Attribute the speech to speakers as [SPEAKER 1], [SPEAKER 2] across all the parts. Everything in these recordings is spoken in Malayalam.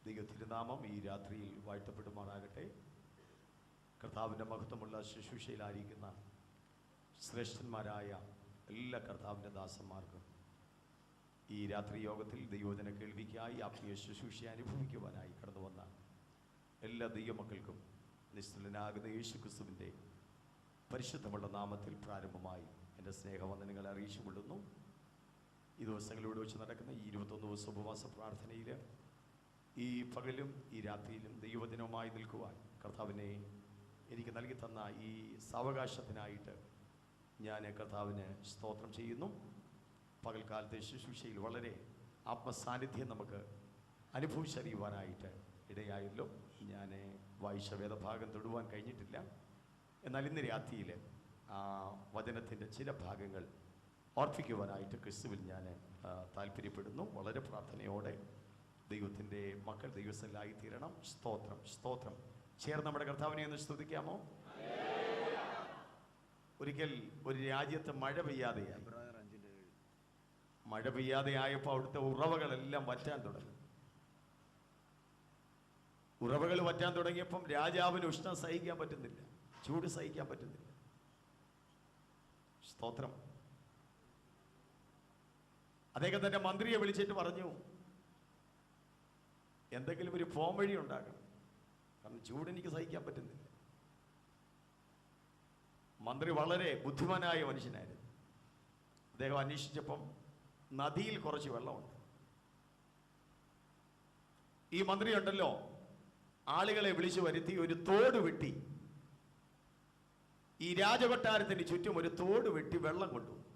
[SPEAKER 1] ദൈവ തിരുനാമം ഈ രാത്രിയിൽ വാഴ്ത്തപ്പെടുമാറാകട്ടെ. കർത്താവിൻ്റെ മഹത്വമുള്ള ശുശ്രൂഷയിലായിരിക്കുന്ന ശ്രേഷ്ഠന്മാരായ എല്ലാ കർത്താവിൻ്റെ ദാസന്മാർക്കും ഈ രാത്രി യോഗത്തിൽ ദൈവവചന കേൾവിക്കായി ആത്മീയ ശുശ്രൂഷ അനുഭവിക്കുവാനായി കടന്നു വന്ന എല്ലാ ദൈവമക്കൾക്കും നിസ്തുലനാകുന്ന യേശുക്രിസ്തുവിൻ്റെ പരിശുദ്ധമുള്ള നാമത്തിൽ പ്രാരംഭമായി എൻ്റെ സ്നേഹവന്ദനങ്ങളെ അറിയിച്ചു കൊള്ളുന്നു. ഈ ദിവസങ്ങളിലൂടെ വെച്ച് നടക്കുന്ന ഈ 21 ദിവസ ഉപവാസ പ്രാർത്ഥനയിൽ ഈ പകലും ഈ രാത്രിയിലും ദൈവദിനവുമായി നിൽക്കുവാൻ കർത്താവിനെ എനിക്ക് നൽകി തന്ന ഈ സാവകാശത്തിനായിട്ട് ഞാൻ കർത്താവിന് സ്തോത്രം ചെയ്യുന്നു. പകൽക്കാലത്തെ ശുശ്രൂഷയിൽ വളരെ ആത്മസാന്നിധ്യം നമുക്ക് അനുഭവിച്ചറിയുവാനായിട്ട് ഇടയായല്ലോ. ഞാൻ വായിച്ച വേദഭാഗം തൊടുവാൻ കഴിഞ്ഞിട്ടില്ല. എന്നാൽ ഇന്ന് രാത്രിയിൽ വചനത്തിൻ്റെ ചില ഭാഗങ്ങൾ ഓർപ്പിക്കുവാനായിട്ട് ക്രിസ്തുവിൽ ഞാൻ താല്പര്യപ്പെടുന്നു. വളരെ പ്രാർത്ഥനയോടെ ദൈവത്തിൻ്റെ മക്കൾ ദൈവസ്ഥലായി തീരണം. സ്തോത്രം സ്തോത്രം. ചേർന്ന് നമ്മുടെ കർത്താവിനെ ഒന്ന് സ്തുതിക്കാമോ? ഒരിക്കൽ ഒരു രാജ്യത്ത് മഴ പെയ്യാതെയായപ്പോൾ അവിടുത്തെ ഉറവകളെല്ലാം വറ്റാൻ തുടങ്ങി. ഉറവകൾ വറ്റാൻ തുടങ്ങിയപ്പം രാജാവിന് ഉഷ്ണം സഹിക്കാൻ പറ്റുന്നില്ല, ചൂട് സഹിക്കാൻ പറ്റുന്നില്ല. സ്തോത്രം. അദ്ദേഹം തന്റെ മന്ത്രിയെ വിളിച്ചിട്ട് പറഞ്ഞു, എന്തെങ്കിലും ഒരു പോം വഴി ഉണ്ടാക്കണം, കാരണം ചൂട് എനിക്ക് സഹിക്കാൻ പറ്റുന്നില്ല. മന്ത്രി വളരെ ബുദ്ധിമാനായ മനുഷ്യനായിരുന്നു. അദ്ദേഹം അന്വേഷിച്ചപ്പം നദിയിൽ കുറച്ച് വെള്ളമുണ്ട്. ഈ മന്ത്രി ഉണ്ടല്ലോ, ആളുകളെ വിളിച്ചു വരുത്തി ഒരു തോട് വെട്ടി, ഈ രാജകൊട്ടാരത്തിന് ചുറ്റും ഒരു തോട് വെട്ടി വെള്ളം കൊണ്ടുവന്നു.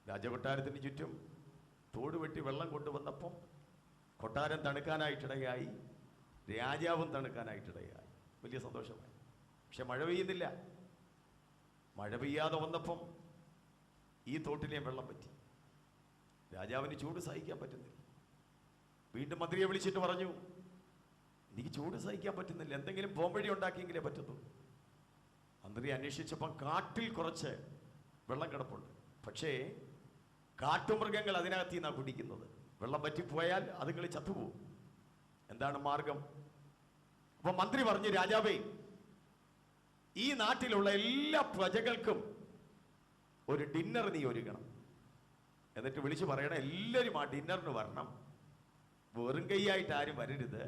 [SPEAKER 1] രാജകൊട്ടാരത്തിന് ചുറ്റും തോട് വെട്ടി വെള്ളം കൊണ്ടുവന്നപ്പം കൊട്ടാരം തണുക്കാനായിട്ടിടയായി, രാജാവും തണുക്കാനായിട്ടിടയായി. വലിയ സന്തോഷമായി. പക്ഷെ മഴ പെയ്യുന്നില്ല. മഴ പെയ്യാതെ വന്നപ്പം ഈ തോട്ടിലെയും വെള്ളം പറ്റി. രാജാവിന് ചൂട് സഹിക്കാൻ പറ്റുന്നില്ല. വീണ്ടും മന്ത്രിയെ വിളിച്ചിട്ട് പറഞ്ഞു, എനിക്ക് ചൂട് സഹിക്കാൻ പറ്റുന്നില്ല, എന്തെങ്കിലും പോംവഴി ഉണ്ടാക്കിയെങ്കിലേ പറ്റത്തുള്ളൂ. മന്ത്രി അന്വേഷിച്ചപ്പം കാട്ടിൽ കുറച്ച് വെള്ളം കിടപ്പുണ്ട്. പക്ഷേ കാട്ടുമൃഗങ്ങൾ അതിനകത്ത് നിന്നാണ് കുടിക്കുന്നത്. വെള്ളം പറ്റിപ്പോയാൽ അതുങ്ങൾ ചത്തുപോകും. എന്താണ് മാർഗം? അപ്പൊ മന്ത്രി പറഞ്ഞു, രാജാവേ, ഈ നാട്ടിലുള്ള എല്ലാ പ്രജകൾക്കും ഒരു ഡിന്നർ നീ ഒരുക്കണം. എന്നിട്ട് വിളിച്ചു പറയണം, എല്ലാവരും ആ ഡിന്നറിന് വരണം. വെറും കൈയായിട്ട് ആരും വരരുത്.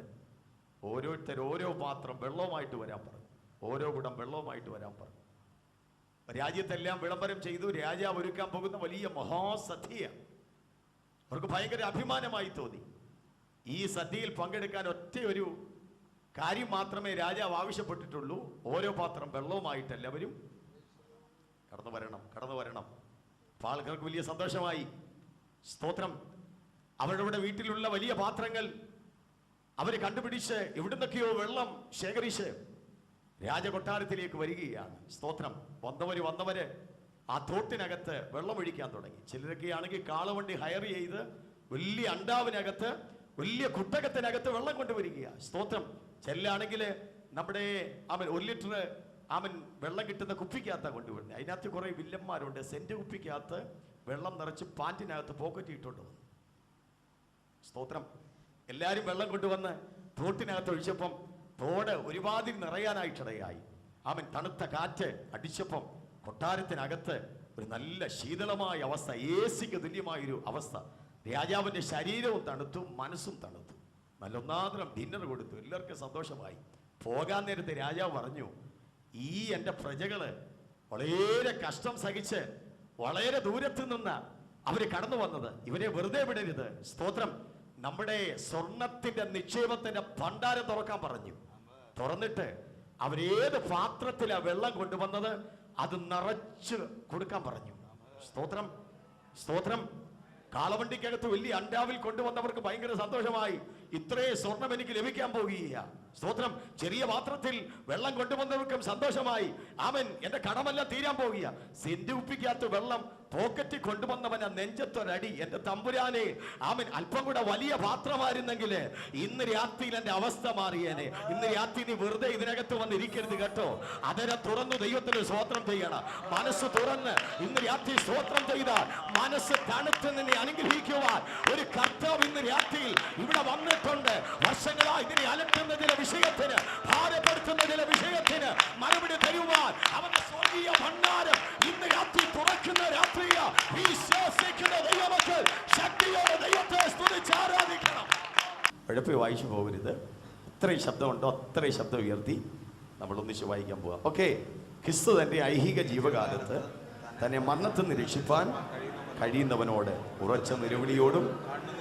[SPEAKER 1] ഓരോരുത്തർ ഓരോ പാത്രം വെള്ളവുമായിട്ട് വരാൻ പറഞ്ഞു. ഓരോ കുടം വെള്ളവുമായിട്ട് വരാൻ പറഞ്ഞു. രാജ്യത്തെല്ലാം വിളംബരം ചെയ്തു. രാജാവ് ഒരുക്കാൻ പോകുന്ന വലിയ മഹാസദ്യ അവർക്ക് ഭയങ്കര അഭിമാനമായി തോന്നി. ഈ സദ്യയിൽ പങ്കെടുക്കാൻ ഒറ്റ ഒരു കാര്യം മാത്രമേ രാജാവ് ആവശ്യപ്പെട്ടിട്ടുള്ളൂ, ഓരോ പാത്രം വെള്ളവുമായിട്ട് എല്ലാവരും കടന്നു വരണം. അപ്പൊ ആൾക്കാർക്ക് വലിയ സന്തോഷമായി. സ്തോത്രം. അവരുടെ വീട്ടിലുള്ള വലിയ പാത്രങ്ങൾ അവര് കണ്ടുപിടിച്ച് എവിടുന്നൊക്കെയോ വെള്ളം ശേഖരിച്ച് രാജകൊട്ടാരത്തിലേക്ക് വരികയാണ്. സ്തോത്രം. വന്നവര് ആ തോട്ടിനകത്ത് വെള്ളം ഒഴിക്കാൻ തുടങ്ങി. ചിലരൊക്കെയാണെങ്കിൽ കാളവണ്ടി ഹയർ ചെയ്ത് വലിയ അണ്ടാവിനകത്ത്, വലിയ കുട്ടകത്തിനകത്ത് വെള്ളം കൊണ്ടുവരികയാണ്. സ്തോത്രം. ചിലരാണെങ്കിൽ നമ്മുടെ 1 ലിറ്റർ വെള്ളം കിട്ടുന്ന കുപ്പിക്കകത്താണ് കൊണ്ടുവരുന്നത്. അതിനകത്ത് കുറെ വില്ലന്മാരുണ്ട്. സെന്റ് കുപ്പിക്കകത്ത് വെള്ളം നിറച്ച് പാൻറ്റിനകത്ത് പോക്കറ്റ് ഇട്ടുകൊണ്ട് വന്നു. സ്തോത്രം. എല്ലാവരും വെള്ളം കൊണ്ടുവന്ന് തോട്ടിനകത്ത് ഒഴിച്ചപ്പം തോട് ഒരുപാട് നിറയാനായിട്ടിടയായി. തണുത്ത കാറ്റ് അടിച്ചപ്പം കൊട്ടാരത്തിനകത്ത് ഒരു നല്ല ശീതളമായ അവസ്ഥ, AC-ക്ക് തുല്യമായൊരു അവസ്ഥ. രാജാവിന്റെ ശരീരവും തണുത്തു, മനസ്സും തണുത്തു. നല്ല ഒന്നാന്തരം ഡിന്നർ കൊടുത്തു. എല്ലാവർക്കും സന്തോഷമായി. പോകാൻ നേരത്തെ രാജാവ് പറഞ്ഞു, ഈ എൻ്റെ പ്രജകള് വളരെ കഷ്ടം സഹിച്ച് വളരെ ദൂരത്ത് നിന്ന് അവര് കടന്നു വന്നത്, ഇവരെ വെറുതെ വിടരുത്. സ്തോത്രം. നമ്മുടെ സ്വർണത്തിന്റെ നിക്ഷേപത്തിന്റെ ഭണ്ഡാരം തുറക്കാൻ പറഞ്ഞു. തുറന്നിട്ട് അവരേത് പാത്രത്തിലാ വെള്ളം കൊണ്ടുവന്നത് അത് നിറച്ച് കൊടുക്കാൻ പറഞ്ഞു. സ്തോത്രം സ്തോത്രം. കാളവണ്ടിക്കകത്ത് വലിയ അണ്ടാവിൽ കൊണ്ടുവന്നവർക്ക് ഭയങ്കര സന്തോഷമായി. ഇത്രയും സ്വർണം എനിക്ക് ലഭിക്കാൻ പോകുകയാ. സ്തോത്രം. ചെറിയ പാത്രത്തിൽ വെള്ളം കൊണ്ടുവന്നവർക്കും സന്തോഷമായി. എന്റെ കടമെല്ലാം തീരാൻ പോകുക. സെന്റ് കുപ്പിക്കകത്ത് വെള്ളം പോക്കറ്റ് കൊണ്ടുവന്നവനെ നെഞ്ചത്തൊരടി. എന്റെ തമ്പുരാനെ, ആമൻ, അല്പം കൂടെ വലിയ പാത്രമായിരുന്നെങ്കിൽ ഇന്ന് രാത്രിയിൽ എന്റെ അവസ്ഥ മാറിയേനെ. ഇന്ന് രാത്രി നീ വെറുതെ ഇതിനകത്ത് വന്നിരിക്കരുത് കേട്ടോ. അതര തുറന്നു ദൈവത്തിന് സ്തോത്രം ചെയ്യണം. മനസ്സ് തുറന്ന് ഇന്ന് രാത്രി സ്തോത്രം ചെയ്താൽ മനസ്സ് തണുത്ത് നിന്നെ അനുഗ്രഹിക്കുവാൻ ഒരു കർത്താവ് ഇന്ന് രാത്രിയിൽ ഇവിടെ വന്നിട്ടുണ്ട്. വർഷങ്ങളായി ഇതിനെ അലട്ടുന്ന ചില വിഷയത്തിന്, ഭാരപ്പെടുത്തുന്ന ചില വിഷയത്തിന് മറുപടി തരുവാൻ അവന്റെ സ്വർഗീയ ഭണ്ഡാരം ഇന്ന് രാത്രി തുറക്കുന്ന രാത്രിയാ. വിശ്വസിക്കുന്ന ദൈവമക്കൾ ശക്തിയോടെ ദൈവത്തെ സ്തുതിച്ച് ആരാധിക്കണം. എഴുപ്പി വായിച്ചു പോകരുത്. എത്രയും ശബ്ദമുണ്ടോ അത്രയും ശബ്ദം ഉയർത്തി നമ്മൾ ഒന്നിച്ച് വായിക്കാൻ പോവാം. ഓക്കെ. ക്രിസ്തു തന്റെ ഐഹിക ജീവകാലത്ത് തന്നെ മരണത്തിൽ നിന്ന് രക്ഷിപ്പാൻ കഴിയുന്നവനോട് ഉറച്ച നിലവിളിയോടും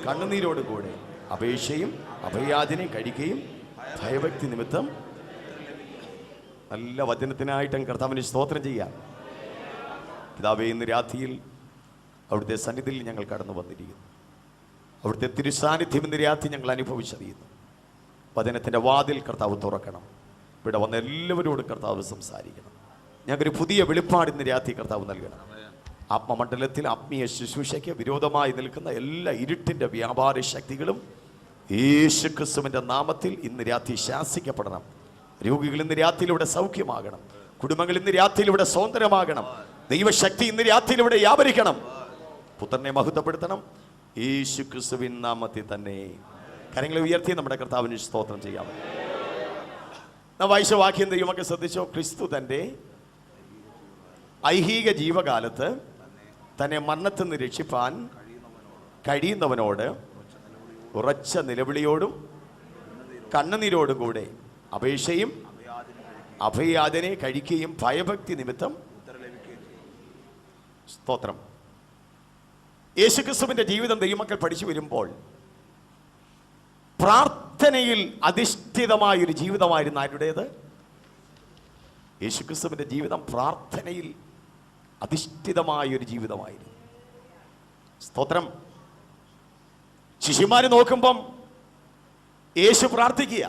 [SPEAKER 1] കണ്ണുനീരോടും കൂടെ അപേക്ഷയും അഭയാചനയും കഴിക്കുകയും ഭയഭക്തി നിമിത്തം നല്ല വചനത്തിനായിട്ടും കർത്താവിന് സ്തോത്രം ചെയ്യാം. പിതാവേ, ഇന്ന് രാത്രിയിൽ അവിടുത്തെ സന്നിധിയിൽ ഞങ്ങൾ കടന്നു വന്നിരിക്കുന്നു. അവിടുത്തെ തിരുസാന്നിധ്യം ഇന്ന് രാത്രി ഞങ്ങൾ അനുഭവിച്ചറിയുന്നു. വചനത്തിൻ്റെ വാതിൽ കർത്താവ് തുറക്കണം. ഇവിടെ വന്ന എല്ലാവരോടും കർത്താവ് സംസാരിക്കണം. ഞങ്ങൾക്കൊരു പുതിയ വെളിപ്പാട് ഇന്ന് രാത്രി കർത്താവ് നൽകണം. ആത്മമണ്ഡലത്തിൽ ആത്മീയ ശുശ്രൂഷയ്ക്ക് വിരോധമായി നിൽക്കുന്ന എല്ലാ ഇരുട്ടിൻ്റെ വ്യാപാര ശക്തികളും യേശുക്രിസ്തുവിൻ്റെ നാമത്തിൽ ഇന്ന് രാത്രി ശാസിക്കപ്പെടണം. രോഗികൾ ഇന്ന് രാത്രിയിലൂടെ സൗഖ്യമാകണം. കുടുംബങ്ങൾ ഇന്ന് രാത്രിയിലൂടെ സ്വതന്ത്രമാകണം. ദൈവശക്തി ഇന്ന് രാത്രിയിലൂടെ വ്യാപരിക്കണം. പുത്രനെ മഹത്വപ്പെടുത്തണം. യേശുക്രിസ്തുവിൻ നാമത്തിൽ തന്നെ കരങ്ങളെ ഉയർത്തി നമ്മുടെ കർത്താവിന് സ്തോത്രം ചെയ്യാം. നാം വായിച്ച വാക്യം ദൈവമൊക്കെ ശ്രദ്ധിച്ചോ? ക്രിസ്തു തൻ്റെ ഐഹിക ജീവകാലത്ത് തന്നെ മരണത്തിൽ നിന്ന് രക്ഷിപ്പാൻ കഴിയുന്നവനോട് ഉറച്ച നിലവിളിയോടും കണ്ണുനീരോടും കൂടെ അപേക്ഷയും അഭയാചനയെ കഴിക്കുകയും ഭയഭക്തി നിമിത്തം സ്തോത്രം. യേശുക്രിസ്തുവിന്റെ ജീവിതം ദൈവമക്കൾ പഠിച്ചു വരുമ്പോൾ പ്രാർത്ഥനയിൽ അധിഷ്ഠിതമായൊരു ജീവിതമായിരുന്നു ആരുടേത്? യേശുക്രിസ്തുവിന്റെ ജീവിതം പ്രാർത്ഥനയിൽ അധിഷ്ഠിതമായൊരു ജീവിതമായിരുന്നു. സ്തോത്രം. ശിഷ്യന്മാര് നോക്കുമ്പം യേശു പ്രാർത്ഥിക്കുക.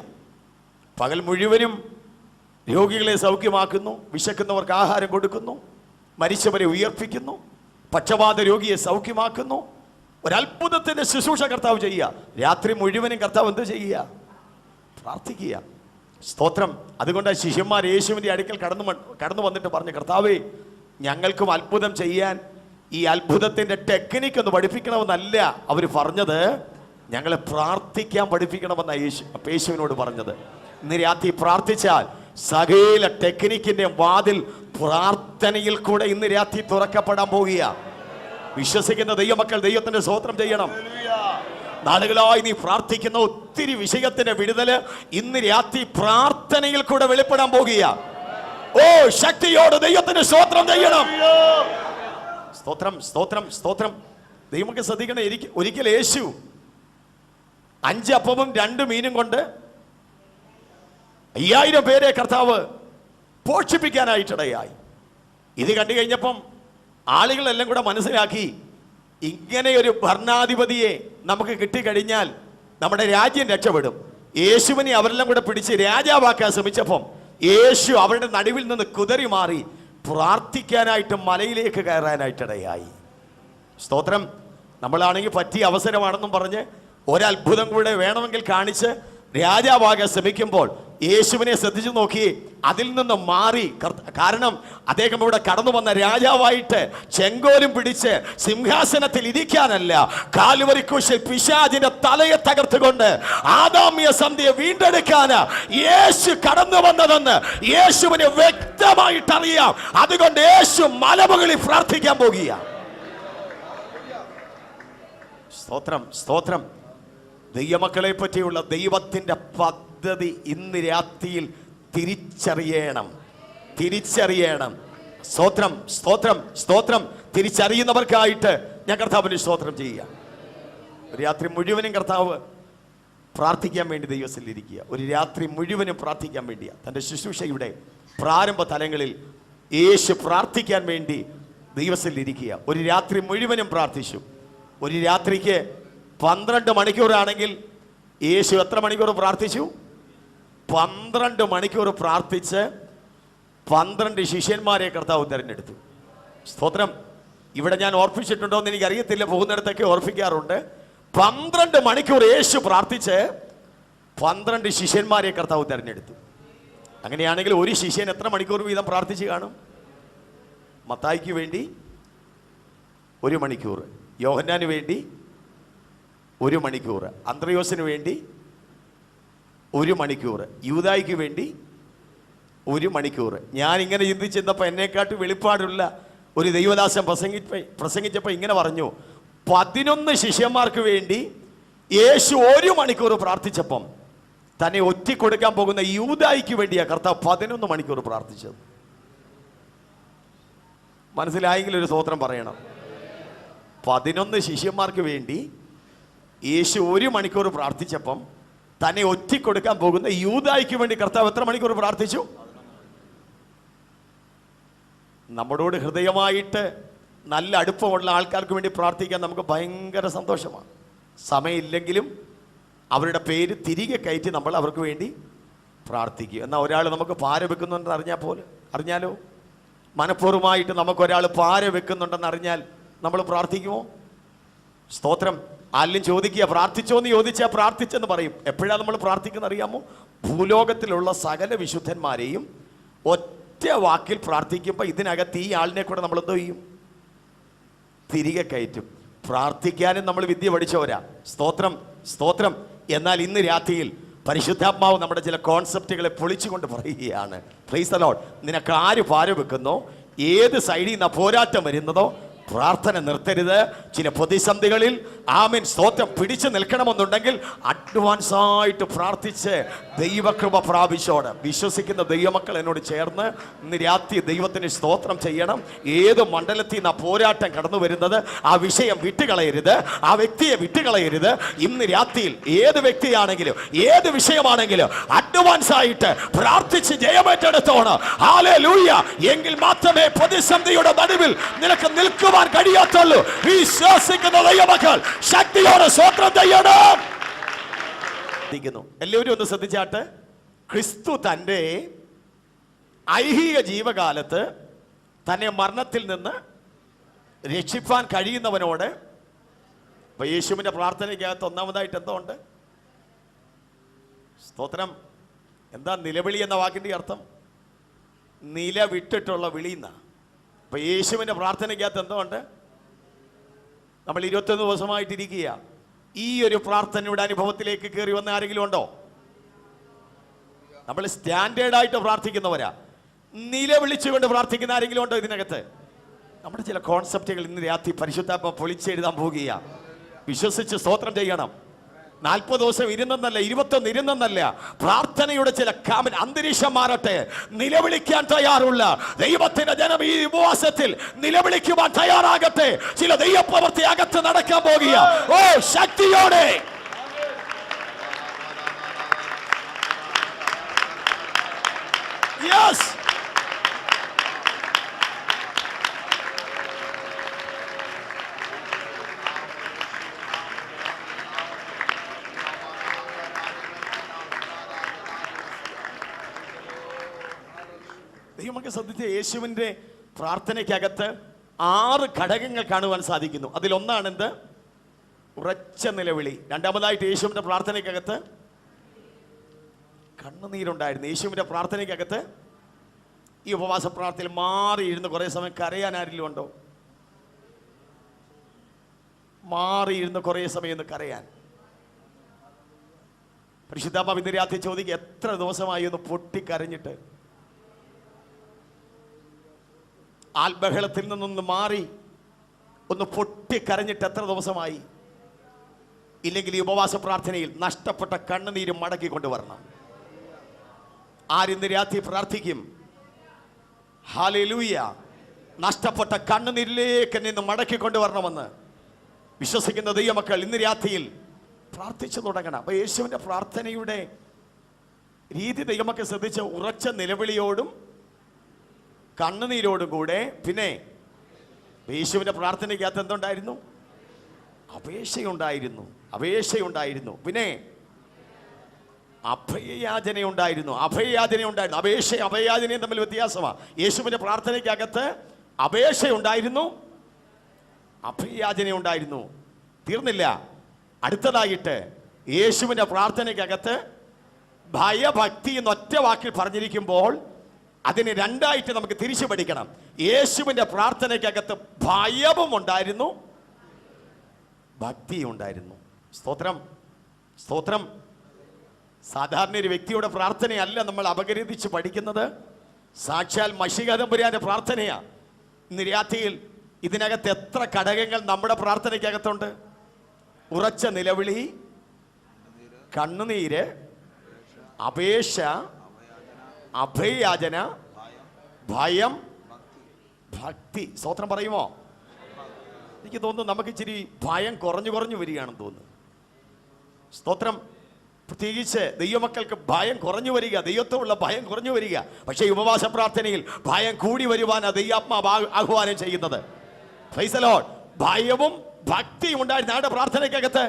[SPEAKER 1] പകൽ മുഴുവനും രോഗികളെ സൗഖ്യമാക്കുന്നു, വിശക്കുന്നവർക്ക് ആഹാരം കൊടുക്കുന്നു, മരിച്ചവരെ ഉയർപ്പിക്കുന്നു, പക്ഷപാത രോഗിയെ സൗഖ്യമാക്കുന്നു. ഒരത്ഭുതത്തിന്റെ ശുശ്രൂഷ കർത്താവ് ചെയ്യുക. രാത്രി മുഴുവനും കർത്താവ് എന്ത് ചെയ്യുക? പ്രാർത്ഥിക്കുക. സ്തോത്രം. അതുകൊണ്ട് ശിഷ്യന്മാർ യേശുവിൻ്റെ അടുക്കൽ കടന്നു വന്നിട്ട് പറഞ്ഞു, കർത്താവേ, ഞങ്ങൾക്കും അത്ഭുതം ചെയ്യാൻ ഈ അത്ഭുതത്തിന്റെ ടെക്നിക്ക് ഒന്ന് പഠിപ്പിക്കണമെന്നല്ല അവർ പറഞ്ഞത്, ഞങ്ങളെ പ്രാർത്ഥിക്കാൻ പഠിപ്പിക്കണമെന്ന യേശുവിനോട് പറഞ്ഞത്. ഇന്ന് രാത്രി പ്രാർത്ഥിച്ചാൽ സകല ടെക്നിക്കിന്റെ വാതിൽ പ്രാർത്ഥനയിൽ കൂടെ ഇന്ന് രാത്രി തുറക്കപ്പെടാൻ പോകുക. വിശ്വസിക്കുന്ന ദൈവമക്കൾ ദൈവത്തിന്റെ സ്തോത്രം ചെയ്യണം. നാളുകളായി നീ പ്രാർത്ഥിക്കുന്ന ഒത്തിരി വിഷയത്തിന്റെ വിടുതല് ഇന്ന് രാത്രി പ്രാർത്ഥനയിൽ കൂടെ വെളിപ്പെടാൻ പോകുക. ഓ, ശക്തിയോട് ദൈവത്തിന് സ്തോത്രം ചെയ്യണം. സ്തോത്രം, സ്തോത്രം, സ്തോത്രം. ദൈവമൊക്കെ ശ്രദ്ധിക്കണം. ഒരിക്കൽ യേശു 5 അപ്പവും 2 മീനും കൊണ്ട് 5000 പേരെ കർത്താവ് പോഷിപ്പിക്കാനായിട്ടിടയായി. ഇത് കണ്ടു കഴിഞ്ഞപ്പം ആളുകളെല്ലാം കൂടെ മനസ്സിലാക്കി, ഇങ്ങനെ ഒരു ഭരണാധിപതിയെ നമുക്ക് കിട്ടിക്കഴിഞ്ഞാൽ നമ്മുടെ രാജ്യം രക്ഷപ്പെടും. യേശുവിനെ അവരെല്ലാം കൂടെ പിടിച്ച് രാജാവാക്കാൻ ശ്രമിച്ചപ്പം യേശു അവരുടെ നടുവിൽ നിന്ന് കുതറി മാറി പ്രാർത്ഥിക്കാനായിട്ട് മലയിലേക്ക് കയറാനായിട്ടിടയായി. സ്തോത്രം. നമ്മളാണെങ്കിൽ പറ്റിയ അവസരമാണെന്നും പറഞ്ഞ് ഒരത്ഭുതം കൂടെ വേണമെങ്കിൽ കാണിച്ച് രാജാവാകാൻ ശ്രമിക്കുമ്പോൾ യേശുവിനെ ശ്രദ്ധിച്ചു നോക്കി, അതിൽ നിന്ന് മാറി. കാരണം അദ്ദേഹം ഇവിടെ കടന്നു വന്ന രാജാവായിട്ട് ചെങ്കോലും പിടിച്ച് സിംഹാസനത്തിൽ ഇരിക്കാനല്ല, കാൽവരി ക്രൂശിൽ പിശാചിന്റെ തലയെ തകർത്തുകൊണ്ട് ആദാമ്യ സന്ധ്യയെ വീണ്ടെടുക്കാൻ യേശു കടന്നു വന്നതെന്ന് യേശുവിന് വ്യക്തമായിട്ട് അറിയാം. അതുകൊണ്ട് യേശു മലമുകളിൽ പ്രാർത്ഥിക്കാൻ പോകുക. സ്തോത്രം, സ്തോത്രം. ദൈവമക്കളെ പറ്റിയുള്ള ദൈവത്തിന്റെ പദ്ധതി ഇന്ന് രാത്രിയിൽ തിരിച്ചറിയണം. സ്തോത്രം, സ്തോത്രം, സ്തോത്രം. തിരിച്ചറിയുന്നവർക്കായിട്ട് ഞാൻ കർത്താവിന് സ്തോത്രം ചെയ്യുക. ഒരു രാത്രി മുഴുവനും കർത്താവ് പ്രാർത്ഥിക്കാൻ വേണ്ടി ദൈവത്തിലിരിക്കുക. ഒരു രാത്രി മുഴുവനും പ്രാർത്ഥിക്കാൻ വേണ്ടിയാ തൻ്റെ ശുശ്രൂഷയുടെ പ്രാരംഭ തലങ്ങളിൽ യേശു പ്രാർത്ഥിക്കാൻ വേണ്ടി ദൈവത്തിലിരിക്കുക. ഒരു രാത്രി മുഴുവനും പ്രാർത്ഥിച്ചു. ഒരു രാത്രിക്ക് 12 മണിക്കൂറാണെങ്കിൽ യേശു എത്ര മണിക്കൂർ പ്രാർത്ഥിച്ചു? 12 മണിക്കൂർ പ്രാർത്ഥിച്ച് 12 ശിഷ്യന്മാരെ കർത്താവ് തിരഞ്ഞെടുത്തു. സ്തോത്രം. ഇവിടെ ഞാൻ ഓർപ്പിച്ചിട്ടുണ്ടോ എന്ന് എനിക്കറിയത്തില്ല, പോകുന്നിടത്തൊക്കെ ഓർപ്പിക്കാറുണ്ട്. 12 മണിക്കൂർ യേശു പ്രാർത്ഥിച്ച് 12 ശിഷ്യന്മാരെ കർത്താവ് തിരഞ്ഞെടുത്തു. അങ്ങനെയാണെങ്കിൽ ഒരു ശിഷ്യൻ എത്ര മണിക്കൂർ വീതം പ്രാർത്ഥിച്ച് കാണും? മത്തായിക്ക് വേണ്ടി 1 മണിക്കൂർ, യോഹന്നാന് വേണ്ടി 1 മണിക്കൂർ, അന്ത്രയോസിന് വേണ്ടി 1 മണിക്കൂർ, യൂദായിക്ക് വേണ്ടി 1 മണിക്കൂർ. ഞാൻ ഇങ്ങനെ ചിന്തിച്ചപ്പോൾ എന്നെക്കാട്ട് വെളിപ്പാടുള്ള ഒരു ദൈവദാസൻ പ്രസംഗിച്ചപ്പോൾ ഇങ്ങനെ പറഞ്ഞു, 11 ശിഷ്യന്മാർക്ക് വേണ്ടി യേശു 1 മണിക്കൂർ പ്രാർത്ഥിച്ചപ്പം തന്നെ ഒറ്റിക്കൊടുക്കാൻ പോകുന്ന യൂദായിക്ക് വേണ്ടിയാ കർത്താവ് 11 മണിക്കൂർ പ്രാർത്ഥിച്ചത്. മനസ്സിലായെങ്കിൽ ഒരു സ്തോത്രം പറയണം. 11 ശിഷ്യന്മാർക്ക് വേണ്ടി യേശു 1 മണിക്കൂർ പ്രാർത്ഥിച്ചപ്പം തന്നെ ഒറ്റിക്കൊടുക്കാൻ പോകുന്ന യൂദായിക്ക് വേണ്ടി കർത്താവ് എത്ര മണിക്കൂർ പ്രാർത്ഥിച്ചു? നമ്മളോട് ഹൃദയമായിട്ട് നല്ല അടുപ്പമുള്ള ആൾക്കാർക്ക് വേണ്ടി പ്രാർത്ഥിക്കാൻ നമുക്ക് ഭയങ്കര സന്തോഷമാണ്. സമയമില്ലെങ്കിലും അവരുടെ പേര് തിരികെ കയറ്റി നമ്മൾ അവർക്ക് വേണ്ടി പ്രാർത്ഥിക്കും. എന്നാൽ ഒരാൾ നമുക്ക് പാര വെക്കുന്നുണ്ടെന്ന് അറിഞ്ഞാലോ, മനഃപൂർവ്വമായിട്ട് നമുക്കൊരാൾ പാര വെക്കുന്നുണ്ടെന്ന് അറിഞ്ഞാൽ നമ്മൾ പ്രാർത്ഥിക്കുമോ? സ്തോത്രം. ആരെങ്കിലും ചോദിക്കുക പ്രാർത്ഥിച്ചോ എന്ന് ചോദിച്ചാൽ പ്രാർത്ഥിച്ചെന്ന് പറയും. എപ്പോഴാണ് നമ്മൾ പ്രാർത്ഥിക്കുന്ന അറിയാമോ? ഭൂലോകത്തിലുള്ള സകല വിശുദ്ധന്മാരെയും ഒറ്റ വാക്കിൽ പ്രാർത്ഥിക്കുമ്പോൾ ഇതിനകത്ത് ഈ ആളിനെ കൂടെ നമ്മൾ എന്തോ ചെയ്യും? തിരികെ കയറ്റും. പ്രാർത്ഥിക്കാനും നമ്മൾ വിദ്യ പഠിച്ചവരാ. സ്തോത്രം, സ്തോത്രം. എന്നാൽ ഇന്ന് രാത്രിയിൽ പരിശുദ്ധാത്മാവ് നമ്മുടെ ചില കോൺസെപ്റ്റുകളെ പൊളിച്ചുകൊണ്ട് പറയുകയാണ്, പ്രൈസ് ദി ലോർഡ്, നിനക്ക് ആര് പാര വെക്കുന്നോ, ഏത് സൈഡിൽ നിന്ന് പോരാട്ടം വരുന്നതോ, പ്രാർത്ഥന നിർത്തരുത്. ചില പ്രതിസന്ധികളിൽ ആമേൻ സ്തോത്രം പിടിച്ചു നിൽക്കണമെന്നുണ്ടെങ്കിൽ അഡ്വാൻസ് ആയിട്ട് പ്രാർത്ഥിച്ച് ദൈവകൃപ പ്രാപിച്ചോട് വിശ്വസിക്കുന്ന ദൈവമക്കൾ എന്നോട് ചേർന്ന് ഇന്ന് രാത്രി ദൈവത്തിന് സ്തോത്രം ചെയ്യണം. ഏത് മണ്ഡലത്തിൽ നിന്ന് പോരാട്ടം കടന്നു വരുന്നത്, ആ വിഷയം വിട്ടുകളയരുത്, ആ വ്യക്തിയെ വിട്ടുകളയരുത്. ഇന്ന് രാത്രിയിൽ ഏത് വ്യക്തിയാണെങ്കിലും ഏത് വിഷയമാണെങ്കിലും അഡ്വാൻസ് ആയിട്ട് പ്രാർത്ഥിച്ച് ജയമേറ്റെടുത്തോണം. ഹല്ലേലൂയ. എങ്കിൽ മാത്രമേ പ്രതിസന്ധിയുടെ നടുവിൽ നിനക്ക് നിൽക്കുവാൻ കഴിയാത്തുള്ളൂ. വിശ്വസിക്കുന്ന ദൈവമക്കൾ ശക്തിയോടെ സ്തോത്രം ചെയ്യണം. എല്ലാവരും ഒന്ന് ശ്രദ്ധിച്ചാട്ട്. ക്രിസ്തു തൻ്റെ ഐഹിക ജീവകാലത്ത് തന്നെ മരണത്തിൽ നിന്ന് രക്ഷിപ്പാൻ കഴിയുന്നവനോട്, ഇപ്പൊ യേശുവിന്റെ പ്രാർത്ഥനയ്ക്കകത്ത് ഒന്നാമതായിട്ട് എന്തോ ഉണ്ട്? സ്തോത്രം. എന്താ നിലവിളി എന്ന വാക്കിന്റെ അർത്ഥം? നില വിട്ടിട്ടുള്ള വിളിയുന്ന. ഇപ്പൊ യേശുവിന്റെ പ്രാർത്ഥനയ്ക്കകത്ത് എന്തോ ഉണ്ട്? നമ്മൾ 21 ദിവസമായിട്ടിരിക്കുക. ഈ ഒരു പ്രാർത്ഥനയുടെ അനുഭവത്തിലേക്ക് കയറി വന്ന ആരെങ്കിലും ഉണ്ടോ? നമ്മൾ സ്റ്റാൻഡേർഡായിട്ട് പ്രാർത്ഥിക്കുന്നവരാ. നിലവിളിച്ചുകൊണ്ട് പ്രാർത്ഥിക്കുന്ന ആരെങ്കിലും ഉണ്ടോ ഇതിനകത്ത്? നമ്മുടെ ചില കോൺസെപ്റ്റുകൾ ഇന്ന് രാത്രി പരിശുദ്ധാത്മ പൊളിച്ചെഴുതാൻ പോകുകയാണ്. വിശ്വസിച്ച് സ്തോത്രം ചെയ്യണം. 40 ദിവസം ഇരുന്നെന്നല്ല, 21 ഇരുന്നെന്നല്ല, പ്രാർത്ഥനയുടെ ചില അന്തരീക്ഷം മാറട്ടെ. നിലവിളിക്കാൻ തയ്യാറുള്ള ദൈവത്തിന്റെ ജനം ഈ ഉപവാസത്തിൽ നിലവിളിക്കുവാൻ തയ്യാറാകട്ടെ. ചില ദൈവപ്രവൃത്തി അകത്ത് നടക്കാൻ പോകുക. ഓ ശക്തിയോടെ യെസ്. ദൈവമൊക്കെ ശ്രദ്ധിച്ച് യേശുവിൻ്റെ പ്രാർത്ഥനയ്ക്കകത്ത് 6 ഘടകങ്ങൾ കാണുവാൻ സാധിക്കുന്നു. അതിലൊന്നാണ് എന്ത്? ഉറച്ച നിലവിളി. രണ്ടാമതായിട്ട് യേശുവിൻ്റെ പ്രാർത്ഥനയ്ക്കകത്ത് കണ്ണുനീരുണ്ടായിരുന്നു. യേശുവിൻ്റെ പ്രാർത്ഥനയ്ക്കകത്ത് ഈ ഉപവാസ പ്രാർത്ഥനയിൽ മാറിയിരുന്ന് കുറേ സമയം കരയാൻ ആരെങ്കിലും ഉണ്ടോ? മാറിയിരുന്ന് കുറേ സമയം ഒന്ന് കരയാൻ. പരിശുദ്ധാത്മാവ് ഇന്ന് രാത്രി ചോദിക്കുക, എത്ര ദിവസമായി ഒന്ന് പൊട്ടിക്കരഞ്ഞിട്ട്? ആൽബഹളത്തിൽ നിന്നൊന്ന് മാറി ഒന്ന് പൊട്ടിക്കരഞ്ഞിട്ട് എത്ര ദിവസമായി? ഇല്ലെങ്കിൽ ഈ ഉപവാസ പ്രാർത്ഥനയിൽ നഷ്ടപ്പെട്ട കണ്ണുനീരും മടക്കി കൊണ്ടുവരണം. ആരിന്ന് രാത്രി പ്രാർത്ഥിക്കും? ഹല്ലേലൂയ. നഷ്ടപ്പെട്ട കണ്ണുനീരിലേക്ക് നിന്ന് മടക്കി കൊണ്ടുവരണമെന്ന് വിശ്വസിക്കുന്ന ദൈവമക്കൾ ഇന്ന് രാത്രിയിൽ പ്രാർത്ഥിച്ചു തുടങ്ങണം. അപ്പൊ യേശുവിന്റെ പ്രാർത്ഥനയുടെ രീതി ദൈവമക്കൾ ശ്രദ്ധിച്ച്, ഉറച്ച നിലവിളിയോടും കണ്ണുനീരോടും കൂടെ. പിന്നെ യേശുവിന്റെ പ്രാർത്ഥനയ്ക്കകത്ത് എന്തുണ്ടായിരുന്നു? അപേക്ഷയുണ്ടായിരുന്നു. അപേക്ഷയുണ്ടായിരുന്നു. പിന്നെ അഭയയാചനയുണ്ടായിരുന്നു. അഭയയാചനയുണ്ടായിരുന്നു. അപേക്ഷയും തമ്മിൽ വ്യത്യാസമാണ്. യേശുവിന്റെ പ്രാർത്ഥനയ്ക്കകത്ത് അപേക്ഷയുണ്ടായിരുന്നു, അഭയയാചന ഉണ്ടായിരുന്നു. തീർന്നില്ല. അടുത്തതായിട്ട് യേശുവിൻ്റെ പ്രാർത്ഥനയ്ക്കകത്ത് ഭയഭക്തി എന്നൊറ്റ വാക്കിൽ പറഞ്ഞിരിക്കുമ്പോൾ അതിന് രണ്ടായിട്ട് നമുക്ക് തിരിച്ചു പഠിക്കണം. യേശുവിൻ്റെ പ്രാർത്ഥനയ്ക്കകത്ത് ഭയവും ഉണ്ടായിരുന്നു, ഭക്തിയും ഉണ്ടായിരുന്നു. സ്തോത്രം, സ്തോത്രം. സാധാരണ ഒരു വ്യക്തിയുടെ പ്രാർത്ഥനയല്ല നമ്മൾ അപഗ്രഥിച്ച് പഠിക്കുന്നത്. സാക്ഷാൽ മശീഹ തമ്പുരാന്റെ പ്രാർത്ഥനയാ. ഇന്ന് രാത്രിയിൽ ഇതിനകത്ത് എത്ര ഘടകങ്ങൾ നമ്മുടെ പ്രാർത്ഥനയ്ക്കകത്തുണ്ട്? ഉറച്ച നിലവിളി, കണ്ണുനീര്, അപേക്ഷ, അഭയയാചന, ഭയം, ഭക്തി. സ്തോത്രം പറയുമോ? എനിക്ക് തോന്നുന്നു നമുക്ക് ഇച്ചിരി ഭയം കുറഞ്ഞു വരികയാണെന്ന് തോന്നുന്നു. സ്തോത്രം. പ്രത്യേകിച്ച് ദൈവമക്കൾക്ക് ഭയം കുറഞ്ഞു വരിക, ദൈവത്തോടുള്ള ഭയം കുറഞ്ഞു വരിക. പക്ഷേ ഉപവാസ പ്രാർത്ഥനയിൽ ഭയം കൂടി വരുവാനാണ് ദൈവാത്മാവ് ആഹ്വാനം ചെയ്യുന്നത്. Price the Lord. ഭയവും ഭക്തിയും ഉണ്ടായിരുന്ന ആരുടെ പ്രാർത്ഥനയ്ക്കകത്ത്?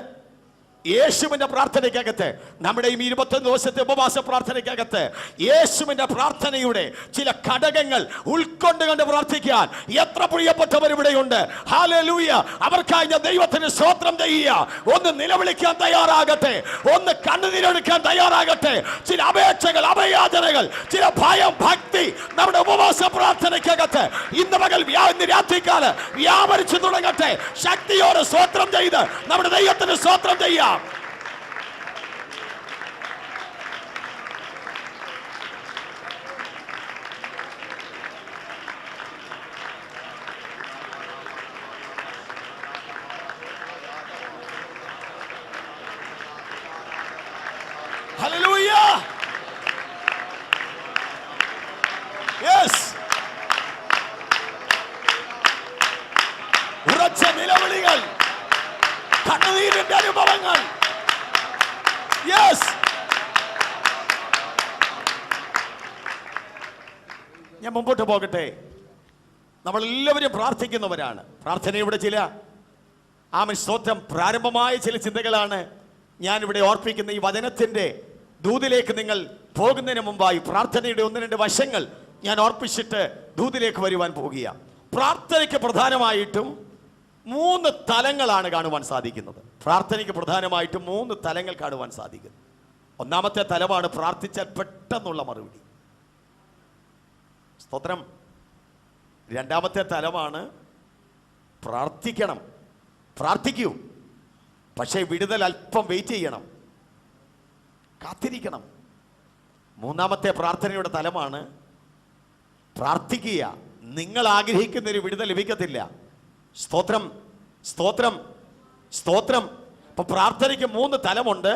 [SPEAKER 1] യേശുവിന്റെ പ്രാർത്ഥനയ്ക്കകത്ത്. നമ്മുടെ ഈ 21 ദിവസത്തെ ഉപവാസ പ്രാർത്ഥനയ്ക്കകത്ത് യേശുവിന്റെ പ്രാർത്ഥനയുടെ ചില ഘടകങ്ങൾ ഉൾക്കൊണ്ടുകൊണ്ട് പ്രാർത്ഥിക്കാൻ എത്ര പ്രിയപ്പെട്ടവർ ഇവിടെയുണ്ട്. ഹല്ലേലൂയ. അവർക്കായി ഞാൻ ദൈവത്തിന് സ്തോത്രം ചെയ്യുക. ഒന്ന് നിലവിളിക്കാൻ തയ്യാറാകട്ടെ, ഒന്ന് കണ്ണുനീരൊഴുക്കാൻ തയ്യാറാകട്ടെ. ചില അപേക്ഷകൾ, അഭയാചനകൾ, ചില ഭയം, ഭക്തി നമ്മുടെ ഉപവാസ പ്രാർത്ഥനയ്ക്കകത്ത് ഇന്ന് പകൽ ഇന്ന് രാത്രിക്കാലം വ്യാപരിച്ചു തുടങ്ങട്ടെ. ശക്തിയോടെ സ്തോത്രം ചെയ്ത് നമ്മുടെ ദൈവത്തിന് സ്തോത്രം ചെയ്യാം. Hallelujah. Yes. ഉറച്ച നിലവിളികൾ, കണ്ണുനീരിന്റെ അനുഭവങ്ങൾ. യെസ്. ഞാൻ മുമ്പോട്ട് പോകട്ടെ. നമ്മളെല്ലാവരും പ്രാർത്ഥിക്കുന്നവരാണ്. പ്രാർത്ഥനയുടെ ചില സ്തോത്രം പ്രാരംഭമായ ചില ചിന്തകളാണ് ഞാനിവിടെ ഓർപ്പിക്കുന്ന. ഈ വചനത്തിൻ്റെ ദൂതിലേക്ക് നിങ്ങൾ പോകുന്നതിന് മുമ്പായി പ്രാർത്ഥനയുടെ 1-2 വശങ്ങൾ ഞാൻ ഓർപ്പിച്ചിട്ട് ദൂതിലേക്ക് വരുവാൻ പോകുക. പ്രാർത്ഥനയ്ക്ക് പ്രധാനമായിട്ടും 3 തലങ്ങളാണ് കാണുവാൻ സാധിക്കുന്നത്. പ്രാർത്ഥനയ്ക്ക് പ്രധാനമായിട്ടും 3 തലങ്ങൾ കാണുവാൻ സാധിക്കും. ഒന്നാമത്തെ തലമാണ് പ്രാർത്ഥിച്ചാൽ പെട്ടെന്നുള്ള മറുപടി. സ്തോത്രം. രണ്ടാമത്തെ തലമാണ് പ്രാർത്ഥിക്കണം, പ്രാർത്ഥിക്കൂ, പക്ഷേ വിടുതൽ അല്പം വെയിറ്റ് ചെയ്യണം, കാത്തിരിക്കണം. മൂന്നാമത്തെ പ്രാർത്ഥനയുടെ തലമാണ് പ്രാർത്ഥിക്കുക, നിങ്ങൾ ആഗ്രഹിക്കുന്ന ഒരു വിടുതൽ ലഭിക്കത്തില്ല. സ്തോത്രം, സ്തോത്രം, സ്തോത്രം. അപ്പൊ പ്രാർത്ഥനയ്ക്ക് 3 തലമുണ്ട്.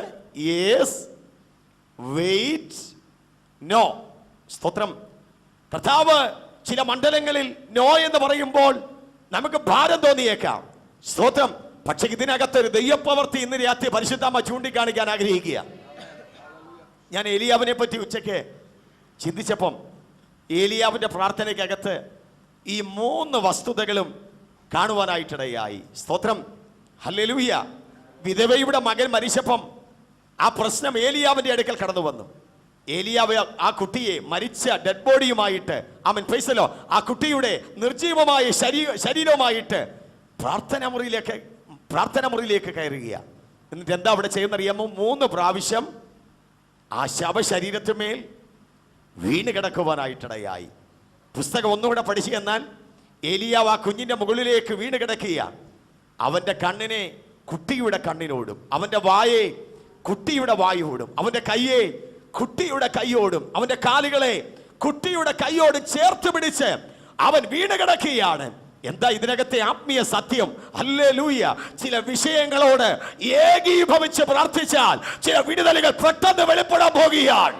[SPEAKER 1] Yes, wait, no. സ്തോത്രം. കർത്താവ് ചില മണ്ഡലങ്ങളിൽ നോ എന്ന് പറയുമ്പോൾ നമുക്ക് ഭാരം തോന്നിയേക്കാം. സ്തോത്രം. പക്ഷെ ഇതിനകത്തൊരു ദൈവപ്രവൃത്തി ഇന്ന് രാത്രി പരിശുദ്ധാമ്മ ചൂണ്ടിക്കാണിക്കാൻ ആഗ്രഹിക്കുക. ഞാൻ ഏലിയാവിനെ പറ്റി ഉച്ചയ്ക്ക് ചിന്തിച്ചപ്പം ഏലിയാവിൻ്റെ പ്രാർത്ഥനയ്ക്കകത്ത് ഈ 3 വസ്തുതകളും കാണുവാനായിട്ടിടയായി. സ്തോത്രം. ഹല്ലേലൂയ. വിധവയുടെ മകൻ മരിച്ചപ്പം ആ പ്രശ്നം ഏലിയാവിൻ്റെ അടുക്കൽ കടന്നു വന്നു. ഏലിയാവ് ആ കുട്ടിയെ മരിച്ച ഡെഡ് ബോഡിയുമായിട്ട് പ്രൈസലോ ആ കുട്ടിയുടെ നിർജീവമായ ശരീരവുമായിട്ട് പ്രാർത്ഥന മുറിയിലേക്ക് കയറുക. എന്നിട്ട് എന്താ അവിടെ ചെയ്യുന്നറിയാമോ? 3 പ്രാവശ്യം ആ ശവശരീരത്തിന്മേൽ വീണ് കിടക്കുവാനായിട്ടിടയായി. പുസ്തകം ഒന്നുകൂടെ പഠിച്ചു എന്നാൽ ഏലിയാവ് ആ കുഞ്ഞിന്റെ മുകളിലേക്ക് വീണ് കിടക്കുക. അവന്റെ കണ്ണിനെ കുട്ടിയുടെ കണ്ണിനോടും, അവന്റെ വായെ കുട്ടിയുടെ വായോടും, അവന്റെ കയ്യെ കുട്ടിയുടെ കൈയോടും, അവന്റെ കാലുകളെ കുട്ടിയുടെ കൈയോടും ചേർത്ത് പിടിച്ച് അവൻ വീണ് കിടക്കുകയാണ്. എന്താ ഇതിനകത്തെ ആത്മീയ സത്യം? ഹല്ലേലൂയ. ചില വിഷയങ്ങളോട് ഏകീഭവിച്ച് പ്രാർത്ഥിച്ചാൽ ചില വിടുതലുകൾ പെട്ടെന്ന് വെളിപ്പെടാൻ പോകുകയാണ്.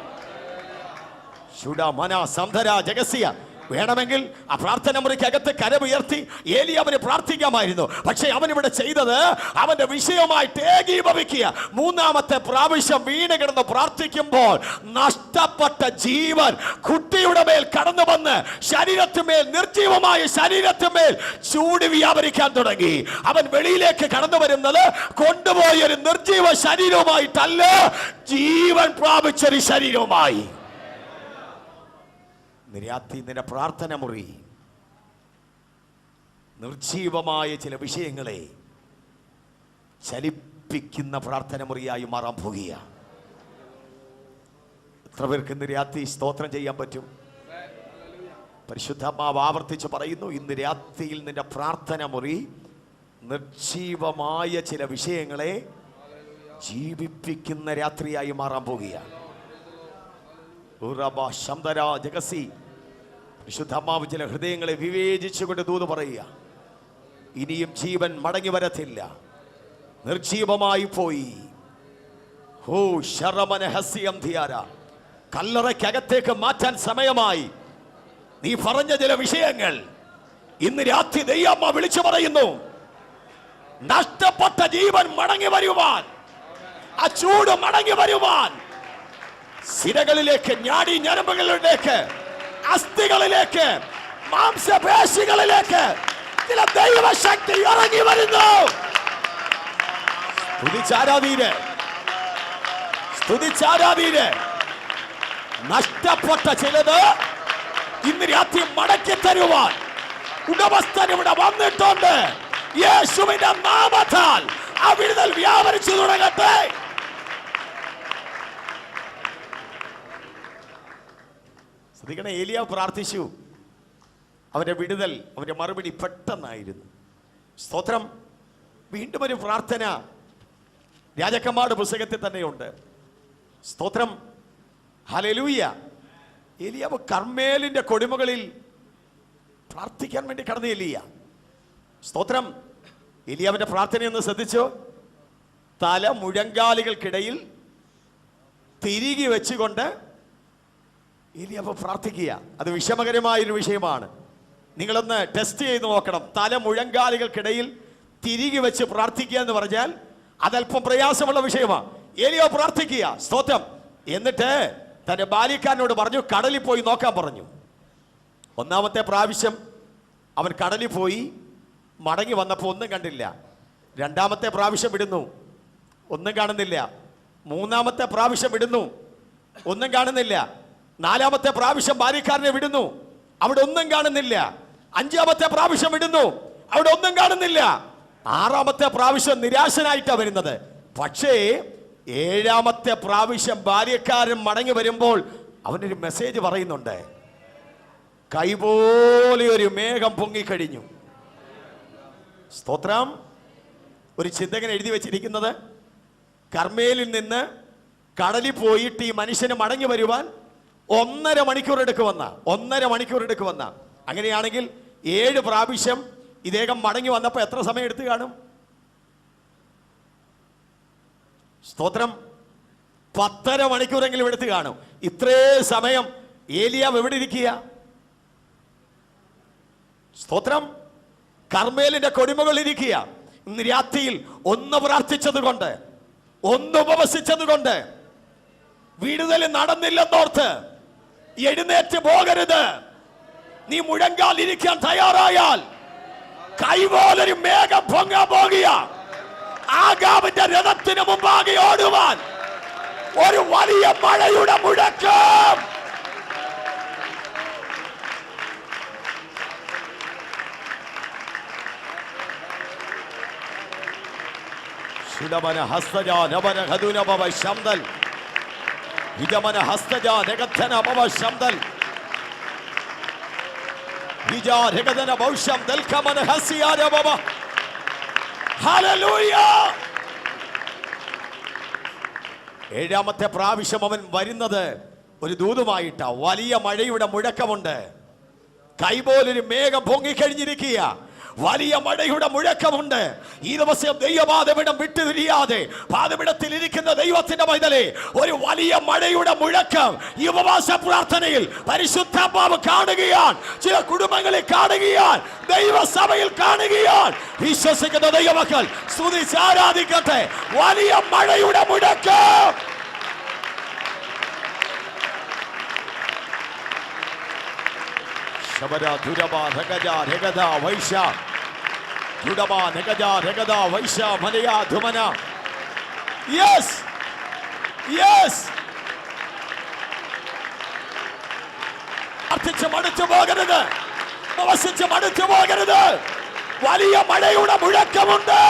[SPEAKER 1] വേണമെങ്കിൽ ആ പ്രാർത്ഥന മുറിക്കകത്ത് കരമുയർത്തി ഏലിയാവിനെ പ്രാർത്ഥിക്കാമായിരുന്നു. പക്ഷെ അവൻ ഇവിടെ ചെയ്തത് അവന്റെ വിഷയമായിട്ട് ഏകീഭവിക്കുക. 3-ാമത്തെ പ്രാവശ്യം വീണ് കിടന്ന് പ്രാർത്ഥിക്കുമ്പോൾ നഷ്ടപ്പെട്ട ജീവൻ കുട്ടിയുടെ മേൽ കടന്നു വന്ന് ശരീരത്തിന്മേൽ, നിർജീവമായ ശരീരത്തിന്മേൽ ചൂട് വ്യാപരിക്കാൻ തുടങ്ങി. അവൻ വെളിയിലേക്ക് കടന്നു വരുന്നത് കൊണ്ടുപോയ ഒരു നിർജീവ ശരീരവുമായിട്ടല്ല, ജീവൻ പ്രാപിച്ചൊരു ശരീരവുമായി. രാത്രി നിന്റെ പ്രാർത്ഥന മുറി നിർജീവമായ ചില വിഷയങ്ങളെ ചലിപ്പിക്കുന്ന പ്രാർത്ഥന മുറിയായി മാറാൻ പോകുക. എത്ര പേർക്ക് ഇന്ന് രാത്രി സ്തോത്രം ചെയ്യാൻ പറ്റും? പരിശുദ്ധാത്മാവ് ആവർത്തിച്ച് പറയുന്നു, ഇന്ന് രാത്രിയിൽ നിന്റെ പ്രാർത്ഥന മുറി നിർജീവമായ ചില വിഷയങ്ങളെ ജീവിപ്പിക്കുന്ന രാത്രിയായി മാറാൻ പോകുകയാണ്. പരിശുദ്ധാത്മാവ് ചില ഹൃദയങ്ങളെ വിവേചിച്ചുകൊണ്ട് ദൂത് പറയുക, ഇനിയും ജീവൻ മടങ്ങി വരത്തില്ല, നിർജീവമായി പോയി. ഹോ ശരമനഹസ്യം ധിയാര, കല്ലറയ്ക്കകത്തേക്ക് മാറ്റാൻ സമയമായി. നീ പറഞ്ഞ ചില വിഷയങ്ങൾ ഇന്ന് രാത്രി ദൈവമ്മ വിളിച്ചു പറയുന്നു. നഷ്ടപ്പെട്ട ജീവൻ മടങ്ങി വരുവാൻ, ആ ചൂട് മടങ്ങി വരുവാൻ, സിരകളിലേക്ക്, ഞാടി ഞരമ്പുകളിലേക്ക്, അസ്ഥികളിലേക്ക്, മാംസപേശികളിലേക്ക് ചില ദൈവശക്തി ഇറങ്ങി വരുന്നു. സ്തുതിച്ചാരാധീര്. നഷ്ടപ്പെട്ട ചിലത് ഇന്ന് രാത്രി മടക്കി തരുവാൻ ഉടമസ്ഥൻ ഇവിടെ വന്നിട്ടുണ്ട്. യേശുവിന്റെ നാമത്താൽ ആ വിടുതൽ വ്യാപരിച്ചു തുടങ്ങട്ടെ. ശ്രദ്ധിക്കണേ, ഏലിയാവ് പ്രാർത്ഥിച്ചു, അവന്റെ വിടുതൽ, അവന്റെ മറുപടി പെട്ടെന്നായിരുന്നു. സ്തോത്രം. വീണ്ടും ഒരു പ്രാർത്ഥന രാജാക്കന്മാരുടെ പുസ്തകത്തിൽ തന്നെയുണ്ട്. സ്തോത്രം. ഹല്ലേലൂയ. ഏലിയാവ് കർമ്മേലിന്റെ കൊടുമുകളിൽ പ്രാർത്ഥിക്കാൻ വേണ്ടി കടന്നു എലിയ. സ്തോത്രം. ഏലിയാവിന്റെ പ്രാർത്ഥനയൊന്ന് ശ്രദ്ധിച്ചോ. തല മുഴങ്കാലുകൾക്കിടയിൽ തിരികെ വെച്ചുകൊണ്ട് ഏലിയാവ് പ്രാർത്ഥിക്കുക. അത് വിഷമകരമായൊരു വിഷയമാണ്. നിങ്ങളൊന്ന് ടെസ്റ്റ് ചെയ്ത് നോക്കണം. തല മുഴങ്കാലുകൾക്കിടയിൽ തിരികെ വെച്ച് പ്രാർത്ഥിക്കുക എന്ന് പറഞ്ഞാൽ അതല്പം പ്രയാസമുള്ള വിഷയമാണ്. ഏലിയാവ് പ്രാർത്ഥിക്കുക. സ്തോത്രം. എന്നിട്ട് തന്റെ ബാല്യക്കാരനോട് പറഞ്ഞു, കടലിൽ പോയി നോക്കാൻ പറഞ്ഞു. ഒന്നാമത്തെ പ്രാവശ്യം അവൻ കടലിൽ പോയി, മടങ്ങി വന്നപ്പോൾ ഒന്നും കണ്ടില്ല. രണ്ടാമത്തെ പ്രാവശ്യം വിടുന്നു, ഒന്നും കാണുന്നില്ല. മൂന്നാമത്തെ പ്രാവശ്യം വിടുന്നു, ഒന്നും കാണുന്നില്ല. നാലാമത്തെ പ്രാവശ്യം ബാല്യക്കാരനെ വിടുന്നു, അവിടെ ഒന്നും കാണുന്നില്ല. അഞ്ചാമത്തെ പ്രാവശ്യം വിടുന്നു, അവിടെ ഒന്നും കാണുന്നില്ല. ആറാമത്തെ പ്രാവശ്യം നിരാശനായിട്ടാണ് വരുന്നത്. പക്ഷേ ഏഴാമത്തെ പ്രാവശ്യം ബാല്യക്കാരൻ മടങ്ങി വരുമ്പോൾ അവനൊരു മെസ്സേജ് പറയുന്നുണ്ട്. കൈപോലെ ഒരു മേഘം പൊങ്ങിക്കഴിഞ്ഞു. സ്തോത്രം. ഒരു ചിന്തകൻ എഴുതി വെച്ചിരിക്കുന്നത്, കർമ്മേലിൽ നിന്ന് കടലിൽ പോയിട്ട് ഈ മനുഷ്യന് മടങ്ങി വരുവാൻ 1.5 മണിക്കൂർ എടുക്കുമെന്ന. അങ്ങനെയാണെങ്കിൽ 7 പ്രാവശ്യം ഇദ്ദേഹം മടങ്ങി വന്നപ്പോൾ എത്ര സമയം എടുത്തു കാണും? സ്തോത്രം. 10.5 മണിക്കൂറെങ്കിലും എടുത്തു കാണും. ഇത്രേ സമയം ഏലിയാവ് എവിടെ ഇരിക്കുക? സ്തോത്രം. കർമ്മേലിന്റെ കൊടുമുകളിൽ ഇരിക്കുക. ഇന്ന് രാത്രിയിൽ ഒന്ന് പ്രാർത്ഥിച്ചത് കൊണ്ട്, ഒന്ന് ഉപവസിച്ചത് കൊണ്ട് വിടുതൽ നടന്നില്ലെന്നോർത്ത് എഴുന്നേറ്റ് പോകരുത്. നീ മുഴങ്കാൽ ഇരിക്കാൻ തയ്യാറായാൽ കൈപോലൊരു മേഘം പൊങ്ങാൻ പോകുക. ആഗാമിന്റെ രഥത്തിന് മുമ്പാകെ ഓടുവാൻ ഒരു വലിയ മഴയുടെ മുഴക്കം. ഏഴാമത്തെ പ്രാവശ്യം അവൻ വരുന്നത് ഒരു ദൂതുമായിട്ടാ. വലിയ മഴയുടെ മുഴക്കമുണ്ട്. കൈപോലൊരു മേഘം പൊങ്ങിക്കഴിഞ്ഞിരിക്കുക. വലിയ മഴയുടെ മുഴക്കമുണ്ട്. ഈ ദിവസം ദൈവപാദമിടം വിട്ടുതിരിയാതെ പാദമിടത്തിൽ ഇരിക്കുന്ന ദൈവത്തിന്റെ പൈതലേ, ഒരു വലിയ മഴയുടെ മുഴക്കം ഈ ഉപവാസ പ്രാർത്ഥനയിൽ പരിശുദ്ധാത്മാവ് കാണുകയാണ്. ചില കുടുംബങ്ങളിൽ കാണുകയാണ്, ദൈവസഭയിൽ കാണുകയാണ്. വിശ്വസിക്കുന്ന ദൈവമക്കൾ സ്തുതിച്ച് ആരാധിക്കട്ടെ. വലിയ മഴയുടെ മുഴക്കം. മടുത്തു പോകരുത്. വലിയ മഴയുടെ മുഴക്കമുണ്ട്.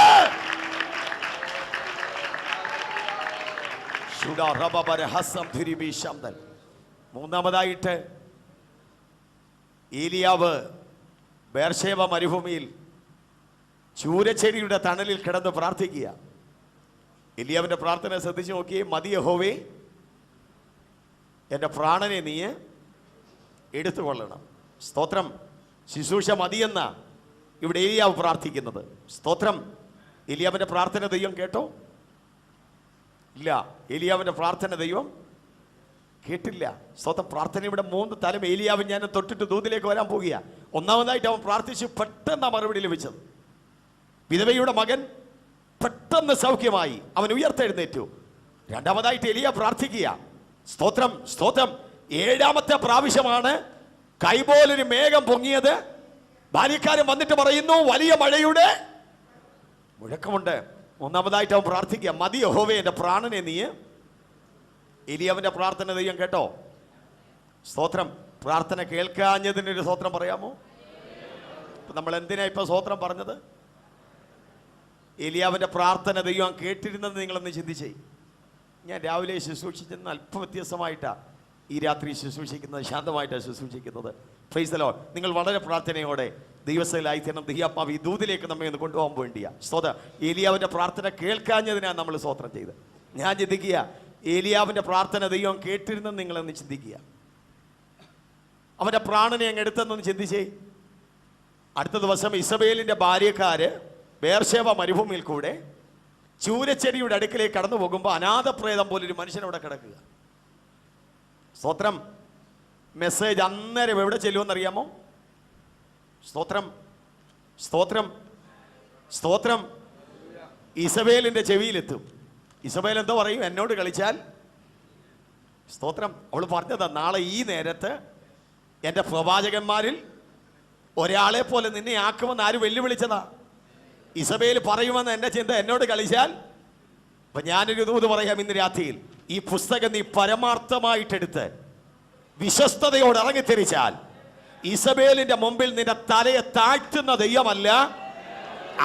[SPEAKER 1] മൂന്നാമതായിട്ട് ഏലിയാവ് ബേർശേബ മരുഭൂമിയിൽ ചൂരച്ചെടിയുടെ തണലിൽ കിടന്ന് പ്രാർത്ഥിക്കുക. ഏലിയാവിന്റെ പ്രാർത്ഥന ശ്രദ്ധിച്ചു നോക്കിയേ. മതി യഹോവേ, എൻ്റെ പ്രാണനെ നീ എടുത്തുകൊള്ളണം. സ്തോത്രം. ശുശ്രൂഷ മതിയെന്ന ഇവിടെ ഏലിയാവ് പ്രാർത്ഥിക്കുന്നത്. സ്തോത്രം. ഏലിയാവിന്റെ പ്രാർത്ഥന ദൈവം കേട്ടോ? ഇല്ല, ഏലിയാവിന്റെ പ്രാർത്ഥന ദൈവം കേട്ടില്ല. സ്തോത്രം. പ്രാർത്ഥന ഇവിടെ 3 തലം ഏലിയാവ് ഞാൻ തൊട്ടിട്ട് ദൂതിലേക്ക് വരാൻ പോകുക. ഒന്നാമതായിട്ട് അവൻ പ്രാർത്ഥിച്ചു, പെട്ടെന്ന് മറുപടി ലഭിച്ചത്. വിധവയുടെ മകൻ പെട്ടെന്ന് സൗഖ്യമായി, അവൻ ഉയർത്തെഴുന്നേറ്റു. രണ്ടാമതായിട്ട് ഏലിയ പ്രാർത്ഥിക്കുക. സ്തോത്രം, സ്തോത്രം. 7ാമത്തെ പ്രാവശ്യമാണ് കൈപോലൊരു മേഘം പൊങ്ങിയത്. ബാല്യക്കാരൻ വന്നിട്ട് പറയുന്നു, വലിയ മഴയുടെ മുഴക്കമുണ്ട്. മൂന്നാമതായിട്ട് അവൻ പ്രാർത്ഥിക്കുക, മതി യഹോവേ, എൻ്റെ പ്രാണനെ നീ. ഏലിയാവിന്റെ പ്രാർത്ഥന ദൈവം കേട്ടോ? സ്തോത്രം. പ്രാർത്ഥന കേൾക്കാഞ്ഞതിനൊരു സ്തോത്രം പറയാമോ? നമ്മൾ എന്തിനാ ഇപ്പൊ സ്തോത്രം പറഞ്ഞത്? ഏലിയാവിന്റെ പ്രാർത്ഥന ദൈവം കേട്ടിരുന്നത് നിങ്ങളൊന്ന് ചിന്തിച്ചേ. ഞാൻ രാവിലെ ശുശ്രൂഷിച്ചെന്ന് അല്പം വ്യത്യസ്തമായിട്ടാണ് ഈ രാത്രി ശുശ്രൂഷിക്കുന്നത്, ശാന്തമായിട്ടാണ് ശുശ്രൂഷിക്കുന്നത്. Praise the Lord. നിങ്ങൾ വളരെ പ്രാർത്ഥനയോടെ ദൈവസ്ഥയിലായിത്തീരണം. ദൈവാത്മാവ് ഈ ദൂതിലേക്ക് നമ്മെ ഒന്ന് കൊണ്ടുപോകാൻ വേണ്ടിയാ. സ്തോത്രം. ഏലിയാവിന്റെ പ്രാർത്ഥന കേൾക്കാഞ്ഞതിനാണ് നമ്മൾ സ്തോത്രം ചെയ്ത്. ഞാൻ ചിന്തിക്കുക, ഏലിയാവിന്റെ പ്രാർത്ഥന ദൈവം കേട്ടിരുന്നെന്ന് നിങ്ങളൊന്ന് ചിന്തിക്കുക. അവന്റെ പ്രാണനെ അങ്ങ് എടുത്തെന്നൊന്ന് ചിന്തിച്ചേ. അടുത്ത ദിവസം ഇസബേലിന്റെ ഭാര്യക്കാര് ബേർശേബ മരുഭൂമിയിൽ കൂടെ ചൂരച്ചെടിയുടെ അടുക്കിലേക്ക് കടന്നു പോകുമ്പോൾ അനാഥപ്രേതം പോലൊരു മനുഷ്യൻ അവിടെ കിടക്കുക. സ്തോത്രം. മെസ്സേജ് അന്നേരം എവിടെ ചെല്ലുമെന്നറിയാമോ? സ്തോത്രം, സ്തോത്രം, സ്തോത്രം. ഇസബേലിന്റെ ചെവിയിലെത്തും. ഇസബേൽ എന്തോ പറയും? എന്നോട് കളിച്ചാൽ. സ്തോത്രം. അവൾ പറഞ്ഞതാ, നാളെ ഈ നേരത്ത് എൻ്റെ പ്രവാചകന്മാരിൽ ഒരാളെ പോലെ നിന്നെ ആക്കുമെന്ന് ആര് വെല്ലുവിളിച്ചതാ? ഇസബേൽ പറയുമെന്ന് എൻ്റെ ചിന്ത. എന്നോട് കളിച്ചാൽ. അപ്പൊ ഞാനൊരു ദൂത് പറയാം ഇന്ന് രാത്രിയിൽ. ഈ പുസ്തകം നീ പരമാർത്ഥമായിട്ടെടുത്ത് വിശ്വസ്തയോട് ഇറങ്ങിത്തിരിച്ചാൽ ഇസബേലിന്റെ മുമ്പിൽ നിന്റെ തലയെ താഴ്ത്തുന്ന ദൈവമല്ല,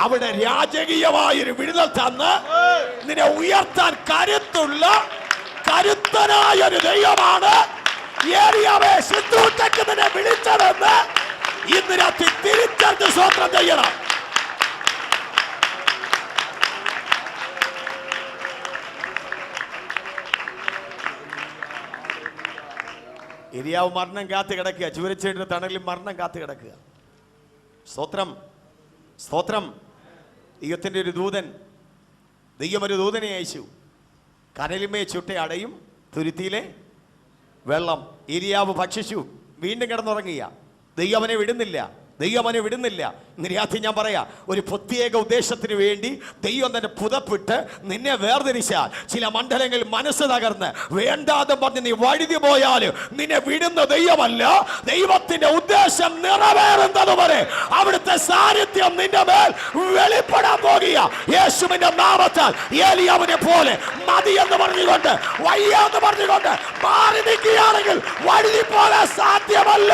[SPEAKER 1] അവിടെ രാജകീയമായൊരു വിടുതൽ തന്ന് നിന്നെ ഉയർത്താൻ കരുത്തനായൊരു ദൈവമാണ് ഏലിയാവെ ശുശ്രൂഷയ്ക്ക് നിന്നെ വിളിച്ചതെന്ന് ഇന്ന് രാത്രി തിരിച്ചറിഞ്ഞ് സ്തോത്രം ചെയ്യണം. ഏലിയാവ് മരണം കാത്തു കിടക്കുക. ചൂരച്ചെടിയുടെ തണലിൽ മരണം കാത്തു കിടക്കുക. സ്തോത്രം, സ്തോത്രം. ദൈവത്തിൻ്റെ ഒരു ദൂതൻ, ദൈവം ഒരു ദൂതനെ അയച്ചു. കനലിമേ ചുട്ട അടയും, തുരുത്തിയിലെ വെള്ളം. ഏലിയാവ് ഭക്ഷിച്ചു, വീണ്ടും കിടന്നുറങ്ങിയ. ദൈവം അവനെ വിടുന്നില്ല, ദൈവം അവനെ വിടുന്നില്ല. നിര്യാത്തി ഞാൻ പറയാ, ഒരു പ്രത്യേക ഉദ്ദേശത്തിന് വേണ്ടി ദൈവം തന്നെ പുതപ്പിട്ട് നിന്നെ വേർതിരിച്ചാൽ ചില മണ്ഡലങ്ങളിൽ മനസ്സ് തകർന്ന് വേണ്ടാതെ പറഞ്ഞ് നീ വഴുതി പോയാലും നിന്നെ വിടുന്ന ദൈവമല്ല. ദൈവത്തിന്റെ ഉദ്ദേശം നിറവേറുന്നത് വരെ അവിടുത്തെ സാന്നിധ്യം നിന്റെ മേൽ വെളിപ്പെടാൻ പോകുക. യേശുവിന്റെ നാമത്താൽ ഏലിയാവിനെ പോലെ മതി എന്ന് പറഞ്ഞുകൊണ്ട്, വയ്യ എന്ന് പറഞ്ഞുകൊണ്ട് മാറി നിൽക്കുകയാണെങ്കിൽ വഴുതി പോകാൻ സാധ്യമല്ല.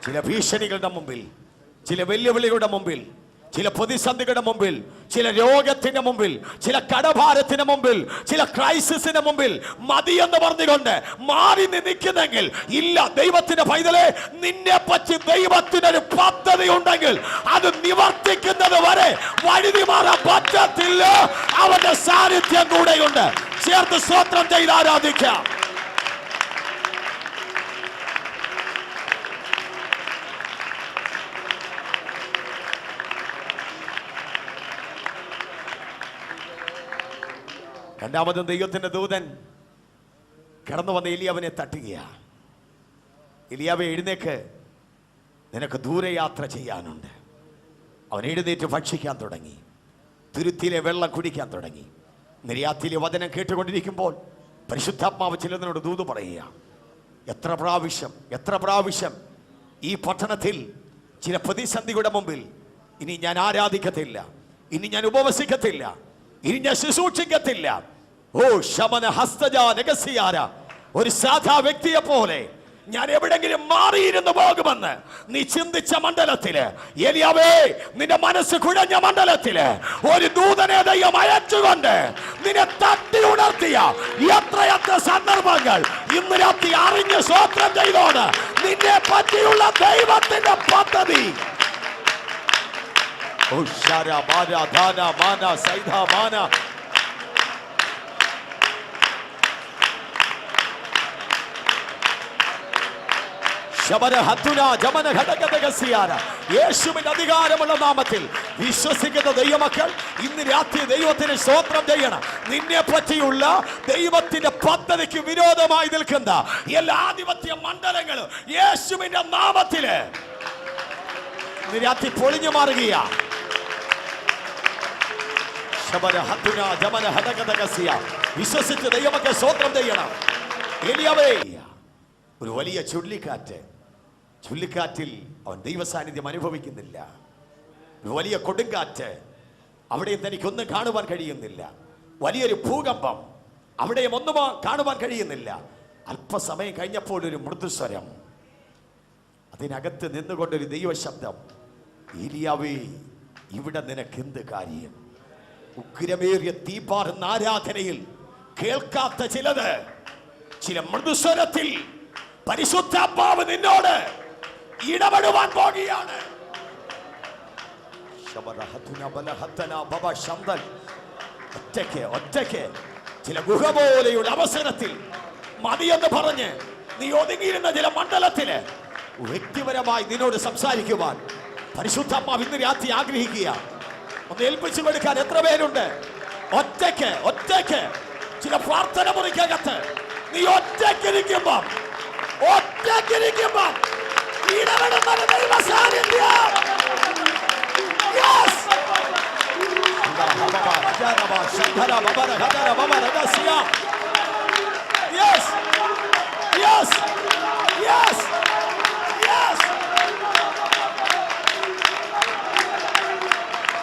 [SPEAKER 1] ചില ഭീഷണികളുടെ മുമ്പിൽ, ചില വെല്ലുവിളികളുടെ മുമ്പിൽ, ചില പ്രതിസന്ധികളുടെ മുമ്പിൽ, ചില രോഗത്തിന്റെ മുമ്പിൽ, ചില കടഭാരത്തിന് മുമ്പിൽ, ചില ക്രൈസിസിന് മുമ്പിൽ മതി എന്ന് പറഞ്ഞുകൊണ്ട് മാറി നിൽക്കുന്നെങ്കിൽ ഇല്ല. ദൈവത്തിന്റെ പൈതലേ, നിന്നെ പറ്റി ദൈവത്തിനൊരു പദ്ധതി ഉണ്ടെങ്കിൽ അത് നിവർത്തിക്കുന്നത് വരെ വഴുതി മാറാൻ പറ്റത്തില്ല. അവന്റെ സാന്നിധ്യം കൂടെയുണ്ട്. ചേർത്ത് സ്തോത്രം ചെയ്ത് ആരാധിക്കാം. രണ്ടാമതും ദൈവത്തിന്റെ ദൂതൻ കടന്നു വന്ന് ഏലിയാവിനെ തട്ടുകയാണ്. ഏലിയാവെ എഴുന്നേക്ക്, നിനക്ക് ദൂരയാത്ര ചെയ്യാനുണ്ട്. അവൻ എഴുന്നേറ്റ് ഭക്ഷിക്കാൻ തുടങ്ങി, തുരുത്തിയിലെ വെള്ളം കുടിക്കാൻ തുടങ്ങി. നിര്യാത്തിലെ വചനം കേട്ടുകൊണ്ടിരിക്കുമ്പോൾ പരിശുദ്ധാത്മാവ് ചിലതിനോട് ദൂത് പറയുക. എത്ര പ്രാവശ്യം ഈ പട്ടണത്തിൽ ചില പ്രതിസന്ധികളുടെ മുമ്പിൽ ഇനി ഞാൻ ആരാധിക്കത്തില്ല, ഇനി ഞാൻ ഉപവസിക്കത്തില്ല, ഇനി ഞാൻ ശുശ്രൂഷിക്കത്തില്ല. ഓ ശമന ഹസ്തജ നഗസിയാര ഒരു സാധാ വ്യക്തിയെ പോലെ ഞാൻ എവിടെങ്കിലും മാറിയിരുന്നു പോകുമെന്ന് നീ ചിന്തിച്ച മണ്ഡലത്തില്, എലിയാവേ നിന്റെ മനസ്സ് കുഴഞ്ഞ മണ്ഡലത്തില് ഒരു ദൂതനെ ദൈവം അയച്ചുകൊണ്ട് നിന്നെ തട്ടി ഉണർത്തിയ എത്രയെത്ര സന്ദർഭങ്ങൾ ഇന്ന് രാത്രി അറിഞ്ഞ് സ്തോത്രം ചെയ്തോട്. നിന്നെ പറ്റിയുള്ള ദൈവത്തിന്റെ പദ്ധതി യേശുവിന്റെ അധികാരമുള്ള നാമത്തിൽ വിശ്വസിക്കുന്ന ദൈവമക്കൾ ഇന്ന് രാത്രി ദൈവത്തിന് സ്തോത്രം ചെയ്യണം. നിന്നെ പറ്റിയുള്ള ദൈവത്തിന്റെ പദ്ധതിക്ക് വിരോധമായി നിൽക്കുന്ന എല്ലാ ആധിപത്യ മണ്ഡലങ്ങളും യേശുവിന്റെ നാമത്തില് ഇന്ന് രാത്രി പൊളിഞ്ഞു മാറുകയാ. വിശ്വസിച്ച് ദൈവമക്കൾ സ്തോത്രം ചെയ്യണം. എലിയാവേ ഒരു വലിയ ചുഴലിക്കാറ്റിൽ അവൻ ദൈവ സാന്നിധ്യം അനുഭവിക്കുന്നില്ല. ഒരു വലിയ കൊടുങ്കാറ്റ്, അവിടെയും തനിക്കൊന്നും കാണുവാൻ കഴിയുന്നില്ല. വലിയൊരു ഭൂകമ്പം, അവിടെയും ഒന്നും കാണുവാൻ കഴിയുന്നില്ല. അല്പസമയം കഴിഞ്ഞപ്പോൾ ഒരു മൃദുസ്വരം, അതിനകത്ത് നിന്നുകൊണ്ടൊരു ദൈവശബ്ദം, ഏലിയാവേ ഇവിടെ നിനക്കെന്ത് കാര്യം? ഉഗ്രമേറിയ തീപാറുന്ന ആരാധനയിൽ കേൾക്കാത്ത ചിലത്, ചില മൃദുസ്വരത്തിൽ പരിശുദ്ധാത്മാവ് നിന്നോട് ഇടപെടുവാൻ പോകുകയാണ്. ഒറ്റയ്ക്ക് ചില ഗുഹ പോലെയുള്ള അവസരത്തിൽ മതിയെന്ന് പറഞ്ഞ് നീ ഒതുങ്ങിയിരുന്ന ചില മണ്ഡലത്തില് വ്യക്തിപരമായി നിന്നോട് സംസാരിക്കുവാൻ പരിശുദ്ധാത്മാവ് ഇന്ന് രാത്രി ആഗ്രഹിക്കുക. ഒന്ന് ഏൽപ്പിച്ചു കൊടുക്കാൻ എത്ര പേരുണ്ട്? ഒറ്റയ്ക്ക് ചില പ്രാർത്ഥന മുറിക്കകത്ത് നീ ഒറ്റയ്ക്കിരിക്കുമ്പം ഇടപെടുന്ന ദൈവ സാന്നിധ്യം.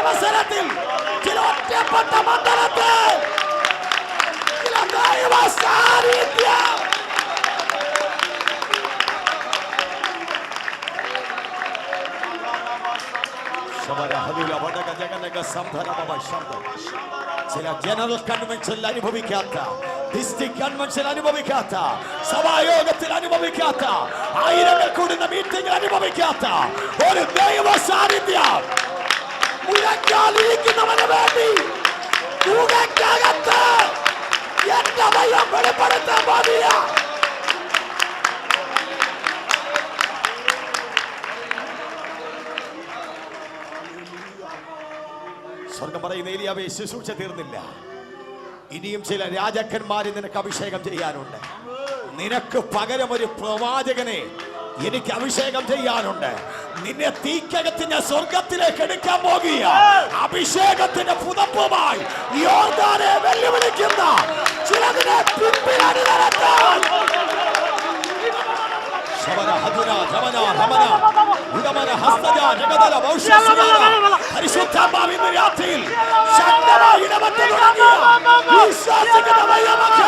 [SPEAKER 1] അവസരത്തിൽ ചില ഒറ്റപ്പെട്ട മണ്ഡലത്തിൽ ചില ദൈവ സാന്നിധ്യം. ചില ജനറൽ കൺവെൻഷനിൽ അനുഭവിക്കാത്ത, ഡിസ്ട്രിക്ട് കൺവെൻഷൻ അനുഭവിക്കാത്ത, സഭായോഗത്തിൽ അനുഭവിക്കാത്ത, ആയിരങ്ങൾ കൂടുന്ന മീറ്റിംഗിൽ അനുഭവിക്കാത്ത ഒരു ദൈവ സാന്നിധ്യം മുഴക്കാലിരിക്കുന്നവന് വേണ്ടി ഗുഹയ്ക്കകത്ത് എന്റെ ദൈവം വെളിപ്പെടുത്താൻ പാടില്ല. സ്വർഗം പറയുന്ന ഏലിയാവേ, ശുശ്രൂഷ തീർന്നില്ല. ഇനിയും ചില രാജാക്കന്മാരെ നിനക്ക് അഭിഷേകം ചെയ്യാനുണ്ട്. നിനക്ക് പകരം ഒരു പ്രവാചകനെ എനിക്ക് അഭിഷേകം ചെയ്യാനുണ്ട്. നിന്നെ തീക്കകത്തിന്റെ സ്വർഗത്തിലേക്ക് എടുക്കാൻ പോകുക. അഭിഷേകത്തിന്റെ പുതപ്പുമായി യോർദാനെ വെല്ലുവിളിക്കുന്ന ചിലതിനെ പിൻപിലാണ് നടത്താൻ. പരിശുദ്ധാത്മാവ് ഇന്ന് രാത്രിയിൽ ശക്തമായി ഇടപെട്ട് തുടങ്ങിയ വിശ്വാസിക്കുന്ന ദൈവമക്കൾ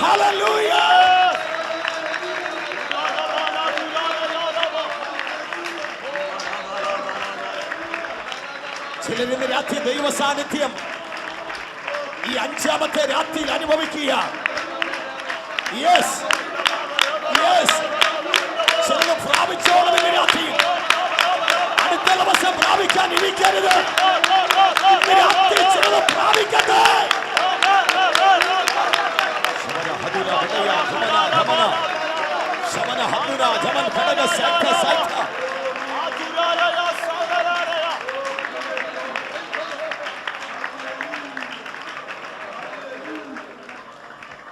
[SPEAKER 1] ഹല്ലേലൂയ. ചിലരിന്ന് രാത്രി ദൈവ സാന്നിധ്യം ഈ അഞ്ചാമത്തെ രാത്രിയിൽ അനുഭവിക്കുക. ചിലത് പ്രാപിച്ചോളം ഇന്ന് രാത്രിയിൽ, അടുത്ത ദിവസം പ്രാപിക്കാൻ ഇരിക്കരുത്. ഇന്ന് രാത്രി ചിലത് പ്രാപിക്കട്ടെ.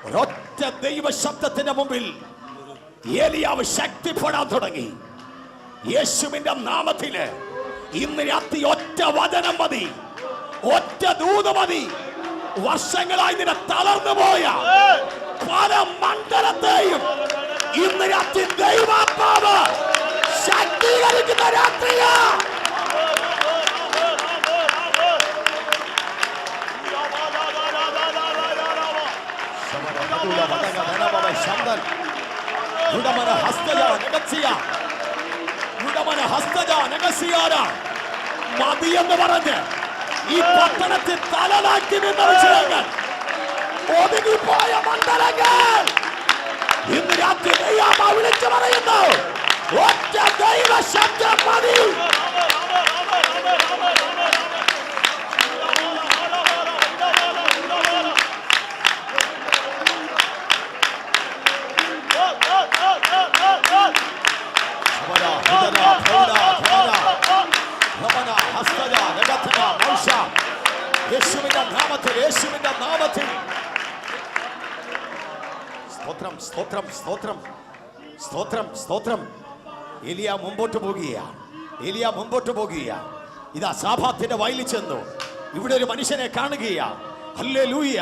[SPEAKER 1] ഒരൊറ്റ ദൈവ ശബ്ദത്തിന്റെ മുമ്പിൽ ഏലിയാവ് ശക്തിപ്പെടാൻ തുടങ്ങി. യേശുവിന്റെ നാമത്തില് ഇന്ന് രാത്രി ഒറ്റ വചനം മതി, ഒറ്റ ദൂത് മതി. വർഷങ്ങളായി നിന്നെ തളർന്നു പോയ പല മണ്ഡലത്തെയും ഇന്ന് രാത്രി ദൈവാത്മാവ് ശക്തീകരിക്കുന്ന രാത്രിയാ. മതിയെന്ന് പറഞ്ഞ് ഈ പട്ടണത്തിൽ തലനാക്കി നിന്ന വിഷയങ്ങൾ, ഒതുങ്ങിപ്പോയ മണ്ഡലങ്ങൾ ഇന്ന് രാത്രി ദൈവം വിളിച്ചു പറയുന്നു, ഒറ്റ ദൈവ ശബ്ദം മതി. യേശുവിന്റെ നാമത്തിൽ, യേശുവിന്റെ നാമത്തിൽ സ്തോത്രം, സ്തോത്രം, സ്തോത്രം, സ്തോത്രം, സ്തോത്രം. ഏലിയ മുമ്പോട്ട് പോകുക, ഏലിയ മുമ്പോട്ട് പോകുക. ഇതാ സാഫാത്തിന്റെ വയലിൽ ചെന്നു. ഇവിടെ ഒരു മനുഷ്യനെ കാണുകയാ. Hallelujah,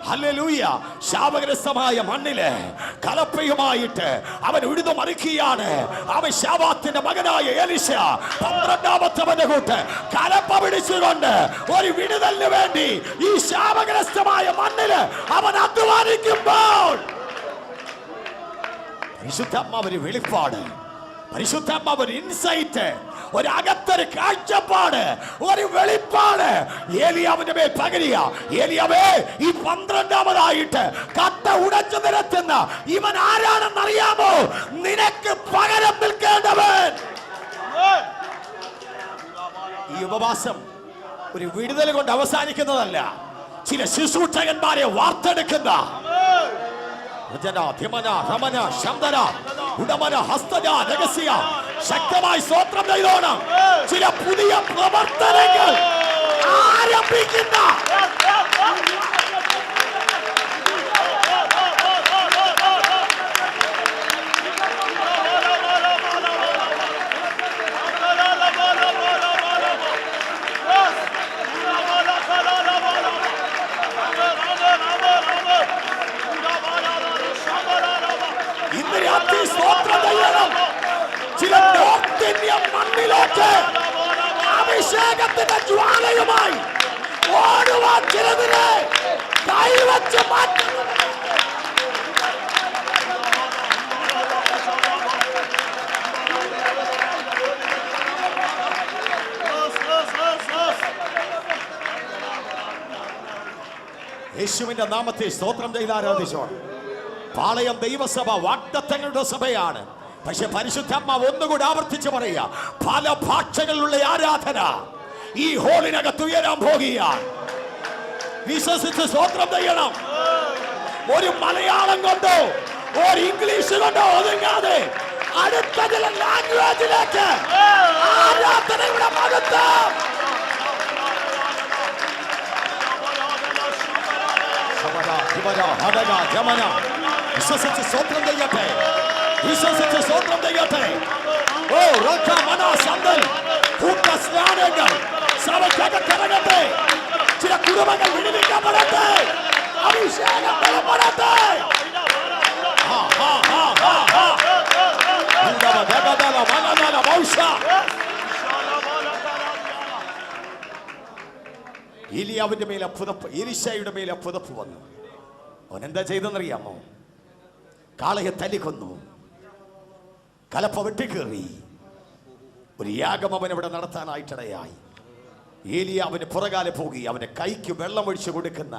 [SPEAKER 1] hallelujah. ശാപഗ്രസ്തമായ മണ്ണില് കലപ്പയുമായിട്ട് അവൻ ഉഴുതു മറിക്കുകയാണ്. അവൻ ശാപാത്തിന്റെ മകനായ എലീശ 12ാമത്തെ കൂട്ട് കലപ്പ പിടിച്ചുകൊണ്ട് ഒരു വിടുതലിന് വേണ്ടി ഈ ശാപഗ്രസ്തമായ മണ്ണില് അവൻ അധ്വാനിക്കുമ്പോൾ പരിശുദ്ധാത്മാവ് ഒരു വെളിപ്പാട്, പരിശുദ്ധാത്മാവ് ഒരു ഇൻസൈറ്റ്, ഒരു അകത്തൊരു കാഴ്ചപ്പാട്, ഒരു വെളിപ്പാട് ഏലിയാവിന്റെ മേൽ പകരുക. ഏലിയാവേ, ഈ 12ാമതായിട്ട് കട്ട ഉടച്ചു നിരത്തുന്ന ഇവൻ ആരാണെന്ന് അറിയാമോ? നിനക്ക് പകരം നിൽക്കേണ്ടവൻ. ഈ ഉപവാസം ഒരു വിടുതൽ കൊണ്ട് അവസാനിക്കുന്നതല്ല, ചില ശുശ്രൂഷകന്മാരെ വാർത്തെടുക്കുന്ന ശക്തമായി സ്തോത്രം ചെയ്തോണം. ചില പുതിയ പ്രവർത്തനങ്ങൾ ആരംഭിക്കുന്ന ചില നോർത്ത് ഇന്ത്യൻ മണ്ണിലേക്ക് അഭിഷേകത്തിന്റെ ജ്വാലയുമായി ഓടുവാൻ ചിലതിനെ കൈവച്ച് മാറ്റുന്നു. യേശുവിന്റെ നാമത്തെ സ്തോത്രം ചെയ്ത് ആരാധിച്ചോ. പാളയം ദൈവസഭ വാഗ്ദത്തങ്ങളുടെ സഭയാണ്. പക്ഷെ പരിശുദ്ധാത്മാവ് ഒന്നുകൂടി ആവർത്തിച്ച് പറയുക, പല ഭാഷകളിലുള്ള ആരാധന ഈ ഹോളിനകത്ത് ഉയരാൻ പോകുകയാണ്. വിശ്വസിച്ച് സ്തോത്രം ചെയ്യണം. ഒരു മലയാളം കൊണ്ടോ ഒരു ഇംഗ്ലീഷ് കൊണ്ടോ ഒതുങ്ങാതെ അടുത്ത ചില ലാംഗ്വേജിലേക്ക് ആരാധനയുടെ മഹത്വം. വിശ്വസിച്ച് സ്തോത്രം ചെയ്യട്ടെ, വിശ്വസിച്ച് സ്തോത്രം ചെയ്യട്ടെ. ഓ സന്തൽ കൂട്ട സ്നാനങ്ങൾ സഭയ്ക്കകത്തിറങ്ങട്ടെ. ചില കുടുംബങ്ങൾ വിടുവിക്കപ്പെടട്ടെ, അഭിഷേകം ബലപ്പെടട്ടെ. ഏലിയാവിന്റെ മേലെ പുതപ്പ്, എലീശയുടെ മേലെ പുതപ്പ് വന്നു. അവൻ എന്താ ചെയ്തെന്നറിയാമോ? കാളയെ തല്ലിക്കൊന്നു, കലപ്പ വെട്ടിക്കേറി. ഒരു യാഗം അവൻ ഇവിടെ നടത്താനായിട്ടിടയായി. ഏലിയ അവന് പുറകാലെ പോകി. അവന്റെ കൈക്ക് വെള്ളം ഒഴിച്ചു കൊടുക്കുന്ന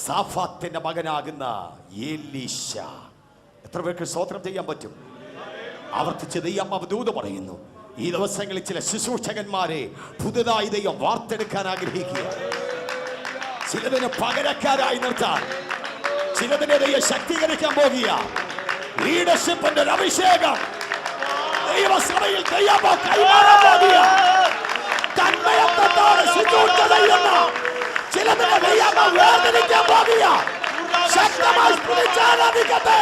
[SPEAKER 1] സാഫാത്തിന്റെ മകനാകുന്ന എലീശ. എത്ര പേർക്ക് സ്തോത്രം ചെയ്യാൻ പറ്റും? ആവർത്തിച്ച് ദൈവം ദൂത് പറയുന്നു. ഈ ദിവസങ്ങളിൽ ചില ശുശ്രൂഷകന്മാരെ പുതുതായി ദൈവം വാർത്തെടുക്കാൻ ആഗ്രഹിക്കുക. ചിലതിന് പകരക്കാരായി നിർത്താൻ, ചിലതിനെ ദൈവം ശക്തീകരിക്കാൻ പോകുക. ലീഡർഷിപ്പിന്റെ ഒരു അഭിഷേകം ദൈവസഭയിൽ ദൈവം കൈമാറാൻ പോകുക. തന്മയത്വത്തോടെ ശുശ്രൂഷ ചെയ്യുന്ന ചിലതിനെ ദൈവം വേർതിരിക്കാൻ പോകുക. ശക്തമായി സ്തുതിച്ചാരാധിക്കട്ടെ.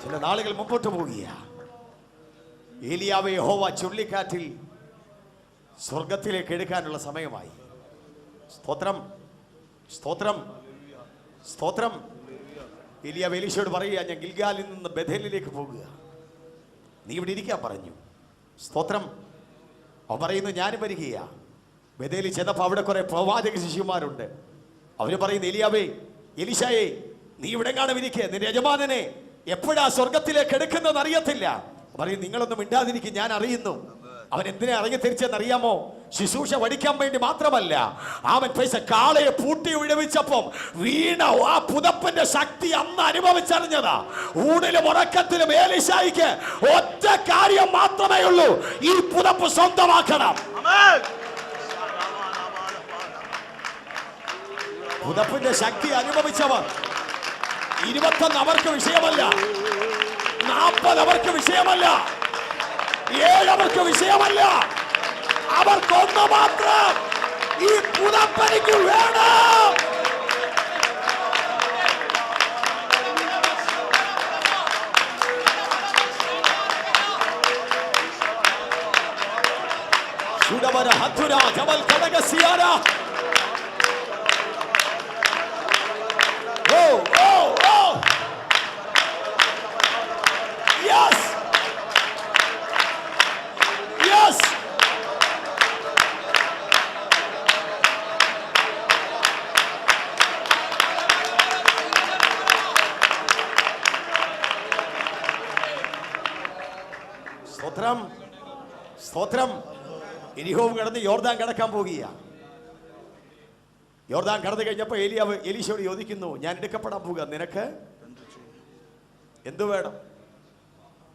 [SPEAKER 1] ചില നാളുകൾ മുമ്പോട്ട് പോവുക. ഏലിയാവെ യഹോവ ചുഴലിക്കാറ്റിൽ സ്വർഗത്തിലേക്ക് എടുക്കാനുള്ള സമയമായി. സ്തോത്രം, സ്തോത്രം, സ്തോത്രം. ഏലിയാവ് എലീശയോട് പറയുക, ഞാൻ ഗിൽഗാലിൽ നിന്ന് ബഥേലിലേക്ക് പോകുക, നീ ഇവിടെ ഇരിക്കാൻ പറഞ്ഞു. സ്തോത്രം. അവൻ പറയുന്നു, ഞാനും വരികയാ. ബഥേലിൽ ചെന്നപ്പോൾ അവിടെ കുറെ പ്രവാചക ശിശുമാരുണ്ട്. അവര് പറയുന്നു, ഏലിയാവേ, എലീശായേ, നീ ഇവിടെ കാണും ഇരിക്കുക, നിന്റെ യജമാനനെ എപ്പോഴാ സ്വർഗത്തിലേക്ക് എടുക്കുന്നതെന്ന് അറിയത്തില്ല. പറയും, നിങ്ങളൊന്നും മിണ്ടാതിരിക്കും, ഞാൻ അറിയുന്നു. അവൻ എന്തിനെ ഇറങ്ങി തിരിച്ചെന്നറിയാമോ? ശുശ്രൂഷ പഠിക്കാൻ വേണ്ടി മാത്രമല്ല. അവൻ പൈസ കാളയെ പൂട്ടി വിടുവിച്ചപ്പം വീണ ആ പുതപ്പിന്റെ ശക്തി അന്ന് അനുഭവിച്ചറിഞ്ഞതാ. ഊണിലും ഉറക്കത്തിലും എലീശായിക്ക് ഒറ്റ കാര്യം മാത്രമേ ഉള്ളൂ, ഈ പുതപ്പ് സ്വന്തമാക്കണം. പുതപ്പിന്റെ ശക്തി അനുഭവിച്ചവർ 21 അവർക്ക് വിഷയമല്ല, 40 അവർക്ക് വിഷയമല്ല, 7 അവർക്ക് വിഷയമല്ല. അവർക്കൊന്നു മാത്രം, ഈ പുതപ്പനിക്ക് വേണം. ചുടവര ഹത്തുര ജവൽ കടകസിയാര. Yes. Yes. സ്തോത്രം, സ്തോത്രം. എരിഹോവ് കടന്ന് യോർദാൻ കടക്കാൻ പോകുക. യോർദാൻ കടന്നു കഴിഞ്ഞപ്പോൾ ഏലിയാവ് എലീശയോട് ചോദിക്കുന്നു, ഞാൻ എടുക്കപ്പെടാൻ പോകുക, നിനക്ക് എന്തു വേണം?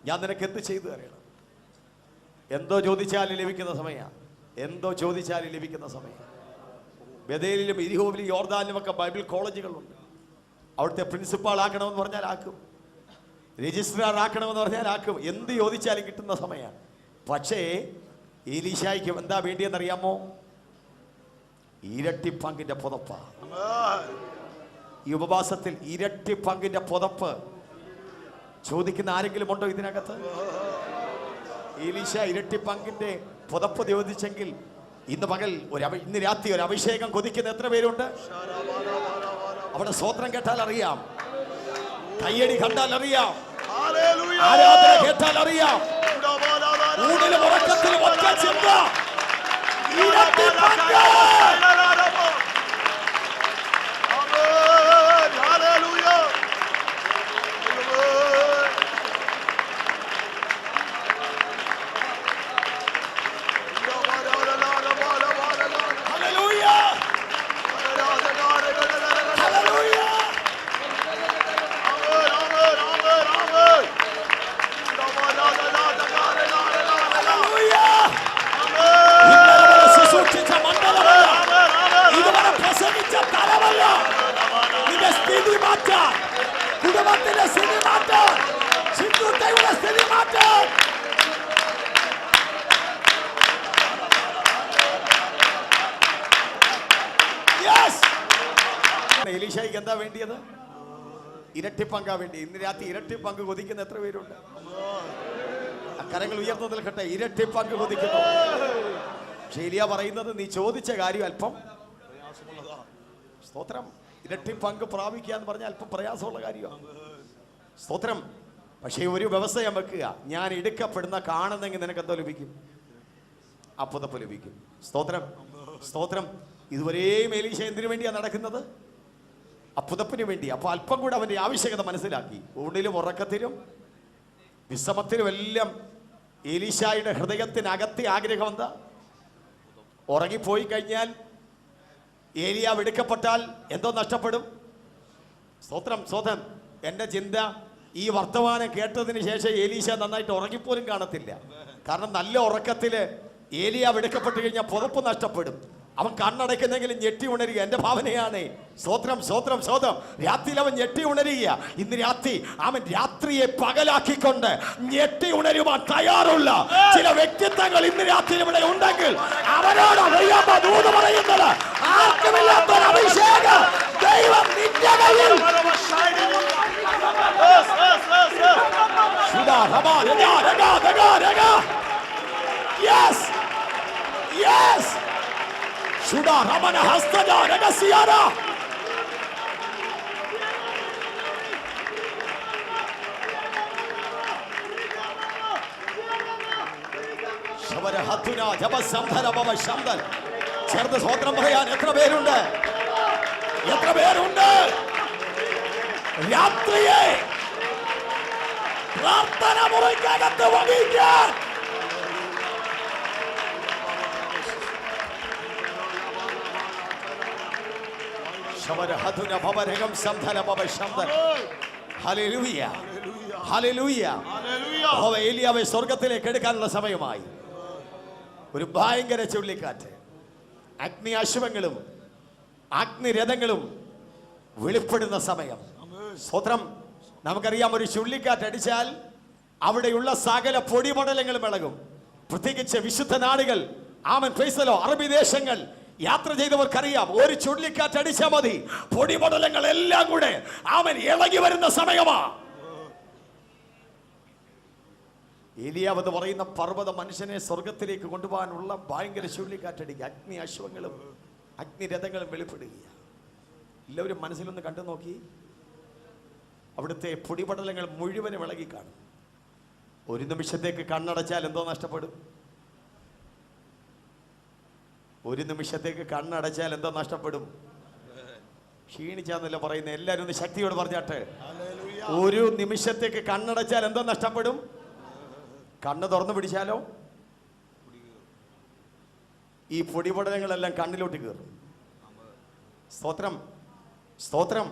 [SPEAKER 1] ഞാൻ നിനക്ക് എന്ത് ചെയ്തു തരണം? എന്തോ ചോദിച്ചാലും ലഭിക്കുന്ന സമയമാണ്, എന്തോ ചോദിച്ചാലും ലഭിക്കുന്ന സമയം. ബഥേലിലും എരിഹോവിലും യോർദാനിലും ഒക്കെ ബൈബിൾ കോളേജുകളുണ്ട്. അവിടുത്തെ പ്രിൻസിപ്പാൾ ആക്കണമെന്ന് പറഞ്ഞാൽ ആക്കും, രജിസ്ട്രാർ ആക്കണമെന്ന് പറഞ്ഞാൽ ആക്കും. എന്ത് ചോദിച്ചാലും കിട്ടുന്ന സമയമാണ്. പക്ഷേ എലീശായ്ക്ക് എന്താ വേണ്ടിയെന്നറിയാമോ? ഇരട്ടി പങ്കിന്റെ പുതപ്പ്. ഈ ഉപവാസത്തിൽ ഇരട്ടി പങ്കിന്റെ പുതപ്പ് ചോദിക്കുന്ന ആരെങ്കിലും ഉണ്ടോ ഇതിനകത്ത്? എലീശ ഇരട്ടി പങ്കിന്റെ പുതപ്പ് ചോദിച്ചെങ്കിൽ ഇന്ന് രാത്രി ഒരു അഭിഷേകം കൊതിക്കുന്ന എത്ര പേരുണ്ട്? അവിടെ സ്വോത്രം കേട്ടാൽ അറിയാം, കയ്യടി കണ്ടാൽ അറിയാം, ആരാധന കേട്ടാൽ അറിയാം. ഊണിലും ഉറക്കത്തിലും ഒറ്റ ചിന്ത, ഇരട്ടി പങ്ക്. കുടുംബത്തിന്റെ സ്ഥിതി മാറ്റാൻ, ചിന്തയുടെ സ്ഥിതി മാറ്റാൻ. എലീശായ്ക്ക് എന്താ വേണ്ടിയത്? ഇരട്ടി പങ്കാ വേണ്ടി. ഇന്ന് രാത്രി ഇരട്ടി പങ്ക് കൊതിക്കുന്ന എത്ര പേരുണ്ട്? കരങ്ങൾ ഉയർന്നു നിൽക്കട്ടെ. ഇരട്ടി പങ്ക് കൊതിക്കുന്നു. പക്ഷെ ഏലിയ പറയുന്നത്, നീ ചോദിച്ച കാര്യം അല്പം സ്തോത്രം, ഇരട്ടി പങ്ക് പ്രാപിക്കുക എന്ന് പറഞ്ഞാൽ അല്പം പ്രയാസമുള്ള കാര്യമാണ്. സ്തോത്രം. പക്ഷേ ഒരു വ്യവസായം വെക്കുക, ഞാൻ എടുക്കപ്പെടുന്ന കാണുന്നെങ്കിൽ നിനക്ക് എന്തോ ലഭിക്കും? ആ പുതപ്പ് ലഭിക്കും. സ്തോത്രം, സ്തോത്രം. ഇതുവരെയും എലീശ എന്തിനു വേണ്ടിയാണ് നടക്കുന്നത്? ആ പുതപ്പിന് വേണ്ടി. അപ്പൊ അല്പം കൂടെ അവന്റെ ആവശ്യകത മനസ്സിലാക്കി. ഊണിലും ഉറക്കത്തിലും വിശ്രമത്തിലും എല്ലാം എലീശായുടെ ഹൃദയത്തിനകത്തെ ആഗ്രഹം എന്താ? ഉറങ്ങിപ്പോയി കഴിഞ്ഞാൽ, ഏലിയാവ് എടുക്കപ്പെട്ടാൽ എന്തോ നഷ്ടപ്പെടും? സ്തോത്രം, സ്തോത്രം. എൻ്റെ ചിന്ത, ഈ വർത്തമാനം കേട്ടതിന് ശേഷം എലീശ നന്നായിട്ട് ഉറങ്ങിപ്പോലും കാണത്തില്ല. കാരണം നല്ല ഉറക്കത്തില് ഏലിയാവ് എടുക്കപ്പെട്ട് കഴിഞ്ഞാൽ പുതപ്പ് നഷ്ടപ്പെടും. അവൻ കണ്ണടയ്ക്കുന്നെങ്കിലും ഞെട്ടി ഉണരുക. എൻ്റെ ഭാവനയാണ്. സ്തോത്രം, സ്തോത്രം, സ്തോത്രം. രാത്രിയിൽ അവൻ ഞെട്ടി ഉണരുക. ഇന്ന് രാത്രി അവൻ രാത്രിയെ പകലാക്കിക്കൊണ്ട് ഞെട്ടി ഉണരുവാൻ തയ്യാറുള്ള ചില വ്യക്തിത്വങ്ങൾ ഇന്ന് രാത്രി ഇവിടെ ഉണ്ടെങ്കിൽ അവരോട് അറിയാമോ ദൂത് പറയുന്നത്? ആർക്കുമില്ലാത്തൊരു അഭിഷേകം ദൈവം നിന്റെ കയ്യിൽ Yes. Yes. Shuda Ramana Hastada Ragasiara. Shabara Hatuna Jabasandhara Baba Shamdal. ചേർന്ന് സ്വോത്രം പറയാൻ എത്ര പേരുണ്ട്? എത്ര പേരുണ്ട്? രാത്രിയെ പ്രാർത്ഥന മുറിക്കകത്ത് വഹിക്കാൻ ശബരഹതുന ഭവരകം സംധന ഭവ ശബ്ദൻ. Hallelujah, hallelujah. യഹോവ ഏലിയാവെ സ്വർഗ്ഗത്തിലേക്ക് എടുക്കാനുള്ള സമയമായി. ഒരു ഭയങ്കര ചുഴലിക്കാറ്റ്, അഗ്നി അശ്വങ്ങളും അഗ്നിരഥങ്ങളും വെളിപ്പെടുന്ന സമയം. സ്തോത്രം. നമുക്കറിയാം, ഒരു ചുഴലിക്കാറ്റ് അടിച്ചാൽ അവിടെയുള്ള സകല പൊടിപടലങ്ങളും ഇളകും. പ്രത്യേകിച്ച് വിശുദ്ധ നാടുകൾ, ആമൻ പ്രൈസലോ, അറബി ദേശങ്ങൾ യാത്ര ചെയ്തവർക്കറിയാം, ഒരു ചുഴലിക്കാറ്റ് അടിച്ചാൽ മതി, പൊടിപടലങ്ങൾ എല്ലാം കൂടെ ആമൻ ഇളകി വരുന്ന സമയമാ. ഏലിയാവ് എന്ന് പറയുന്ന പർവ്വത മനുഷ്യനെ സ്വർഗത്തിലേക്ക് കൊണ്ടുപോകാനുള്ള ഭയങ്കര ചുഴലിക്കാറ്റടിക്കുക. അഗ്നി അശ്വങ്ങളും അഗ്നിരഥങ്ങളും വെളിപ്പെടുക. എല്ലാവരും മനസ്സിലൊന്ന് കണ്ടു നോക്കി. അവിടുത്തെ പൊടിപടലങ്ങൾ മുഴുവനും ഇളകി കാണും. ഒരു നിമിഷത്തേക്ക് കണ്ണടച്ചാൽ എന്തോ നഷ്ടപ്പെടും? ഒരു നിമിഷത്തേക്ക് കണ്ണടച്ചാൽ എന്തോ നഷ്ടപ്പെടും? ക്ഷീണിച്ചാന്നല്ല പറയുന്നത്. എല്ലാവരും ഒന്ന് ശക്തിയോട് പറഞ്ഞാട്ടെ. ഒരു നിമിഷത്തേക്ക് കണ്ണടച്ചാൽ എന്തോ നഷ്ടപ്പെടും? കണ്ണ് തുറന്നു പിടിച്ചാലോ ഈ പൊടിപടലങ്ങളെല്ലാം കണ്ണിലോട്ട് കയറും. സ്തോത്രം, സ്തോത്രം.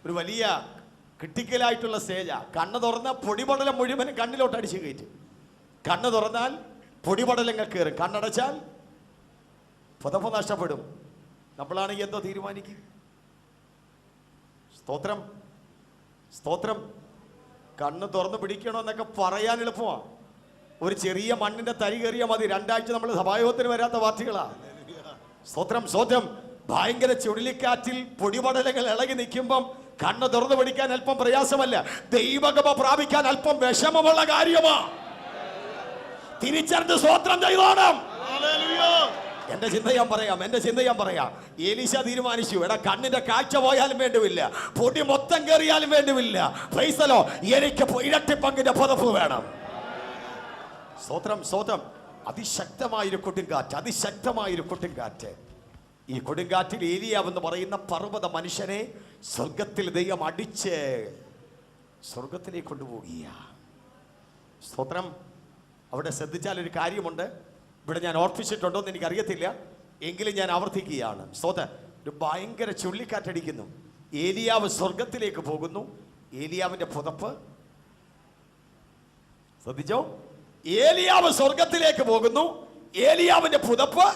[SPEAKER 1] ഒരു വലിയ ക്രിട്ടിക്കലായിട്ടുള്ള സ്റ്റേജാ. കണ്ണ് തുറന്ന പൊടിപടലം മുഴുവനും കണ്ണിലോട്ട് അടിച്ചു കയറ്റും. കണ്ണ് തുറന്നാൽ പൊടിപടലങ്ങൾ കയറും, കണ്ണടച്ചാൽ പുതപ്പ് നഷ്ടപ്പെടും. നമ്മളാണെങ്കിൽ എന്തോ തീരുമാനിക്കും? സ്തോത്രം, സ്തോത്രം. കണ്ണ് തുറന്ന് പിടിക്കണമെന്നൊക്കെ പറയാൻ എളുപ്പമാണ്. ഒരു ചെറിയ മണ്ണിന്റെ തരി കയറിയാൽ മതി. 2 ആഴ്ച നമ്മൾ സഭായോഗത്തിന് വരാത്ത പാർട്ടികളാ. സ്തോത്രം, സ്തോത്രം. ഭയങ്കര ചുഴലിക്കാറ്റിൽ പൊടിപടലങ്ങൾ ഇളകി നിൽക്കുമ്പം കണ്ണ് തുറന്നു പിടിക്കാൻ അല്പം പ്രയാസമല്ല, ദൈവകൃപ പ്രാപിക്കാൻ അല്പം വിഷമമുള്ള കാര്യമാ. തിരിച്ചറിഞ്ഞ് സ്തോത്രം ചെയ്തോണം. എന്റെ ചിന്ത ഞാൻ പറയാം. എലീശ തീരുമാനിച്ചു, എടാ കണ്ണിന്റെ കാഴ്ച പോയാലും വേണ്ടുമില്ല, പൊടി മൊത്തം കയറിയാലും വേണ്ടുമില്ല, പ്രൈസലോ, എനിക്ക് ഇരട്ടി പങ്കിന്റെ പുതപ്പ് വേണം. സ്തോത്രം, സ്തോത്രം. അതിശക്തമായൊരു കൊടുങ്കാറ്റ്. ഈ കൊടുങ്കാറ്റിൽ ഏലിയാവ് എന്ന് പറയുന്ന പർവ്വത മനുഷ്യനെ സ്വർഗത്തിൽ ദൈവം അടിച്ച് സ്വർഗത്തിലേക്ക് കൊണ്ടുപോകുക. സ്തോത്രം. അവിടെ ശ്രദ്ധിച്ചാൽ ഒരു കാര്യമുണ്ട്. ഇവിടെ ഞാൻ ഓർപ്പിച്ചിട്ടുണ്ടോ എന്ന് എനിക്കറിയത്തില്ല, എങ്കിലും ഞാൻ ആവർത്തിക്കുകയാണ്. സ്തോത്രം. ഒരു ഭയങ്കര ചുഴലിക്കാറ്റടിക്കുന്നു. ഏലിയാവ് സ്വർഗത്തിലേക്ക് പോകുന്നു. ഏലിയാവിന്റെ പുതപ്പ് ശ്രദ്ധിച്ചോ? ഏലിയാവ് സ്വർഗത്തിലേക്ക് പോകുന്നു. ഏലിയാവിന്റെ പുതപ്പ്,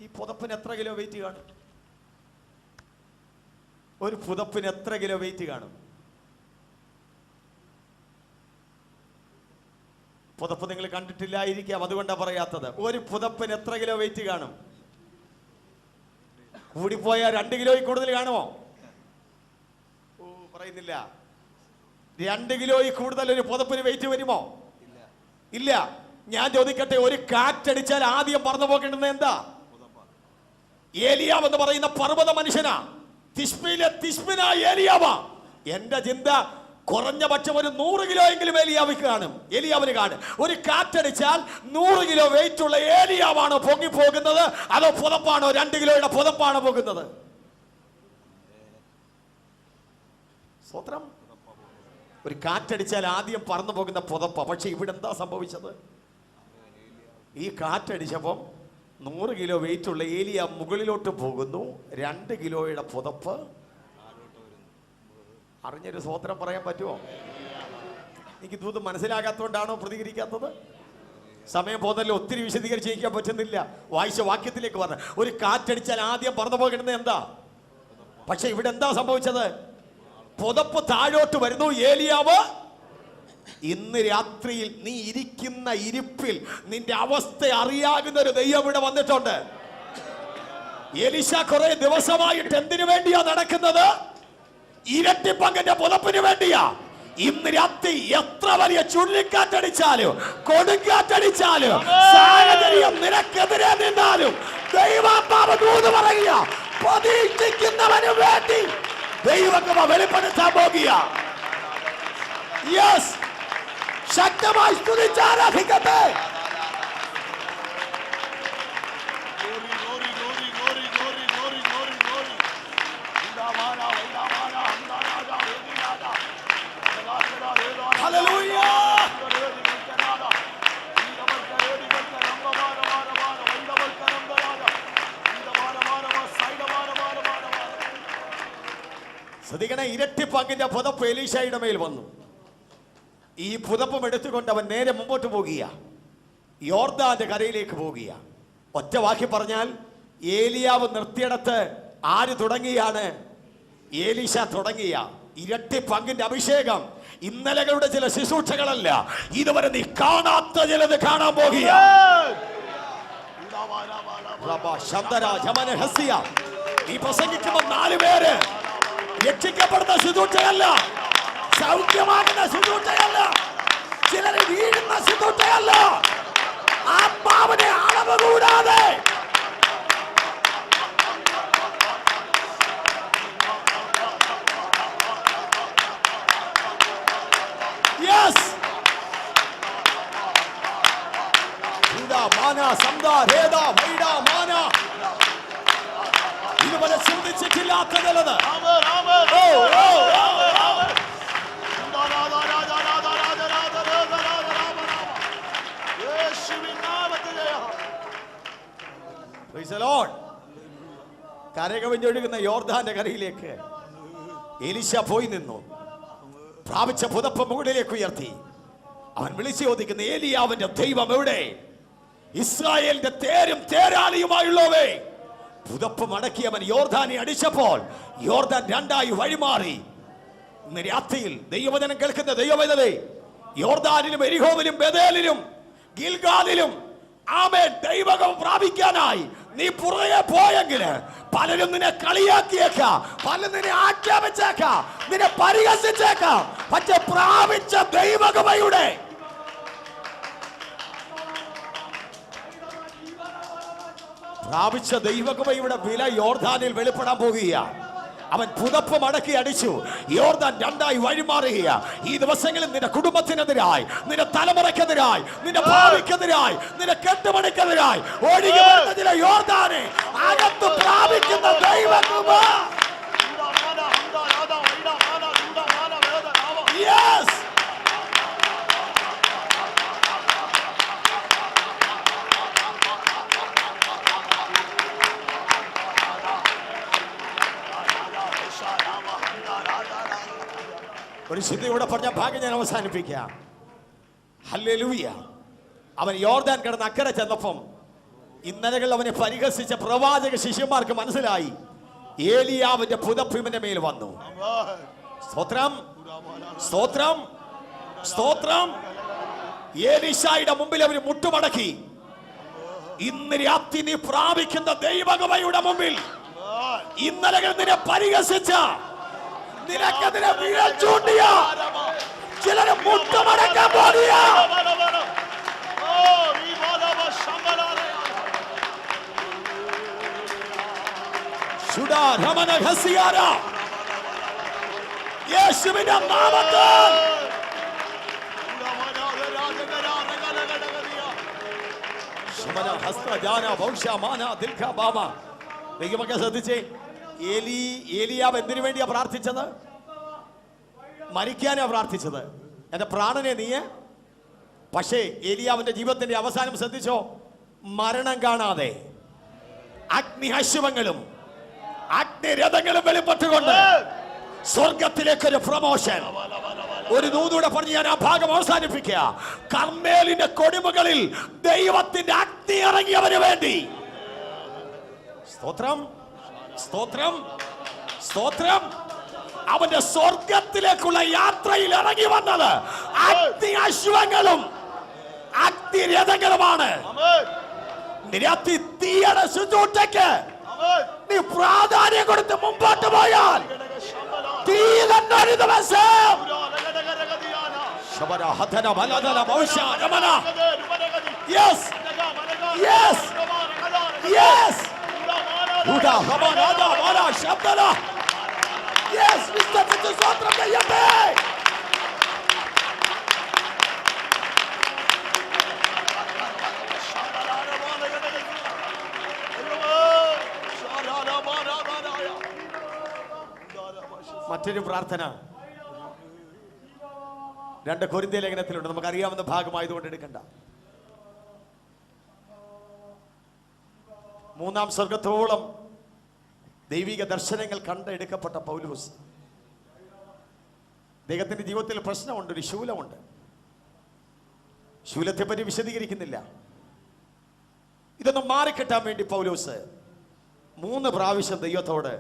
[SPEAKER 1] ഈ പുതപ്പിന് എത്ര കിലോ വെയിറ്റ് കാണും? ഒരു പുതപ്പിന് എത്ര കിലോ വെയിറ്റ് കാണും? പുതപ്പ് നിങ്ങൾ കണ്ടിട്ടില്ലായിരിക്കാം, അതുകൊണ്ടാണ് പറയാത്തത്. ഒരു പുതപ്പിന് എത്ര കിലോ വെയിറ്റ് കാണും? കൂടിപ്പോയാൽ 2 കിലോയിൽ കൂടുതൽ കാണുമോ? പറയുന്നില്ല. 2 കിലോയിൽ കൂടുതൽ ഒരു പുതപ്പിന് വെയിറ്റ് വരുമോ? ഇല്ല. ഞാൻ ചോദിക്കട്ടെ, ഒരു കാറ്റടിച്ചാൽ ആദ്യം പറന്നു പോകേണ്ടത് എന്താ? ഏലിയാവ് എന്ന് പറയുന്ന പർവ്വത മനുഷ്യനാ. തിശ്ബിനായ ഏലിയാവാ. എന്റെ ചിന്ത, കുറഞ്ഞ പക്ഷം ഒരു 100 കിലോ എങ്കിലും ഏലിയാവിന് കാണും. ഒരു കാറ്റടിച്ചാൽ 100 കിലോ വെയിറ്റ് ഉള്ള ഏലിയാവാണോ പൊങ്ങി പോകുന്നത്, അതോ പുതപ്പാണോ 2 കിലോയുടെ പുതപ്പാണോ പോകുന്നത്? സ്വത്രം. ഒരു കാറ്റടിച്ചാൽ ആദ്യം പറന്നു പോകുന്ന പുതപ്പ. പക്ഷെ ഇവിടെ എന്താ സംഭവിച്ചത്? ഈ കാറ്റടിച്ചപ്പം 100 കിലോ വെയിറ്റ് ഉള്ള ഏലിയ മുകളിലോട്ട് പോകുന്നു. 2 കിലോയുടെ പുതപ്പ്. അറിഞ്ഞൊരു സ്വോത്രം പറയാൻ പറ്റുമോ? എനിക്ക് ദൂത് മനസ്സിലാകാത്തതുകൊണ്ടാണോ പ്രതികരിക്കാത്തത്? സമയം പോകുന്നല്ലോ, ഒത്തിരി വിശദീകരിച്ചിരിക്കാൻ പറ്റുന്നില്ല. വായിച്ച വാക്യത്തിലേക്ക് പറഞ്ഞ, ഒരു കാറ്റടിച്ചാൽ ആദ്യം പറന്നു പോകേണ്ടത് എന്താ? പക്ഷെ ഇവിടെ എന്താ സംഭവിച്ചത്? പുതപ്പ് താഴോട്ട് വരുന്നു. ഏലിയാവ്, ഇന്ന് രാത്രിയിൽ നീ ഇരിക്കുന്ന ഇരിപ്പിൽ നിന്റെ അവസ്ഥ അറിയാകുന്ന ഒരു ദൈവം ഇവിടെ വന്നിട്ടുണ്ട്. എലീശ കുറെ ദിവസമായിട്ട് എന്തിനു വേണ്ടിയാ നടക്കുന്നത്? ഇരട്ടി പങ്കിന്റെ പുതപ്പിന് വേണ്ടിയാ. ഇന്ന് രാത്രി എത്ര വലിയ ചുഴലിക്കാറ്റടിച്ചാലും കൊടുങ്കാറ്റടിച്ചാലും സാഹചര്യം നിനക്കെതിരെ നിന്നാലും ദൈവാത്മാവ് ദൂത് പറയുക, പ്രതീക്ഷിക്കുന്നവന് വേണ്ടി ദൈവകൃപ വെളിപ്പെടുത്താൻ പോകുക. യെസ്, ശക്തമായി സ്തുതിച്ചാരാധിക്കട്ടെ. ശ്രദ്ധിക്കണേ, ഇരട്ടി പങ്കിന്റെ പുതപ്പ് എലീശയുടെ മേൽ വന്നു. ഈ പുതപ്പും എടുത്തുകൊണ്ട് അവൻ നേരെ മുമ്പോട്ട് പോകുക, യോർദാന്റെ കരയിലേക്ക് പോകുക. ഒറ്റ വാക്കി പറഞ്ഞാൽ, ഏലിയാവ് നിർത്തിയിടത്ത് ആര് തുടങ്ങിയാണ്? എലീശ തുടങ്ങിയ ഇരട്ടി പങ്കിന്റെ അഭിഷേകം ഇന്നലകളുടെ ചില ശുശ്രൂഷകളല്ല, ഇതുവരെ നീ കാണാത്ത ചിലത് കാണാൻ പോകുക. നീ പ്രസംഗിക്കുമ്പോൾ 4 പേര് രക്ഷിക്കപ്പെടുന്ന ശുശ്രൂഷയല്ല, സൗഖ്യമാകുന്ന ശുശ്രൂഷയല്ല, ചിലര് വീഴുന്ന ശുശ്രൂഷയല്ല, ആത്മാവിനെ അളവ് കൂടാതെ ഇതുപോലെ ചിന്തിച്ചിട്ടില്ലാത്ത ചിലത്. കരകവിഞ്ഞൊഴുകുന്ന യോർദാന്റെ കരയിലേക്ക് എലീശ പോയി നിന്നു. പ്രാപിച്ച പുതപ്പ് മുകളിലേക്ക് ഉയർത്തി അവൻ വിളിച്ചു ചോദിക്കുന്ന, ഏലിയാവിന്റെ ദൈവം എവിടെ? ഇസ്രായേലിന്റെ തേരും തേരാളിയുമായുള്ളവേ. പുതപ്പ് മടക്കി അവൻ യോർദാനെ അടിച്ചപ്പോൾ യോർദാൻ 2ആയി വഴിമാറി. ഇന്ന് രാത്രിയിൽ ദൈവവചനം കേൾക്കുന്ന ദൈവവേദനേ, യോർദാനിലും എരിഹോവിലും ബേഥേലിലും ഗിൽഗാലിലും ആമേൻ ദൈവകം പ്രാപിക്കാനായി നീ പുറകെ പോയെങ്കിൽ പലരും നിന്നെ കളിയാക്കിയേക്കാം, പലരും നിന്നെ ആക്ഷേപിച്ചേക്കാം, നിന്നെ പരിഹസിച്ചേക്കാം. പക്ഷെ പ്രാപിച്ച ദൈവകൃപയുടെ വില യോർദാനിൽ വെളിപ്പെടാൻ പോകുക. അവൻ പുതപ്പ് മടക്കി അടിച്ചു, യോർദാൻ 2ആയി വഴിമാറുക. ഈ ദിവസങ്ങളിൽ നിന്റെ കുടുംബത്തിനെതിരായി, നിന്റെ തലമുറക്കെതിരായി, നിന്റെ ഭാവിക്കെതിരായി, നിന്റെ കെട്ടുപണിക്കെതിരായി ഒഴുകി വരുന്നതിലെ യോർദാനെ അകത്ത് പ്രാപിക്കുന്ന ദൈവകൃപ. യെസ്, ഒരു ശുദ്ധിയോടെ പറഞ്ഞ ഭാഗ്യം ഞാൻ അവസാനിപ്പിക്കാം. ഹല്ലേലൂയ. അവൻ യോർദാൻ കിടന്ന് അക്കരെ ചെന്നപ്പം ഇന്നലകൾ അവനെ പരിഹസിച്ച പ്രവാചക ശിഷ്യന്മാർക്ക് മനസ്സിലായി, ഏലിയാവിന്റെ പുതപ്പ് ഇവന്റെ മേൽ വന്നു. സ്തോത്രം, സ്തോത്രം, സ്തോത്രം. എലീശയുടെ മുമ്പിൽ അവർ മുട്ടുമടക്കി. ഇന്ന് രാത്രി നീ പ്രാപിക്കുന്ന ദൈവകൃപയുടെ മുമ്പിൽ ഇന്നലകൾ നിന്നെ പരിഹസിച്ച, നിനക്കെതിരെ വിരൽ ചൂണ്ടിയ ചിലര് മുട്ടുമടക്കാൻ പോകിയ യേശുവിന്റെ നാമത്തിൽ ശ്രദ്ധിച്ചേ, ഏലിയാവ് എന്തിനു വേണ്ടിയാ പ്രാർത്ഥിച്ചത്? മരിക്കാനാ പ്രാർത്ഥിച്ചത്, എന്റെ പ്രാണനെ നീ. പക്ഷേ ഏലിയാവിന്റെ ജീവിതത്തിന്റെ അവസാനം ശ്രദ്ധിച്ചോ, മരണം കാണാതെ അഗ്നി അശ്വങ്ങളും അഗ്നിരഥങ്ങളും വെളിപ്പെട്ടുകൊണ്ട് സ്വർഗത്തിലേക്കൊരു പ്രമോഷൻ. ഒരു ദൂതൂടെ പറഞ്ഞ് ഞാൻ ആ ഭാഗം അവസാനിപ്പിക്കുക. കർമ്മേലിന്റെ കൊടിമകളിൽ ദൈവത്തിന്റെ അഗ്നി ഇറങ്ങിയവന് വേണ്ടി. സ്തോത്രം, സ്തോത്രം, സ്തോത്രം. അവന്റെ സ്വർഗത്തിലേക്കുള്ള യാത്രയിൽ ഇറങ്ങി വന്നത് അഗ്നി അശ്വങ്ങളും അഗ്നിരഥങ്ങളുമാണ്. നിരത്തി തീയുടെ ശുചൂറ്റയ്ക്ക് നീ പ്രാധാന്യം കൊടുത്ത് മുമ്പോട്ട് പോയാൽ തീ തന്നെ ഒരു ദിവസം Yes. Yes. Yes. Yes. വിശ്വസിച്ച് സ്തോത്രം ചെയ്യട്ടെ. മറ്റൊരു പ്രാർത്ഥന 2 കൊരിന്ത്യ ലേഖനത്തിലുണ്ട്. നമുക്ക് അറിയാവുന്ന ഭാഗമായതുകൊണ്ട് എടുക്കണ്ട. 3-ാം സ്വർഗത്തോളം ദൈവിക ദർശനങ്ങൾ കണ്ടെടുക്കപ്പെട്ട പൗലോസ്, അദ്ദേഹത്തിന്റെ ജീവിതത്തിൽ പ്രശ്നമുണ്ട്, ഒരു ശൂലമുണ്ട്. ശൂലത്തെ പറ്റി വിശദീകരിക്കുന്നില്ല. ഇതൊന്നും മാറിക്കിട്ടാൻ വേണ്ടി പൗലോസ് 3 പ്രാവശ്യം ദൈവത്തോട്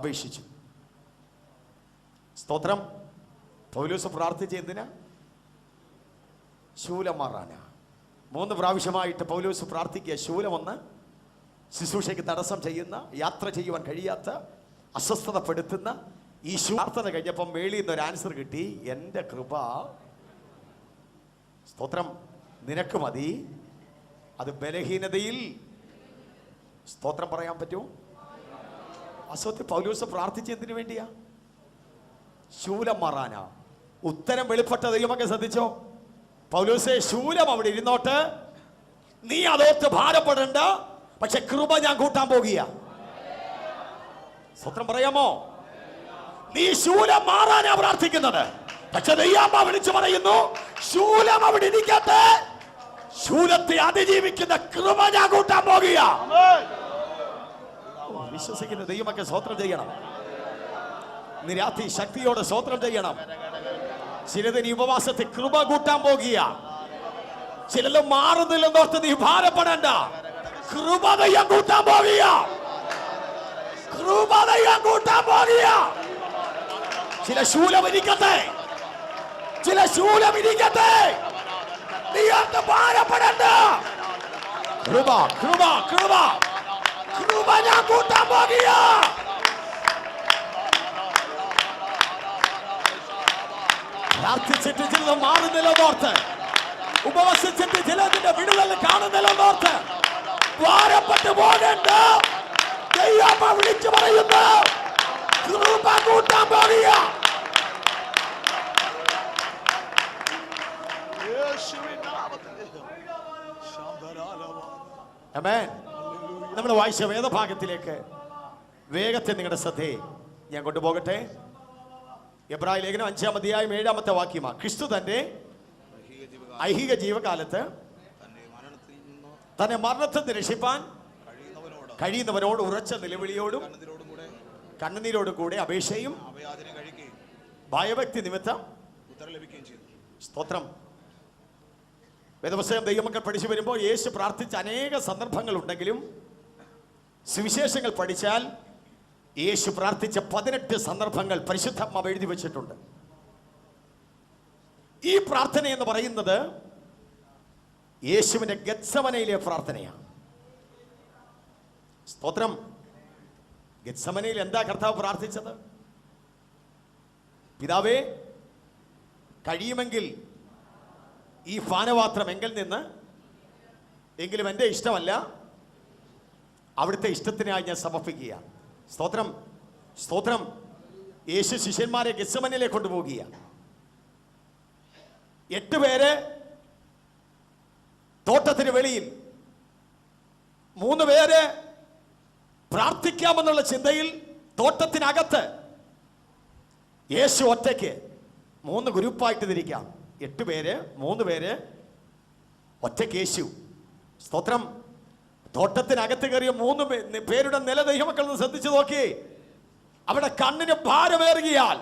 [SPEAKER 1] അപേക്ഷിച്ചു. സ്തോത്രം. പൗലോസ് പ്രാർത്ഥിച്ച എന്തിനാ? ശൂലം മാറാനാ. 3 പ്രാവശ്യമായിട്ട് പൗലോസ് പ്രാർത്ഥിക്കുക. ശൂലമൊന്ന് ശുശ്രൂഷയ്ക്ക് തടസ്സം ചെയ്യുന്ന, യാത്ര ചെയ്യുവാൻ കഴിയാത്ത, അസ്വസ്ഥതപ്പെടുത്തുന്ന ഈ പ്രാർത്ഥന കഴിഞ്ഞപ്പം മേളിൽ നിന്ന് ഒരു ആൻസർ കിട്ടി. എൻ്റെ കൃപ, സ്തോത്രം, നിനക്ക് മതി, അത് ബലഹീനതയിൽ. സ്തോത്രം പറയാൻ പറ്റുമോ? അസത്യത്തിൽ പൗലോസ് പ്രാർത്ഥിച്ച എന്തിനു വേണ്ടിയാ? ശൂലം മാറാനാ. ഉത്തരം വെളിപ്പെട്ട ദൈവമൊക്കെ ശ്രദ്ധിച്ചോ. പൗലോസേ, ശൂലം അവിടെ ഇരുന്നോട്ട്, നീ അതോർത്ത് ഭാരപ്പെടണ്ട, പക്ഷെ കൃപ ഞാൻ കൂട്ടാൻ പോകുക. സ്തോത്രം പറയാമോ? നീ ശൂലം മാറാനാ പ്രാർത്ഥിക്കുന്നത്, പക്ഷെ ദൈവം വിളിച്ചു പറയുന്നു, ശൂലം അവിടെ ഇരിക്കട്ടെ, ശൂലത്തെ അതിജീവിക്കുന്ന കൃപ ഞാൻ കൂട്ടാൻ പോകുക. വിശ്വസിക്കുന്ന ദൈവമൊക്കെ സ്തോത്രം ചെയ്യണം. ഇന്ന് രാത്രി ശക്തിയോടെ സ്തോത്രം ചെയ്യണം. ചിലത് നീ ഉപവാസത്തെ കൃപ കൂട്ടാൻ പോകുക. ചിലത് മാറുന്നില്ലെന്നോർത്ത് നീ ഭാരപ്പെടേണ്ട, കൃപതയം കൂട്ടാൻ പോകുക. കൃപതയം കൂട്ടാൻ പോകുക. ചില ശൂലം ഇരിക്കട്ടെ, ചില ശൂലം ഇരിക്കട്ടെ, നീ അത് ഭാരപ്പെടേണ്ട. കൃപ കൃപ കൃപ കൃപ ഞാൻ കൂട്ടാൻ പോകുക. പ്രാർത്ഥിച്ചിട്ട് ചിലത് മാറുന്നില്ലെന്നോർത്ത്, ഉപവസിച്ചിട്ട് ചിലതിന്റെ വിടുതൽ കാണുന്നില്ലെന്നോർത്ത് ഭാരപ്പെട്ടു പോകേണ്ട. ദൈവം വിളിച്ചു പറയുന്നു, കൃപ കൂട്ടാൻ പോകുക. ആമേൻ. നമ്മൾ വായിച്ച വേദഭാഗത്തിലേക്ക് വേഗത്തിൽ നിങ്ങളുടെ ശ്രദ്ധയെ ഞാൻ കൊണ്ടുപോകട്ടെ. എബ്രായ ലേഖനം 5-ാം അധ്യായം 7-ാമത്തെ വാക്യമാണ്. ക്രിസ്തു തന്റെ ഐഹിക ജീവകാലത്ത് തന്നെ മരണത്തിൽ നിന്ന് രക്ഷിപ്പാൻ കഴിയുന്നവരോട് ഉറച്ച നിലവിളിയോടും കണ്ണുനീരോടും കൂടെ അപേക്ഷയും ഭയഭക്തി നിമിത്തം സ്തോത്രം. വേദപുസ്തകം ദൈവമക്കൾ പഠിച്ചു വരുമ്പോൾ യേശു പ്രാർത്ഥിച്ച അനേക സന്ദർഭങ്ങൾ ഉണ്ടെങ്കിലും സുവിശേഷങ്ങൾ പഠിച്ചാൽ യേശു പ്രാർത്ഥിച്ച 18 സന്ദർഭങ്ങൾ പരിശുദ്ധാത്മാവ് എഴുതി വെച്ചിട്ടുണ്ട്. ഈ പ്രാർത്ഥന എന്ന് പറയുന്നത് യേശുവിന്റെ ഗത്സമനയിലെ പ്രാർത്ഥനയാണ്. സ്തോത്രം. ഗത്സമനയിൽ എന്താ കർത്താവ് പ്രാർത്ഥിച്ചത്? പിതാവേ, കഴിയുമെങ്കിൽ ഈ പാനപാത്രം എങ്കിൽ നിന്ന്, എങ്കിലും എൻ്റെ ഇഷ്ടമല്ല അവിടുത്തെ ഇഷ്ടത്തിനായി ഞാൻ സമർപ്പിക്കുക. സ്തോത്രം സ്തോത്രം. യേശു ശിഷ്യന്മാരെ ഗത്സമനയിലേക്ക് കൊണ്ടുപോകുക. 8 പേര് തോട്ടത്തിന് വെളിയിൽ, 3 പേര് പ്രാർത്ഥിക്കാമെന്നുള്ള ചിന്തയിൽ തോട്ടത്തിനകത്ത്, യേശു ഒറ്റയ്ക്ക്. 3 ഗ്രൂപ്പായിട്ട് തിരിക്കാം. 8 പേര്, 3 പേര്, ഒറ്റയ്ക്ക് യേശു. സ്തോത്രം. തോട്ടത്തിനകത്ത് കയറിയ 3 പേരുടെ നില ദൈവമക്കൾ ശ്രദ്ധിച്ചു നോക്കി. അവിടെ കണ്ണിന് ഭാരമേറിയാൽ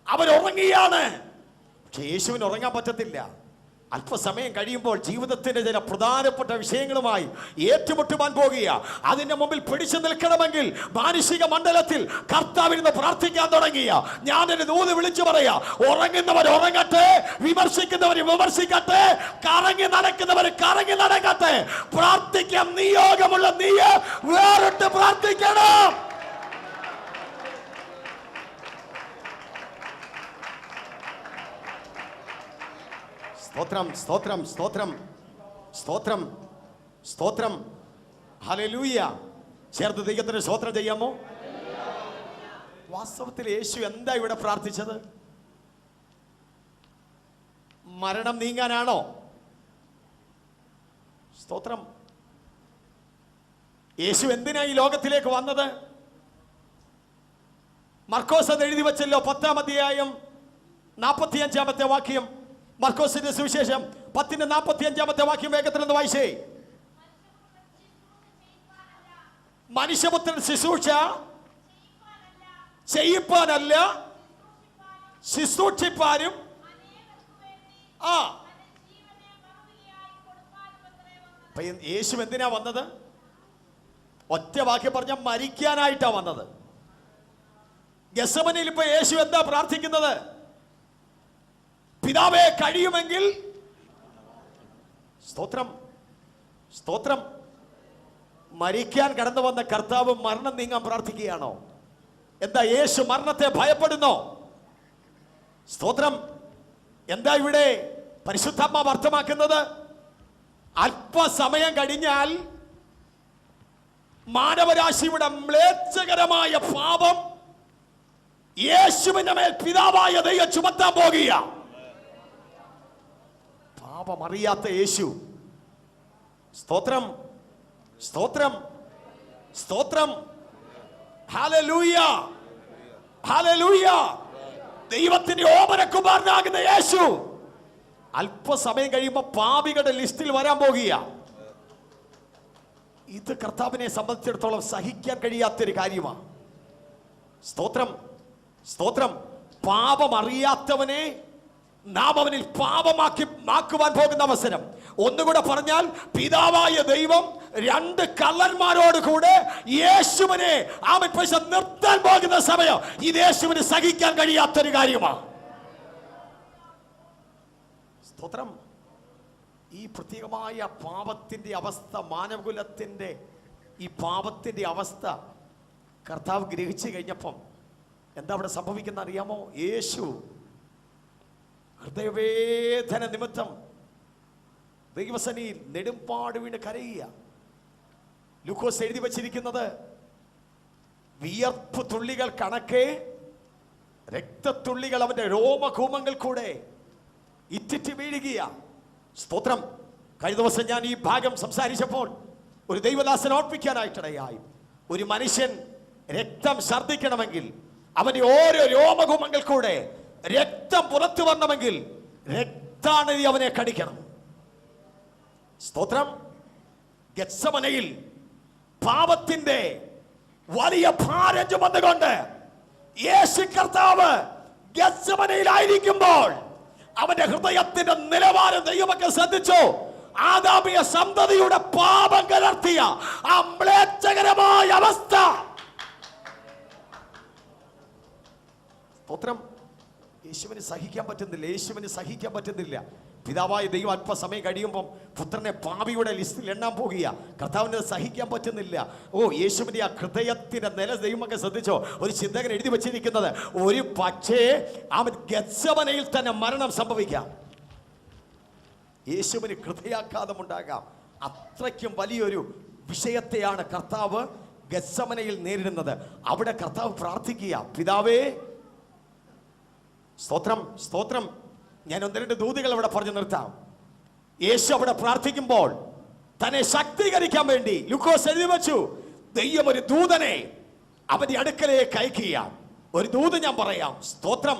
[SPEAKER 1] അവരുറങ്ങിയാണ്. പക്ഷെ യേശുവിന് ഉറങ്ങാൻ പറ്റത്തില്ല. അല്പസമയം കഴിയുമ്പോൾ ജീവിതത്തിന്റെ ചില പ്രധാനപ്പെട്ട വിഷയങ്ങളുമായി ഏറ്റുമുട്ടുവാൻ പോകുക. അതിന്റെ മുമ്പിൽ പിടിച്ചു നിൽക്കണമെങ്കിൽ മാനുഷിക മണ്ഡലത്തിൽ കർത്താവിരുന്ന് പ്രാർത്ഥിക്കാൻ തുടങ്ങിയ ഞാനൊരു ദൂത് വിളിച്ചു പറയാ, ഉറങ്ങുന്നവർ ഉറങ്ങട്ടെ, വിമർശിക്കുന്നവർ വിമർശിക്കട്ടെ, കറങ്ങി നടക്കുന്നവർ കറങ്ങി നടക്കട്ടെ. പ്രാർത്ഥിക്കാൻ നിയോഗമുള്ള നീ വേറിട്ട് പ്രാർത്ഥിക്കണം. സ്തോത്രം, സ്തോത്രം, സ്തോത്രം, സ്തോത്രം, സ്തോത്രം. ഹല്ലേലൂയ. ചേർത്ത് ദൈവത്തിന് സ്തോത്രം ചെയ്യാമോ? വാസ്തവത്തിൽ യേശു എന്താ ഇവിടെ പ്രാർത്ഥിച്ചത്? മരണം നീങ്ങാനാണോ? സ്തോത്രം. യേശു എന്തിനാ ഈ ലോകത്തിലേക്ക് വന്നത്? മർക്കോസ് അത് എഴുതി വച്ചല്ലോ, 10-ാം അധ്യായം 45-ാമത്തെ വാക്യം. മർക്കോസിന്റെ സുവിശേഷം 10:45 വാക്യം വേഗത്തിൽ ഒന്ന് വായിച്ചേ. മനുഷ്യപുത്രൻ ശുശ്രൂഷ ചെയ്യിപ്പാനല്ല, ശുശ്രൂഷിപ്പാനും. യേശു എന്തിനാ വന്നത്? ഒറ്റ വാക്യം പറഞ്ഞ മരിക്കാനായിട്ടാ വന്നത്. ഗെത്സമനിയിൽ ഇപ്പൊ യേശു എന്താ പ്രാർത്ഥിക്കുന്നത്? പിതാവേ, കഴിയുമെങ്കിൽ. സ്തോത്രം, സ്തോത്രം. മരിക്കാൻ കടന്നു വന്ന കർത്താവ് മരണം നീങ്ങാൻ പ്രാർത്ഥിക്കുകയാണോ? എന്താ യേശു മരണത്തെ ഭയപ്പെടുന്നോ? സ്തോത്രം. എന്താ ഇവിടെ പരിശുദ്ധാത്മാവ് അർത്ഥമാക്കുന്നത്? അല്പസമയം കഴിഞ്ഞാൽ മാനവരാശിയുടെ മ്ലേച്ഛകരമായ പാപം യേശുവിന്റെ മേൽ പിതാവായ ദൈവം ചുമത്താൻ പോകുക. പാപം അറിയാത്ത യേശു. സ്തോത്രം, സ്തോത്രം, സ്തോത്രം. Hallelujah, hallelujah. ദൈവത്തിന്റെ ഓമനകുമാരനാകുന്ന യേശു അല്പസമയം കഴിയുമ്പോൾ പാപികളുടെ ലിസ്റ്റിൽ വരാൻ പോകുക. ഇത് കർത്താവിനെ സംബന്ധിച്ചിടത്തോളം സഹിക്കാൻ കഴിയാത്തൊരു കാര്യമാണ്. സ്തോത്രം, സ്തോത്രം. പാപം അറിയാത്തവനെ നാം അവനിൽ പാപമാക്കുവാൻ പോകുന്ന അവസരം. ഒന്നുകൂടെ പറഞ്ഞാൽ, പിതാവായ ദൈവം 2 കള്ളന്മാരോട് കൂടെ യേശുവിനെ അവൻ നിർത്താൻ പോകുന്ന സമയം. ഇത് യേശുവിന് സഹിക്കാൻ കഴിയാത്തൊരു കാര്യമാണ്. സ്തോത്രം. ഈ പ്രത്യേകമായ പാപത്തിന്റെ അവസ്ഥ, മാനവകുലത്തിന്റെ ഈ പാപത്തിന്റെ അവസ്ഥ കർത്താവ് ഗ്രഹിച്ചു കഴിഞ്ഞപ്പം എന്താ അവിടെ സംഭവിക്കുന്ന അറിയാമോ? യേശു ഹൃദയവേദന നിമിത്തം ദൈവസന്നിധിയിൽ നെടുമ്പാട് വീണ് കരയുക. ലൂക്കോസ് എഴുതി വച്ചിരിക്കുന്നത്, വിയർപ്പ് തുള്ളികൾ കണക്കെ രക്തത്തുള്ളികൾ അവന്റെ രോമകൂമങ്ങൾ കൂടെ ഇറ്റിറ്റ് വീഴുകയ. സ്തോത്രം. കഴിഞ്ഞ ദിവസം ഞാൻ ഈ ഭാഗം സംസാരിച്ചപ്പോൾ ഒരു ദൈവദാസൻ ഓർപ്പിക്കാനായിട്ടിടയായി. ഒരു മനുഷ്യൻ രക്തം ഛർദ്ദിക്കണമെങ്കിൽ അവന്റെ ഓരോ രോമകൂമങ്ങൾ കൂടെ രക്തം പുറത്തു വരണമെങ്കിൽ രക്താണി അവനെ കടിക്കണം. സ്തോത്രം. ഗെത്സമനയിൽ പാപത്തിന്റെ വലിയ ഭാരം ചുമന്നുകൊണ്ട് യേശു കർത്താവ് ഗെത്സമനയിലായിരിക്കുമ്പോൾ അവന്റെ ഹൃദയത്തിന്റെ നിലവാരം ദൈവമൊക്കെ ശ്രദ്ധിച്ചു. ആദാമിയ സന്തതിയുടെ പാപം കലർത്തിയ ആ മ്ലേച്ഛകരമായ അവസ്ഥ. സ്തോത്രം. യേശുവിന് സഹിക്കാൻ പറ്റുന്നില്ല, യേശുവിന് സഹിക്കാൻ പറ്റുന്നില്ല. പിതാവായ ദൈവം അല്പസമയം കഴിയുമ്പം പുത്രനെ പാപിയുടെ ലിസ്റ്റിൽ എണ്ണാൻ പോകുക. കർത്താവിന് സഹിക്കാൻ പറ്റുന്നില്ല. യേശുവിന്റെ ആ ഹൃദയത്തിന്റെ നില ദൈവമൊക്കെ ശ്രദ്ധിച്ചോ? ഒരു ചിന്തകൻ എഴുതി വച്ചിരിക്കുന്നത്, ഒരു പക്ഷേ അവൻ ഗെത്സമനയിൽ തന്നെ മരണം സംഭവിക്കാം. യേശുവിന് ഹൃദയാഘാതമുണ്ടാകാം. അത്രയ്ക്കും വലിയൊരു വിഷയത്തെയാണ് കർത്താവ് ഗെത്സമനയിൽ നേരിടുന്നത്. അവിടെ കർത്താവ് പ്രാർത്ഥിക്കുക, പിതാവേ. സ്തോത്രം, സ്തോത്രം. ഞാൻ 1-2 ദൂതുകൾ അവിടെ പറഞ്ഞു നിർത്താം. യേശു അവിടെ പ്രാർത്ഥിക്കുമ്പോൾ തന്നെ ശക്തീകരിക്കാൻ വേണ്ടി ലൂക്കോസ് എഴുതി വെച്ചു, ദൈവം ഒരു ദൂതനെ അവന്റെ അടുക്കലേക്ക് അയക്കുക. ഒരു ദൂത് ഞാൻ പറയാം. സ്തോത്രം.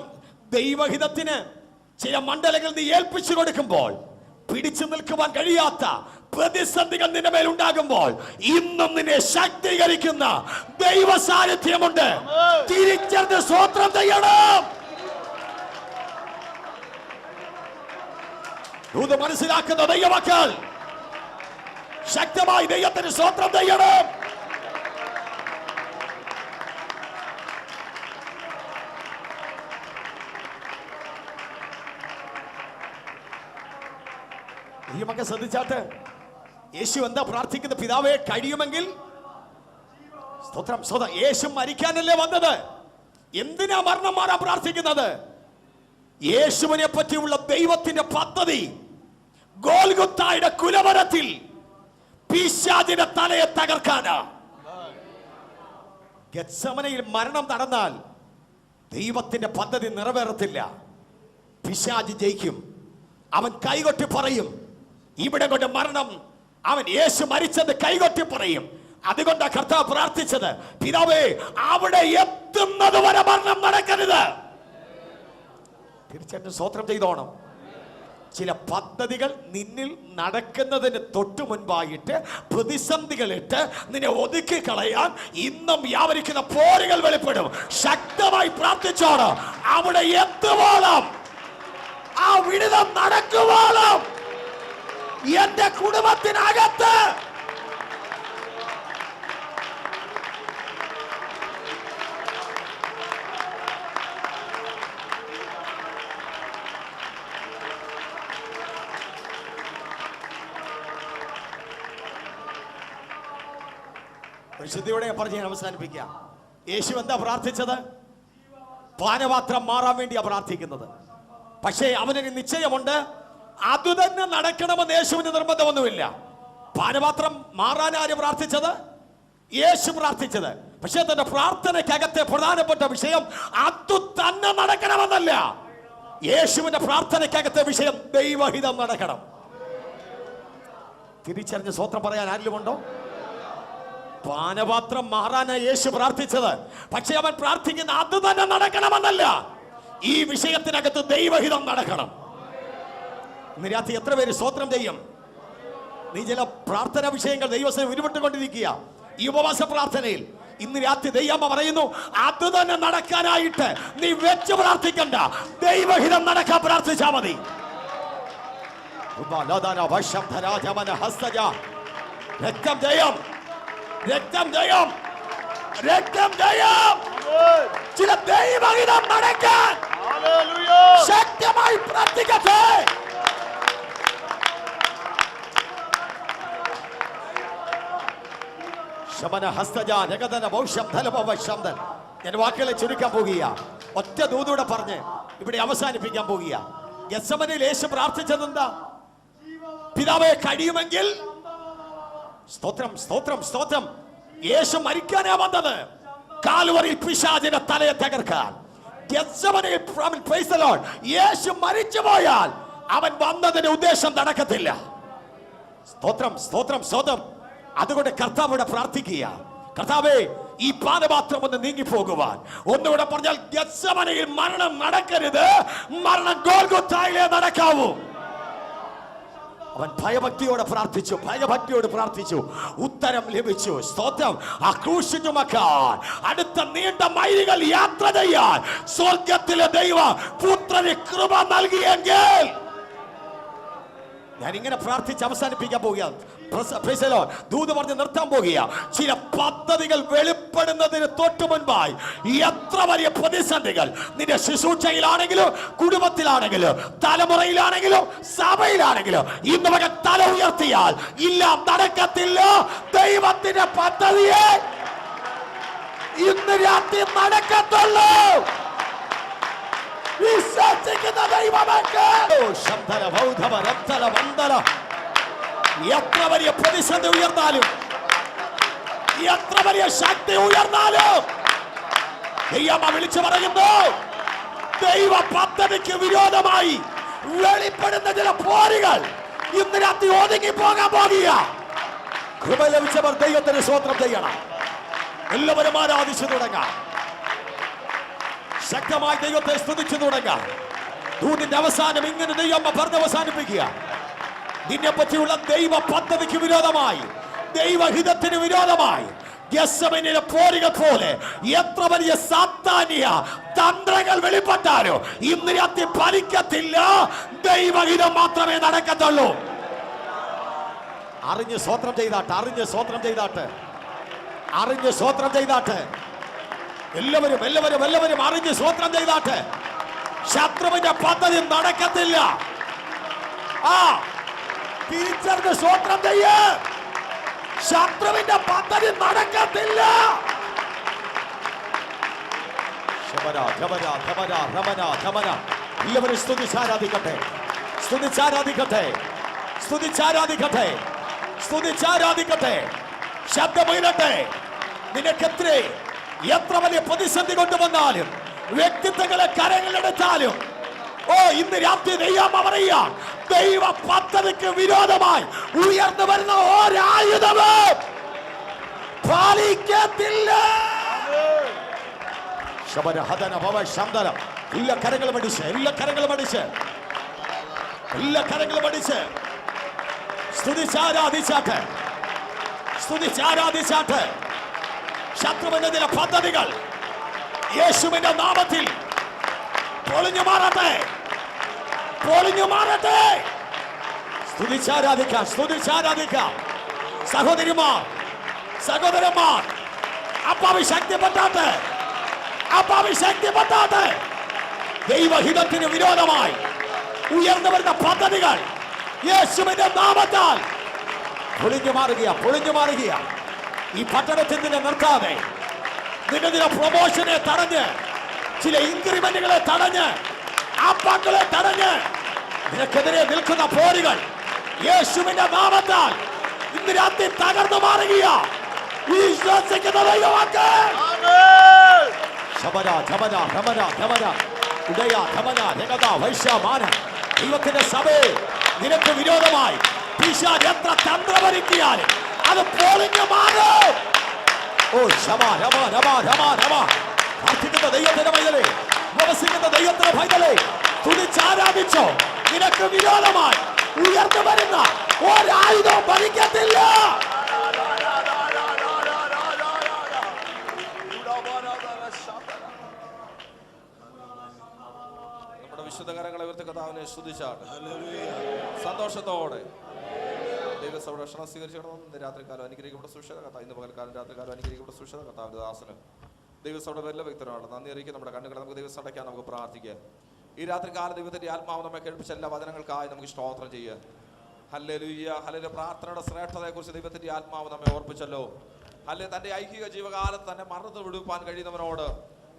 [SPEAKER 1] ദൈവഹിതത്തിന് ചില മണ്ഡലങ്ങൾ നീ ഏൽപ്പിച്ചു കൊടുക്കുമ്പോൾ, പിടിച്ചു നിൽക്കുവാൻ കഴിയാത്ത പ്രതിസന്ധികൾ നിന്റെ മേൽ ഉണ്ടാകുമ്പോൾ, ഇന്നും നിന്നെ ശക്തീകരിക്കുന്ന ദൈവ സാന്നിധ്യമുണ്ട്. തിരിച്ചറിഞ്ഞ് സ്തോത്രം ചെയ്യണം. ദൂത് മനസ്സിലാക്കുന്ന ദൈവമക്കൾ ശക്തമായി ദൈവത്തിന് സ്തോത്രം ചെയ്യണം. ദൈവമക്കൾ ശ്രദ്ധിച്ചാട്ട് യേശു എന്താ പ്രാർത്ഥിക്കുന്നത്? പിതാവേ, കഴിയുമെങ്കിൽ. സ്തോത്രം, സ്തോത്രം. യേശു മരിക്കാനല്ലേ വന്നത്? എന്തിനാ മരണം മാറാൻ പ്രാർത്ഥിക്കുന്നത്? യേശുവിനെ പറ്റിയുള്ള ദൈവത്തിന്റെ പദ്ധതി ഗോൽഗുത്തായുടെ കുലമരത്തിൽ പിശാചിന്റെ തലയെ തകർക്കാനാ. ഗെത്സമനയിൽ മരണം നടന്നാൽ ദൈവത്തിന്റെ പദ്ധതി നിറവേറത്തില്ല. പിശാച് ജയിക്കും. അവൻ കൈകൊട്ടി പറയും, ഇവിടെ കൊണ്ട് മരണം, അവൻ യേശു മരിച്ചത് കൈകൊട്ടി പറയും. അതുകൊണ്ട് കർത്താവ് പ്രാർത്ഥിച്ചത്, പിതാവേ അവിടെ എത്തുന്നത് വരെ മരണം നടക്കരുത്. തീർച്ചയായിട്ടും സ്തോത്രം ചെയ്തോണം. ചില പദ്ധതികൾ നിന്നിൽ നടക്കുന്നതിന് തൊട്ടു മുൻപായിട്ട് പ്രതിസന്ധികളിട്ട് നിന്നെ ഒതുക്കി കളയാൻ ഇന്നും വ്യാപരിക്കുന്ന പോരുകൾ വെളിപ്പെടും. ശക്തമായി പ്രാർത്ഥിച്ചോണം. അവിടെ എത്തുവോളം, ആ വിടുതൽ നടക്കുവോളം എന്റെ കുടുംബത്തിനകത്ത് വിശുദ്ധിയോടെ പറഞ്ഞ് ഞാൻ അവസാനിപ്പിക്കാം. യേശു എന്താ പ്രാർത്ഥിച്ചത്? പാനപാത്രം മാറാൻ വേണ്ടിയാ പ്രാർത്ഥിക്കുന്നത്. പക്ഷേ അവനൊരു നിശ്ചയമുണ്ട്, അതുതന്നെ നടക്കണമെന്ന് യേശുവിന് നിർബന്ധമൊന്നുമില്ല. പാനപാത്രം മാറാൻ ആര് പ്രാർത്ഥിച്ചത്? യേശു പ്രാർത്ഥിച്ചത്. പക്ഷേ തന്റെ പ്രാർത്ഥനയ്ക്കകത്തെ പ്രധാനപ്പെട്ട വിഷയം അത് തന്നെ നടക്കണമെന്നല്ല. യേശുവിന്റെ പ്രാർത്ഥനയ്ക്കകത്തെ വിഷയം ദൈവഹിതം നടക്കണം. തിരിച്ചറിഞ്ഞ് സ്വത്രം പറയാൻ ആരെങ്കിലും ഉണ്ടോ? പാനപാത്രം മാറാനാ യേശു പ്രാർത്ഥിച്ചത്. പക്ഷെ അവൻ പ്രാർത്ഥിക്കുന്ന അത് തന്നെ നടക്കണമെന്നല്ല. ഈ വിഷയത്തിനകത്ത് ദൈവഹിതം നടക്കണം. ഇന്ന് രാത്രി എത്ര പേര് സ്തോത്രം ചെയ്യും? നീ ചില പ്രാർത്ഥന വിഷയങ്ങൾ ദൈവസേന ഉരുവിട്ടുകൊണ്ടിരിക്കുക. ഈ ഉപവാസ പ്രാർത്ഥനയിൽ ഇന്ന് രാത്രി ദൈവമ്മ പറയുന്നു, അത് തന്നെ നടക്കാനായിട്ട് നീ വെച്ച് പ്രാർത്ഥിക്കണ്ട, ദൈവഹിതം നടക്കാൻ പ്രാർത്ഥിച്ചാ മതി. രക്തം ജയം, രക്തം ജയം, രക്തം ജയം. ചില ദൈവഹിതം നടക്കാൻ ശക്തമായി പ്രാർത്ഥിക്കട്ടെ. ഞാൻ വാക്കുകളെ ചുരുക്കാൻ പോകുക. ഒറ്റ ദൂതൂടെ പറഞ്ഞ് ഇവിടെ അവസാനിപ്പിക്കാൻ പോകുക. ഗെത്സമനയിൽ യേശു പ്രാർത്ഥിച്ചത് എന്താ? പിതാവേ കഴിയുമെങ്കിൽ, സ്തോത്രം സ്തോത്രം സ്തോത്രം, യേശു മരിക്കാനാ വന്നത്, കാൽവരിയിൽ പിശാചിന്റെ തലയെ തകർക്കാൻ. ഗെത്സമനയിൽ യേശു മരിച്ചു പോയാൽ അവൻ വന്നതിന്റെ ഉദ്ദേശം നടക്കത്തില്ല. സ്തോത്രം സ്തോത്രം സ്തോത്രം. അതുകൊണ്ട് കർത്താവോട് പ്രാർത്ഥിക്കുക, കർത്താവേ ഈ പാനപാത്രം ഒന്ന് നീങ്ങിപ്പോകുവാൻ. ഒന്നുകൂടെ പറഞ്ഞാൽ ഗെത്സമനയിൽ മരണം നടക്കരുത്, മരണം ഗോൽഗോഥായിലേ നടക്കാവൂ. അവൻ ഭയഭക്തിയോടെ പ്രാർത്ഥിച്ചു, ഭയഭക്തിയോട് പ്രാർത്ഥിച്ചു, ഉത്തരം ലഭിച്ചു. സ്തോത്രം. ആ ക്രൂശ് ചുമക്കാൻ, അടുത്ത നീണ്ട മൈലുകൾ യാത്ര ചെയ്യാൻ സ്വർഗത്തിലെ ദൈവ പുത്രന് കൃപ നൽകിയെങ്കിൽ, ഞാൻ ഇങ്ങനെ പ്രാർത്ഥിച്ച് അവസാനിപ്പിക്കാൻ പോകുകയാണ്. ദൂത് പറഞ്ഞ് നിർത്താൻ പോകുക. ചില പദ്ധതികൾ വെളിപ്പെടുന്നതിന് തൊട്ടു മുൻപായി എത്ര വലിയ പ്രതിസന്ധികൾ നിന്റെ ശുശ്രൂഷയിലാണെങ്കിലും കുടുംബത്തിലാണെങ്കിലും തലമുറയിലാണെങ്കിലും സഭയിലാണെങ്കിലും ഇന്ന് വരെ തല ഉയർത്തിയാൽ ഇല്ല, നടക്കത്തില്ല. ദൈവത്തിന്റെ പദ്ധതിയെ ഇന്ന് രാത്രി നടക്കത്തുള്ളൂ. വിശ്വസിക്കുന്ന ദൈവമേ, എത്ര വലിയ പ്രതിസന്ധി ഉയർന്നാലും, എത്ര വലിയ ശക്തി ഉയർന്നാലും ദൈവം വിളിച്ചു പറയുന്നു, ദൈവ പദ്ധതിക്ക് വിരോധമായി വെളിപ്പെടുന്ന ചില പോരുകൾ ഇന്ന് രാത്രി ഒതുങ്ങി പോകാൻ പോകുക. കൃപ ലഭിച്ചവർ ദൈവത്തിന് സ്തോത്രം ചെയ്യണം. എല്ലാവരും ആരാധിച്ചു തുടങ്ങാം. ശക്തമായി ദൈവത്തെ സ്തുതിച്ചു തുടങ്ങാം. ദൂതിന്റെ അവസാനം ഇങ്ങനെ ദൈവം പറഞ്ഞ് അവസാനിപ്പിക്കുക. നിന്നെ പറ്റിയുള്ള ദൈവ പദ്ധതിക്ക് വിരോധമായി, ദൈവഹിതത്തിന് വിരോധമായി ഗെത്സമനയിലെ പോരുകൾ പോലെ എത്ര വലിയ സാത്താന്യ തന്ത്രങ്ങൾ വെളിപ്പെട്ടാലോ ഇന്ന് രാത്രി ഫലിക്കത്തില്ല. ദൈവഹിതം മാത്രമേ നടക്കത്തുള്ളൂ. അറിഞ്ഞ് സ്വത്രം ചെയ്താട്ടെ, അറിഞ്ഞ് സ്വത്രം ചെയ്താട്ടെ, അറിഞ്ഞ് സ്വത്രം ചെയ്താട്ടെ. എല്ലാവരും എല്ലാവരും എല്ലാവരും അറിഞ്ഞ് സ്വത്രം ചെയ്താട്ടെ. ശത്രുവിന്റെ പദ്ധതി നടക്കത്തില്ല. ആ തിരിച്ചറിഞ്ഞ് സ്വത്രം ചെയ്യ. ശത്രുവിന്റെ പദ്ധതി നടക്കത്തില്ല. എല്ലാവരും സ്തുതിച്ചാരാധിക്കട്ടെ, സ്തുതിച്ചാരാധിക്കട്ടെ. സ്തുതിച്ചാരാധിക്കട്ടെ, സ്തുതിച്ചാരാധിക്കട്ടെ. ശബ്ദമുയരട്ടെ. നിനക്കെതിരെ എത്ര വലിയ പ്രതിസന്ധി കൊണ്ടുവന്നാലും, വ്യക്തിത്വങ്ങളെ കരങ്ങളെടുത്താലും, ഇന്ന് രാത്രി ദൈവം പറയുക, ദൈവ പദ്ധതിക്ക് വിരോധമായി ഉയർന്നു വരുന്ന ഒരായുധവും ഫലിക്കത്തില്ല. എല്ലാ കരങ്ങളും അടിച്ച്, എല്ലാ കരങ്ങളും അടിച്ച്, എല്ലാ കരങ്ങളും അടിച്ച് സ്തുതിച്ചാരാധിച്ചാട്ടെ, സ്തുതിച്ചാരാധിച്ചാട്ടെ. ശത്രുവിന്റെ പദ്ധതികൾ യേശുവിന്റെ നാമത്തിൽ പൊളിഞ്ഞു മാറട്ടെ, പൊളിഞ്ഞു മാറട്ടെ. സ്തുതിച്ചാരാധിക്കാം, സ്തുതിച്ചാരാധിക്കാം. സഹോദരിമാർ, സഹോദരന്മാർ, അപ്പാവി ശക്തിപ്പെട്ടാട്ടെ, അപ്പാവി ശക്തിപ്പെട്ടാട്ടെ. ദൈവഹിതത്തിന് വിരോധമായി ഉയർന്നു വരുന്ന പദ്ധതികൾ യേശുവിന്റെ നാമത്താൽ പൊളിഞ്ഞു മാറുക, പൊളിഞ്ഞു മാറുക. ഈ പട്ടണത്തിൽ നിന്ന് നിർത്താതെ, നിന്റെ പ്രൊമോഷനെ തടഞ്ഞ്, ചില ഇൻക്രിമെന്റുകളെ തടഞ്ഞ്, ആപ്പാക്കളെ തടഞ്ഞ് നിനക്കെതിരെ നിൽക്കുന്ന പോരുകൾ യേശുവിന്റെ നാമത്താൽ ഇന്ന് രാത്രി തകർന്നു മാറുക. വിശ്വസിക്കുന്ന ദൈവമക്കൾ, ദൈവത്തിന്റെ സഭയെ നിനക്ക് വിരോധമായി പിശാച് എത്ര തന്ത്രമൊരുക്കിയാലും അത് പൊളിഞ്ഞു മാറും. പ്രാർത്ഥിക്കുന്ന ദൈവത്തിന്റെ പൈതലേ, വസിക്കുന്ന ദൈവത്തിന്റെ പൈതലേ, തുതിച്ചാരാധിച്ചോ. നിനക്ക് വിരോധമായി ഉയർന്നു വരുന്ന ഒരായുധവും ഫലിക്കത്തില്ല.
[SPEAKER 2] നമ്മുടെ വിശുദ്ധ കരങ്ങളെ ഉയർത്തി കർത്താവിനെ സ്തുതിച്ചാട്ടെ. സന്തോഷത്തോടെ ദൈവസഭയുടെ ക്ഷണം സ്വീകരിച്ചിടണം. ഇന്ന് രാത്രികാലം അനുഗ്രഹിക്കപ്പെട്ട സുരക്ഷിത കഥ, ഇന്ന് പകൽക്കാലം രാത്രികാലം അനുഗ്രഹിക്കപ്പെട്ട സുരക്ഷിത കഥാവിന്റെ ദാസന് ദൈവസഭയുടെ എല്ലാ വ്യക്തമാണ് നന്ദി അറിയിക്കുക. നമ്മുടെ കണ്ണുകളെ നമുക്ക് ദൈവം അടയ്ക്കാൻ നമുക്ക് പ്രാർത്ഥിക്കുക. ഈ രാത്രികാലം ദൈവത്തിന്റെ ആത്മാവ് നമ്മെ കേൾപ്പിച്ച എല്ലാ വചനങ്ങൾക്കായി നമുക്ക് സ്തോത്രം ചെയ്യുക. Hallelujah, hallelujah. പ്രാർത്ഥനയുടെ ശ്രേഷ്ഠതയെ കുറിച്ച് ദൈവത്തിന്റെ ആത്മാവ് നമ്മെ ഓർപ്പിച്ചല്ലോ. അല്ലെ, തന്റെ ഐഹിക ജീവകാലത്ത് തന്നെ മറന്നു വിടുവാൻ കഴിയുന്നവനോട്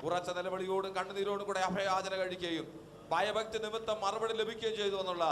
[SPEAKER 2] ഉറച്ച നിലവിളിയോടും കണ്ണുനീരോടും കൂടെ അഭയാചന കഴിക്കുകയും ഭയഭക്തി നിമിത്തം മറുപടി ലഭിക്കുകയും ചെയ്തു എന്നുള്ള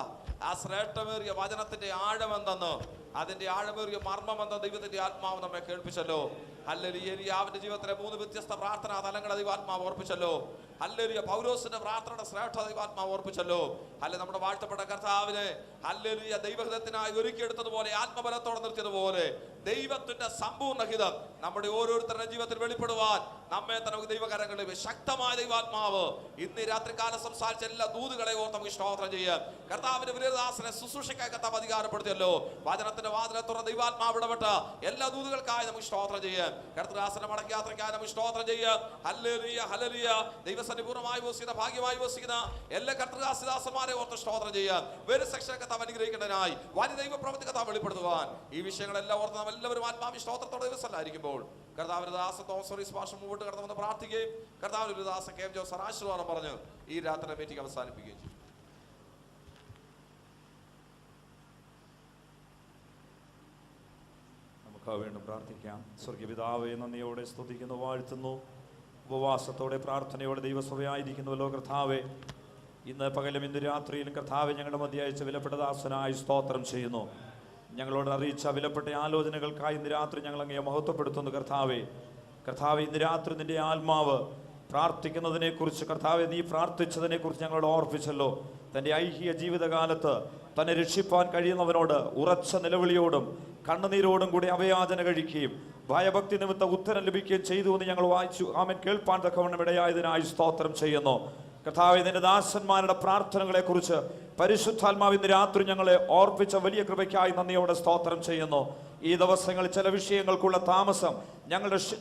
[SPEAKER 2] ആ ശ്രേഷ്ഠമേറിയ വചനത്തിന്റെ ആഴമെന്തെന്ന്, അതിന്റെ ആഴമേറിയ മർമ്മമെന്ന ദൈവത്തിന്റെ ആത്മാവ് നമ്മെ കേൾപ്പിച്ചല്ലോ. ഹല്ലേലൂയ. ഏലിയാവിന്റെ ജീവിതത്തിലെ 3 വ്യത്യസ്ത പ്രാർത്ഥനാ തലങ്ങളെ ദൈവാത്മാവ് ഓർപ്പിച്ചല്ലോ. ഹല്ലേലൂയ. പൗലോസിന്റെ പ്രാർത്ഥനയുടെ ശ്രേഷ്ഠത ദൈവാത്മാവ് ഓർപ്പിച്ചല്ലോ. അല്ലെ, നമ്മുടെ വാഴ്ത്തപ്പെട്ട കർത്താവിനെ ഹല്ലേലൂയ ദൈവഹിതത്തിനായി ഒരുക്കിയെടുത്തതുപോലെ, ആത്മബലത്തോടെ നിർത്തിയതുപോലെ ദൈവത്തിന്റെ സമ്പൂർണ്ണ ഹിതം നമ്മുടെ ഓരോരുത്തരുടെ ജീവിതത്തിൽ വെളിപ്പെടുവാൻ നമ്മെ തന്നെ ദൈവകരങ്ങളിൽ ശക്തമായ ദൈവാത്മാവ് ഇന്ന് രാത്രികാലം സംസാരിച്ച എല്ലാ ദൂതുകളെ ഓർത്ത് നമുക്ക് സ്തോത്രം ചെയ്യാം. കർത്താവിന്റെ വിരദാസനെ ശുശ്രൂഷയ്ക്കായി കർത്താവ് അധികാരപ്പെടുത്തിയല്ലോ. വചനത്തിന്റെ വാതിലെ തുറന്ന ദൈവാത്മാവ് ഇടപെട്ട എല്ലാ ദൂതുകൾക്കായി നമുക്ക് സ്തോത്രം ചെയ്യാം. കർത്തദാസനെ മടക്കി യാത്രയ്ക്കായി നമുക്ക് സ്തോത്രം ചെയ്യാം. Hallelujah, hallelujah. ദൈവസന്നിധി പൂർണ്ണമായി വസിക്കുന്ന, ഭാഗ്യമായി വസിക്കുന്ന എല്ലാ കർത്തദാസന്മാരെ ഓർത്ത് സ്തോത്രം ചെയ്യാം. വരും സെക്ഷനെ കർത്താവ് അനുഗ്രഹിക്കേണ്ടതിനായി വലിയ ദൈവ പ്രവൃത്തി കർത്താവ് വെളിപ്പെടുത്തുവാൻ ഈ വിഷയങ്ങളെല്ലാം ഓർത്ത് നാം എല്ലാവരും ആത്മാവി സ്തോത്രത്തോടെ ദിവസമല്ലായിരിക്കുമ്പോൾ കർത്താവിന്റെ ദാസ തോമസ് ഭാഷ മുമ്പോട്ട് കടന്നുവന്ന് പ്രാർത്ഥിക്കുകയും കർത്താവിന്റെ ഒരു ദാസ കെ എം ജോസർ ആശീർവാദം പറഞ്ഞ് ഈ രാത്രി മീറ്റിംഗ് അവസാനിപ്പിക്കുകയും ചെയ്യും.
[SPEAKER 3] നമുക്ക് വീണ്ടും പ്രാർത്ഥിക്കാം. സ്വർഗീയ പിതാവേ, നന്ദിയോടെ സ്തുതിക്കുന്നു, വാഴ്ത്തുന്നു. ഉപവാസത്തോടെ പ്രാർത്ഥനയോടെ ദൈവസഭയായിരിക്കുന്നുവല്ലോ കർത്താവേ. ഇന്ന് പകലും ഇന്ന് രാത്രിയിലും കർത്താവെ ഞങ്ങളുടെ മധ്യ അയച്ച വിലപ്പെട്ട ദാസനായി സ്തോത്രം ചെയ്യുന്നു. ഞങ്ങളോട് അറിയിച്ച വിലപ്പെട്ട ആലോചനകൾക്കായി ഇന്ന് രാത്രി ഞങ്ങൾ അങ്ങയെ മഹത്വപ്പെടുത്തുന്നു കർത്താവെ. കർത്താവെ, ഇന്ന് രാത്രി നിന്റെ ആത്മാവ് പ്രാർത്ഥിക്കുന്നതിനെ കുറിച്ച്, കർത്താവെ നീ പ്രാർത്ഥിച്ചതിനെ കുറിച്ച് ഞങ്ങളോട് ഓർപ്പിച്ചല്ലോ. തൻ്റെ ഐഹിക ജീവിതകാലത്ത് തന്നെ രക്ഷിപ്പാൻ കഴിയുന്നവനോട് ഉറച്ച നിലവിളിയോടും കണ്ണുനീരോടും കൂടി അഭയാചന കഴിക്കുകയും ഭയഭക്തി നിമിത്തം ഉത്തരം ലഭിക്കുകയും ചെയ്തു എന്ന് ഞങ്ങൾ വായിച്ചു. ആമേൻ. കേൾപ്പാൻ തക്കവണ്ണം ഇടയായതിനായി സ്തോത്രം ചെയ്യുന്നു കർത്താവേ. നിന്റെ ദാസന്മാരുടെ പ്രാർത്ഥനകളെ കുറിച്ച് പരിശുദ്ധാത്മാവ് ഇന്ന് രാത്രി ഞങ്ങളെ ഓർപ്പിച്ച വലിയ കൃപയ്ക്കായി നന്ദിയോടെ സ്തോത്രം ചെയ്യുന്നു. ഈ ദിവസങ്ങളിൽ ചില വിഷയങ്ങൾക്കുള്ള താമസം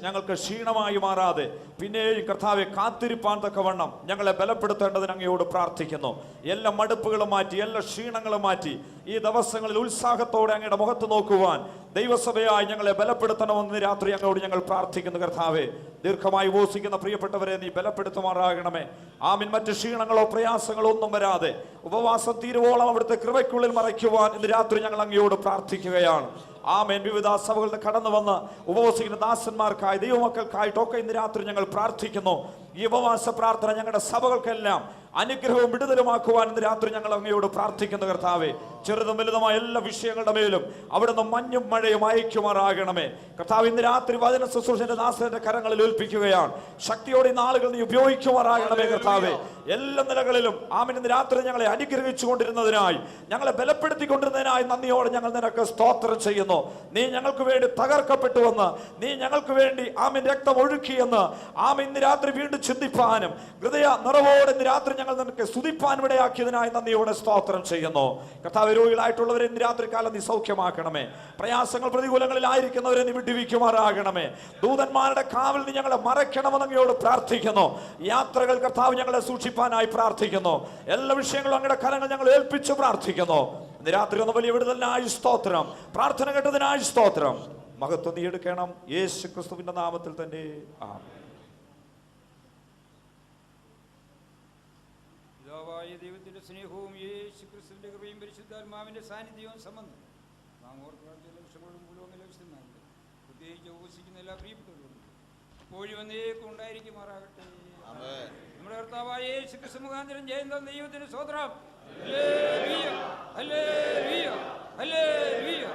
[SPEAKER 3] ഞങ്ങൾക്ക് ക്ഷീണമായി മാറാതെ പിന്നെയും കർത്താവെ കാത്തിരിപ്പാൻ തക്കവണ്ണം ഞങ്ങളെ ബലപ്പെടുത്തേണ്ടതിന് അങ്ങയോട് പ്രാർത്ഥിക്കുന്നു. എല്ലാ മടുപ്പുകളും മാറ്റി, എല്ലാ ക്ഷീണങ്ങളും മാറ്റി ഈ ദിവസങ്ങളിൽ ഉത്സാഹത്തോടെ അങ്ങയുടെ മുഖത്ത് നോക്കുവാൻ ദൈവസഭയായി ഞങ്ങളെ ബലപ്പെടുത്തണമെന്ന് രാത്രി അങ്ങോട് ഞങ്ങൾ പ്രാർത്ഥിക്കുന്നു കർത്താവെ. ദീർഘമായി ഉപവസിക്കുന്ന പ്രിയപ്പെട്ടവരെ നീ ബലപ്പെടുത്തുമാറാകണമേ. ആമീൻ. മറ്റ് ക്ഷീണങ്ങളോ പ്രയാസങ്ങളോ ഒന്നും വരാതെ ഉപവാസം തീരുവോളം അവിടുത്തെ കൃപയ്ക്കുള്ളിൽ മറയ്ക്കുവാൻ ഇന്ന് രാത്രി ഞങ്ങൾ അങ്ങയോട് പ്രാർത്ഥിക്കുകയാണ്. ആമേൻ. വിവിധ സഭകളിൽ കടന്നു വന്ന് ഉപവസിക്കുന്ന ദാസന്മാർക്കായി ദൈവമക്കൾക്കായിട്ടൊക്കെ ഇന്ന് രാത്രി ഞങ്ങൾ പ്രാർത്ഥിക്കുന്നു. ഈ ഉപവാസ പ്രാർത്ഥന ഞങ്ങളുടെ സഭകൾക്കെല്ലാം അനുഗ്രഹവും വിടുതലുമാക്കുവാൻ ഇന്ന് രാത്രി ഞങ്ങൾ അങ്ങയോട് പ്രാർത്ഥിക്കുന്നു കർത്താവെ. ചെറുതും വലുതുമായ എല്ലാ വിഷയങ്ങളുടെ മേലും അവിടുന്ന് മഞ്ഞും മഴയും അയക്കുമാറാകണമേ. കർത്താവ്, ഇന്ന് രാത്രി വചന ശുശ്രൂഷന്റെ ദാസന്റെ കരങ്ങളിൽ ഏൽപ്പിക്കുകയാണ്. ശക്തിയോടെ ഈ നാളുകൾ നീ ഉപയോഗിക്കുമാറാകണമേ കർത്താവേ. എല്ലാ നിലകളിലും ആമേൻ. ഇന്ന് രാത്രി ഞങ്ങളെ അനുഗ്രഹിച്ചു കൊണ്ടിരുന്നതിനായി, ഞങ്ങളെ ബലപ്പെടുത്തിക്കൊണ്ടിരുന്നതിനായി നന്ദിയോടെ ഞങ്ങൾ നിനക്ക് സ്തോത്രം ചെയ്യുന്നു. നീ ഞങ്ങൾക്ക് വേണ്ടി തകർക്കപ്പെട്ടുവെന്ന്, നീ ഞങ്ങൾക്ക് വേണ്ടി ആമേൻ രക്തം ഒഴുക്കിയെന്ന് ആമേൻ ഇന്ന് രാത്രി വീണ്ടും ചിന്തിപ്പാനും ഹൃദയ നിറവോടെ ഇന്ന് രാത്രി ഞങ്ങൾ നിനക്ക് സ്തുതിപ്പാനും ഇടയാക്കിയതിനായി നന്ദിയോടെ സ്തോത്രം ചെയ്യുന്നു. കർത്താവ്, രോഗികളായിട്ടുള്ളവരെ ഇന്ന് രാത്രി കാലം നീ സൗഖ്യമാക്കണമേ. പ്രയാസങ്ങൾ പ്രതികൂലങ്ങളിലായിരിക്കുന്നവരെ നീ വിടുവിക്കുമാറാകണമേ. ദൂതന്മാരുടെ കാവൽ നീ ഞങ്ങളെ മറയ്ക്കണമെന്ന് അങ്ങയോട് പ്രാർത്ഥിക്കുന്നു. യാത്രകൾ കർത്താവ് ഞങ്ങളെ സൂക്ഷിപ്പാനായി പ്രാർത്ഥിക്കുന്നു. എല്ലാ വിഷയങ്ങളും അങ്ങയുടെ കരങ്ങൾ ഞങ്ങൾ ഏൽപ്പിച്ച് പ്രാർത്ഥിക്കുന്നു. ഇന്ന് രാത്രി ഒന്ന് വലിയ വിടുതലിനായി സ്തോത്രം, പ്രാർത്ഥന കേട്ടതിനായി സ്തോത്രം. മഹത്വം നീ എടുക്കണം, യേശു ക്രിസ്തുവിന്റെ നാമത്തിൽ തന്നെ ആമേൻ.
[SPEAKER 4] പിതാവായ ദൈവത്തിന്റെ സ്നേഹവും യേശു ക്രിസ്തുവിന്റെ കൃപയും പരിശുദ്ധാത്മാവിന്റെ സാന്നിധ്യവും സംബന്ധം നാം ഓർക്കാത്ത ലക്ഷ്യങ്ങളും മൂലവും ലക്ഷ്യമായിട്ട് പ്രത്യേകിച്ച് ഉപസിക്കുന്ന എല്ലാ പ്രിയപ്പെട്ടവരും ഇപ്പോഴും എന്നേക്കും ഉണ്ടായിരിക്കുമാറാകട്ടെ. നമ്മുടെ കർത്താവായ യേശു ക്രിസ്തു മുഖാന്തരം ചെയ്യുന്ന ദൈവത്തിന് സ്തോത്രം. Hallelujah, hallelujah, hallelujah.